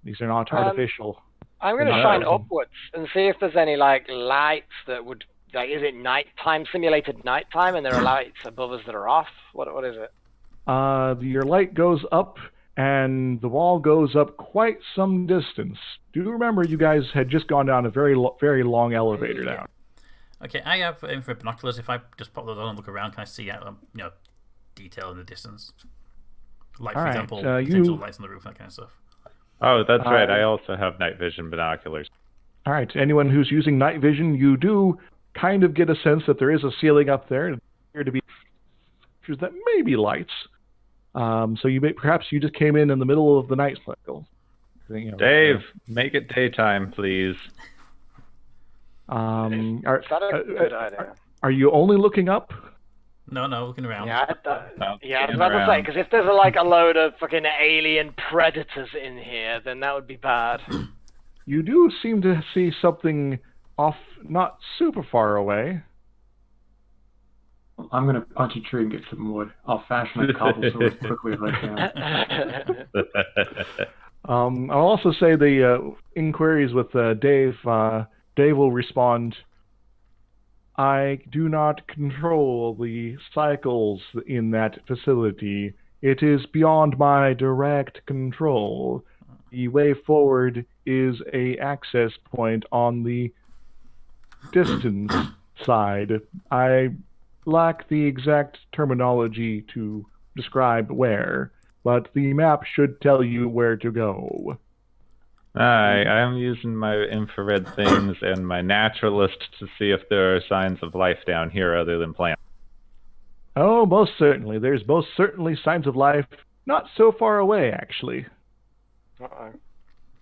These are not artificial. I'm going to shine upwards and see if there's any lights that would... is it nighttime, simulated nighttime, and there are lights above us that are off? What is it? Your light goes up, and the wall goes up quite some distance. Do remember you guys had just gone down a very long elevator down. Okay, I have infrared binoculars. If I just pop those on and look around, can I see detail in the distance? Like, for example, potential lights on the roof, that kind of stuff. Oh, that's right. I also have night vision binoculars. All right. Anyone who's using night vision, you do kind of get a sense that there is a ceiling up there. There appear to be features that may be lights. So perhaps you just came in the middle of the night cycle. Dave, make it daytime, please. Is that a good idea? Are you only looking up? No, looking around. Yeah, I was about to say, because if there's a load of fucking alien predators in here, then that would be bad. You do seem to see something off, not super far away. I'm going to punch a tree and get some wood. I'll fashion a cobblestone as quickly as I can. I'll also say the inquiries with Dave. Dave will respond, I do not control the cycles in that facility. It is beyond my direct control. The way forward is a access point on the distance side. I lack the exact terminology to describe where, but the map should tell you where to go. I'm using my infrared things and my naturalist to see if there are signs of life down here other than plants. Oh, most certainly. There's most certainly signs of life not so far away, actually. Uh-oh.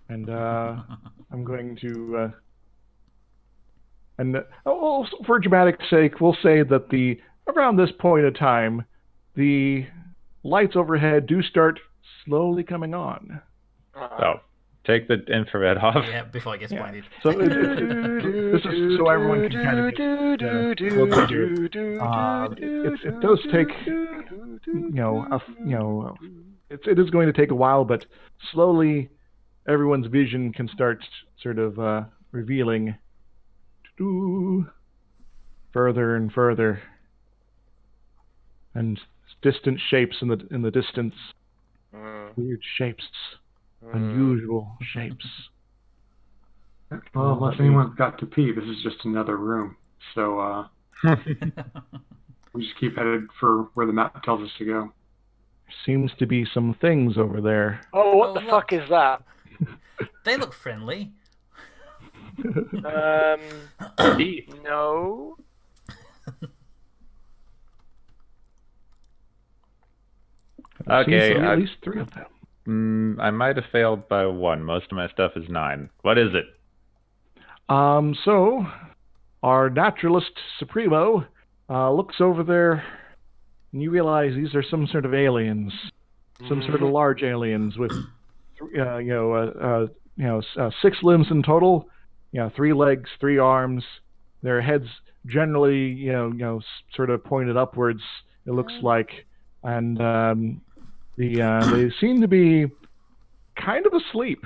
And I'm going to... for dramatic sake, we'll say that around this point of time, the lights overhead do start slowly coming on. Oh. Take the infrared off. Yeah, before it gets blinded. So this is so everyone can kind of it does take, it is going to take a while, but slowly everyone's vision can start sort of revealing further and further, and distant shapes in the distance, weird shapes. Unusual shapes. Well, unless anyone's got to pee, this is just another room. So we just keep headed for where the map tells us to go. Seems to be some things over there. Oh, what the fuck is that? They look friendly. No. Okay, at least 3 of them. I might have failed by 1. Most of my stuff is 9. What is it? So, our naturalist Supremo looks over there, and you realize these are some sort of aliens, some sort of large aliens with, 6 limbs in total, 3 legs, 3 arms. Their heads generally, sort of pointed upwards. It looks like, and they seem to be kind of asleep.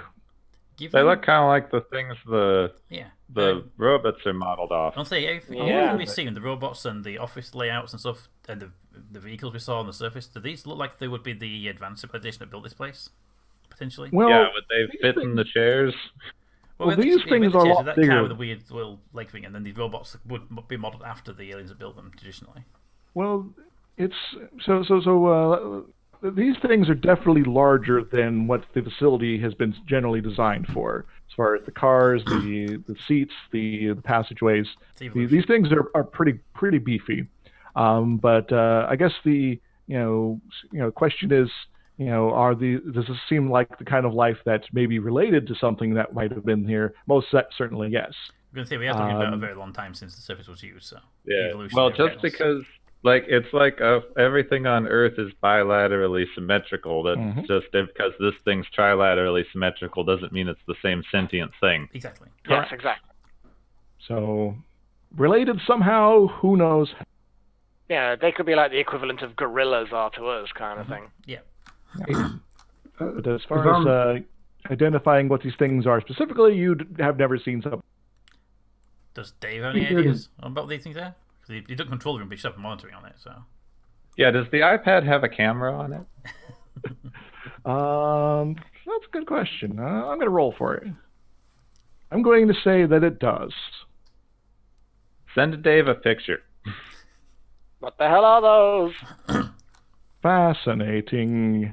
They look kind of like the things the Yeah. robots are modeled off. I'll say everything we've seen, the robots and the office layouts and stuff, and the vehicles we saw on the surface, do these look like they would be the advanced civilization that built this place? Potentially? Well, yeah, would they fit in the chairs? Well, these things are a lot that bigger. car with a weird little leg thing, and then these robots would be modeled after the aliens that built them traditionally. Well, it's these things are definitely larger than what the facility has been generally designed for, as far as the cars, the seats, the passageways. These things are pretty beefy. But I guess the question is, does this seem like the kind of life that's maybe related to something that might have been here? Most certainly, yes. I'm going to say we are talking about a very long time since the surface was used, so yeah. Well, just because it's like everything on Earth is bilaterally symmetrical. That's just because this thing's trilaterally symmetrical doesn't mean it's the same sentient thing. Exactly. Yes, exactly. So related somehow, who knows? Yeah, they could be like the equivalent of gorillas are to us, kind of thing. Yeah. But as far as identifying what these things are specifically, you have never seen something. Does Dave have any ideas about what these things are? Because he doesn't control the room, but he's up monitoring on it, so. Yeah, does the iPad have a camera on it? That's a good question. I'm going to roll for it. I'm going to say that it does. Send Dave a picture. What the hell are those? Fascinating.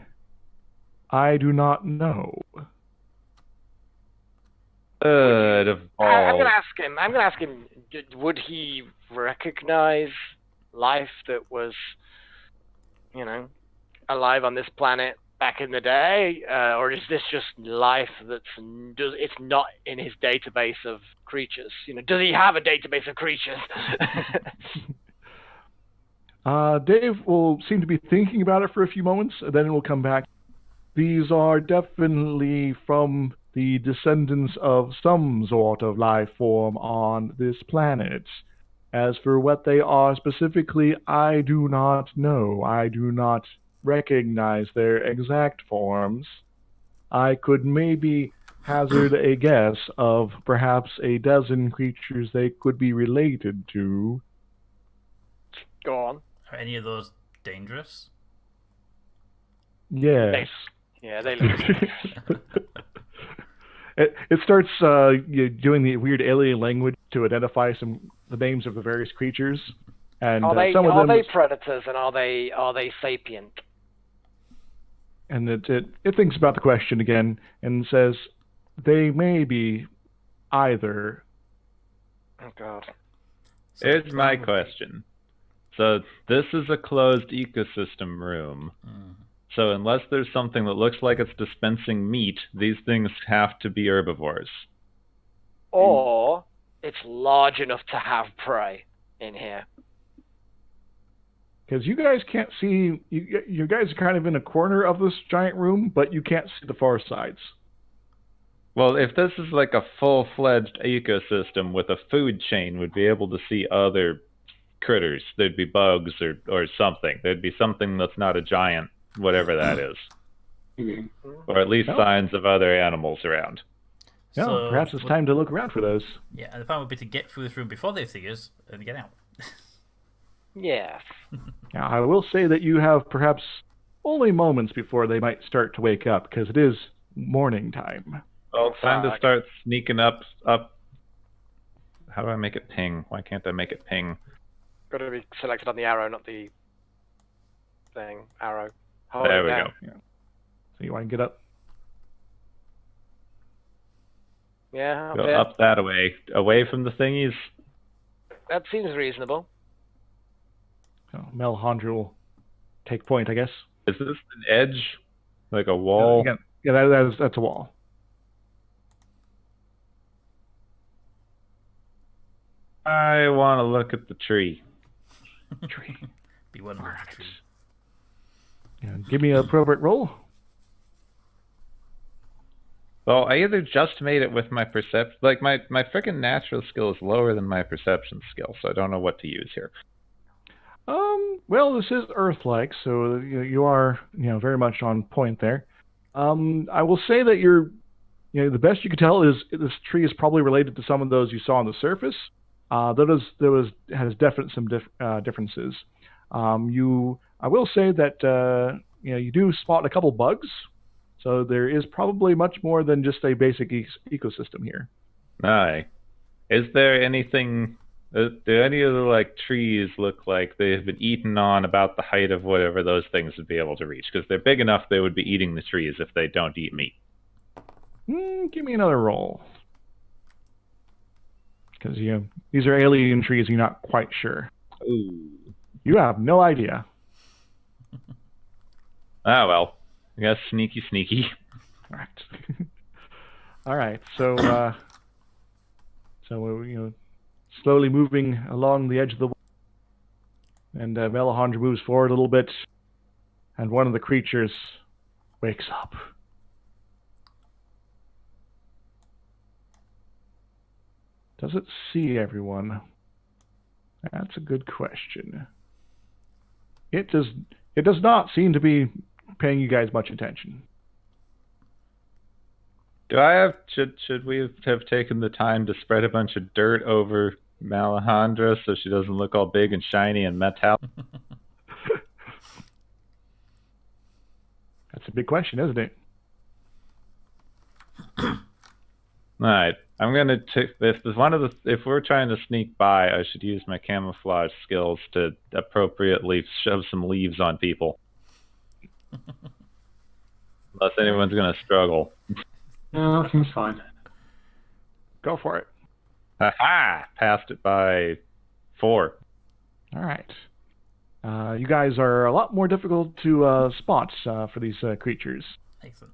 I do not know. I'm gonna ask him. Would he recognize life that was, alive on this planet back in the day, or is this just life it's not in his database of creatures? Does he have a database of creatures? Dave will seem to be thinking about it for a few moments, and then we'll come back. These are definitely from the descendants of some sort of life form on this planet. As for what they are specifically, I do not know. I do not recognize their exact forms. I could maybe hazard a guess of perhaps a dozen creatures they could be related to. Go on. Are any of those dangerous? Yes. They look It starts doing the weird alien language to identify the names of the various creatures. And are they predators and are they sapient? And it thinks about the question again and says they may be either. Oh God. Here's my question. So this is a closed ecosystem room. So unless there's something that looks like it's dispensing meat, these things have to be herbivores. Or it's large enough to have prey in here. Because you guys can't see, you guys are kind of in a corner of this giant room, but you can't see the far sides. Well, if this is like a full-fledged ecosystem with a food chain, we'd be able to see other critters. There'd be bugs or something. There'd be something that's not a giant, whatever that is. Or at least signs of other animals around. Yeah, so, perhaps it's time to look around for those. Yeah, and the plan would be to get through this room before they see us and get out. Yeah. Now, I will say that you have perhaps only moments before they might start to wake up, because it is morning time. Well, it's time to start sneaking up. How do I make it ping? Why can't I make it ping? Got to be selected on the arrow, not the thing. Arrow. There we go. Yeah. So you want to get up? Yeah, go up that away from the thingies. That seems reasonable. So Melhandra will take point, I guess. Is this an edge? Like a wall? Yeah, that's a wall. I want to look at the tree. Tree. Be one with the tree. Yeah, give me an appropriate roll. Well, I either just made it with my perception, like my freaking natural skill is lower than my perception skill, so I don't know what to use here. Well, this is Earth-like, so you are, very much on point there. I will say that the best you can tell is this tree is probably related to some of those you saw on the surface. Has definite some differences. I will say that you do spot a couple bugs, so there is probably much more than just a basic ecosystem here. Aye. Is there anything? Do any of the trees look like they have been eaten on about the height of whatever those things would be able to reach? Because they're big enough, they would be eating the trees if they don't eat meat. Give me another roll. Because these are alien trees, you're not quite sure. Ooh. You have no idea. Ah, well. I guess sneaky. All right. All right. So we're slowly moving along the edge of the wall, and Melisandre moves forward a little bit, and one of the creatures wakes up. Does it see everyone? That's a good question. It does not seem to be paying you guys much attention. Should we have taken the time to spread a bunch of dirt over Melisandre so she doesn't look all big and shiny and metallic? That's a big question, isn't it? Alright. I'm gonna take this. If we're trying to sneak by, I should use my camouflage skills to appropriately shove some leaves on people. Unless anyone's gonna struggle. No, that seems fine. Go for it. Ha! Passed it by 4. All right. You guys are a lot more difficult to spot for these creatures. Excellent.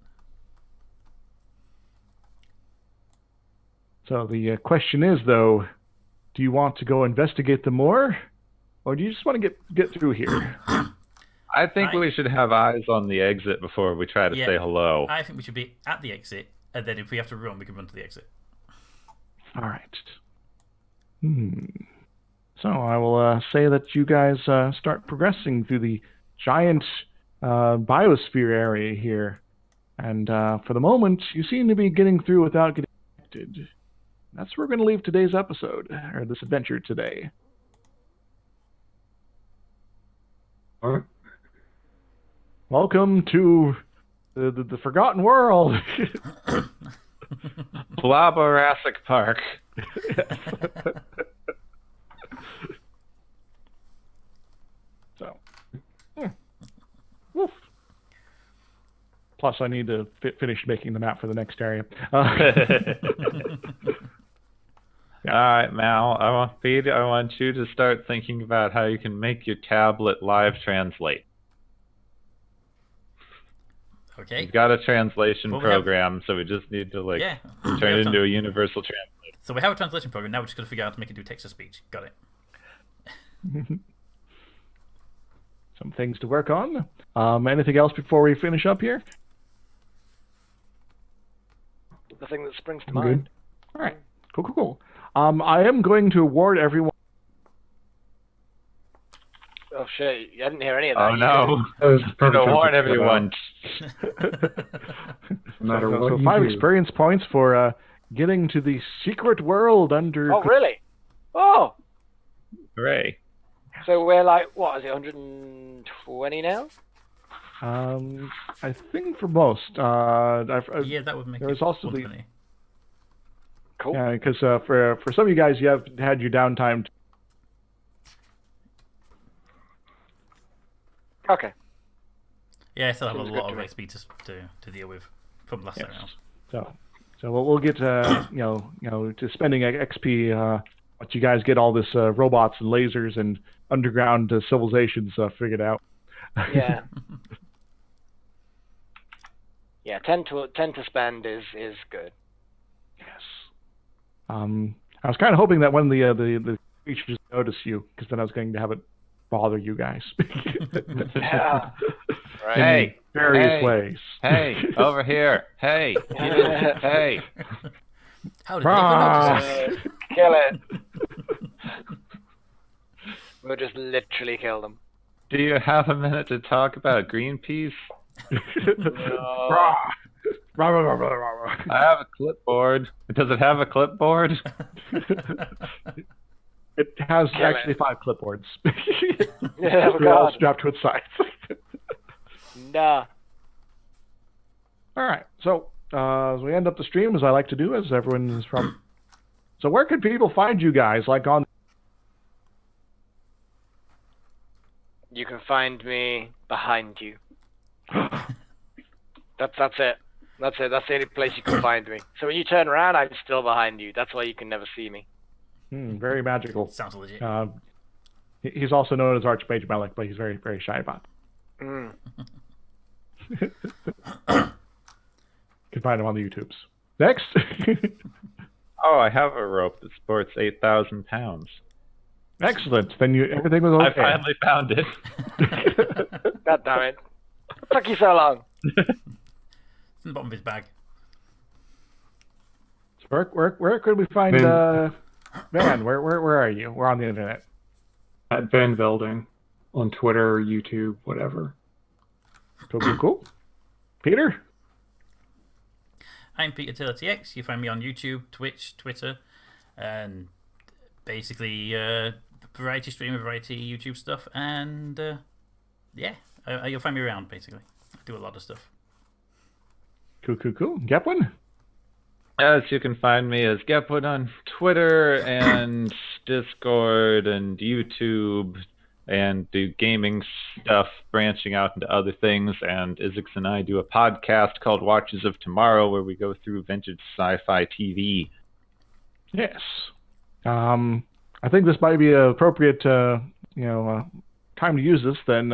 So the question is, though, do you want to go investigate them more, or do you just want to get through here? I think we should have eyes on the exit before we try to say hello. I think we should be at the exit, and then if we have to run, we can run to the exit. All right. So I will say that you guys start progressing through the giant biosphere area here, and for the moment, you seem to be getting through without getting affected. That's where we're going to leave today's episode, or this adventure today. All right. Welcome to the Forgotten World. Blobborassic Park. So, woof. Plus, I need to finish making the map for the next area. All right, Mal. I want you to start thinking about how you can make your tablet live translate. Okay. We've got a translation program, so we just need to turn it into a universal translator. So we have a translation program. Now we're just going to figure out how to make it do text to speech. Got it. Some things to work on. Anything else before we finish up here? The thing that springs to mind. All right. Cool. I am going to award everyone. Oh shit! I didn't hear any of that. Oh no! Warn everyone. No matter what so 5 experience points for getting to the secret world under. Oh really? Oh. Hooray! So we're what is it? 120 now? I think for most. Yeah, that would make. There's also 120. Cool. Yeah, because for some of you guys, you have had your downtime. Okay. Yeah, I still have a lot of XP to deal with from last time out. So we'll get to spending XP once you guys get all this robots and lasers and underground civilizations figured out. Yeah. Yeah, 10 to spend is good. Yes. I was kind of hoping that when the creatures notice you, because then I was going to have it bother you guys. Yeah. Right. Hey, various ways. Hey, over here. Hey, hey. How did they notice us? Kill it. We'll just literally kill them. Do you have a minute to talk about Greenpeace? No. Rah, rah, rah, rah, rah, rah. I have a clipboard. Does it have a clipboard? It has Damn actually it. 5 clipboards. Yeah, oh They're all God. strapped to its sides. Nah. All right. So as we end up the stream, as I like to do, as everyone is from. So where can people find you guys? Like on. You can find me behind you. That's it. That's it. That's the only place you can find me. So when you turn around, I'm still behind you. That's why you can never see me. Very magical. Sounds legit. He's also known as Archmage Malik, but he's very, very shy about it. Mm. You can find him on the YouTubes. Next. Oh, I have a rope that sports 8,000 pounds. Excellent. Then everything was okay. I finally found it. God damn it. What took you so long? It's in the bottom of his bag. Where could we find Van? Where are you? We're on the internet. At Van Velding on Twitter, YouTube, whatever. Cool. Peter? I'm Peter Taylor TX. You find me on YouTube, Twitch, Twitter, and basically variety stream, variety YouTube stuff. And yeah, you'll find me around basically. I do a lot of stuff. Cool. Gepwin? Yes, you can find me as Gepwood on Twitter and Discord and YouTube and do gaming stuff, branching out into other things. And Isaac and I do a podcast called Watches of Tomorrow where we go through vintage sci-fi TV. Yes. I think this might be an appropriate, time to use this. Then,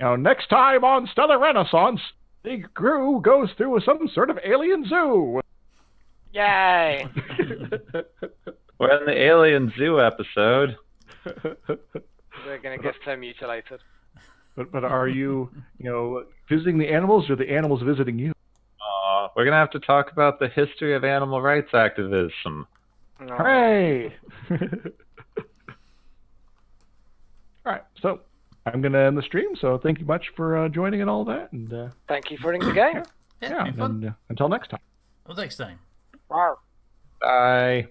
next time on Stellar Renaissance, Big Gru goes through some sort of alien zoo. Yay! We're in the Alien Zoo episode. We're gonna get so mutilated. But are you, visiting the animals or the animals visiting you? We're going to have to talk about the history of animal rights activism. No. Hooray! All right, so I'm going to end the stream. So thank you much for joining and all that. And Thank you for running the game. Yeah, been fun. and until next time. Until next time. Wow. Bye.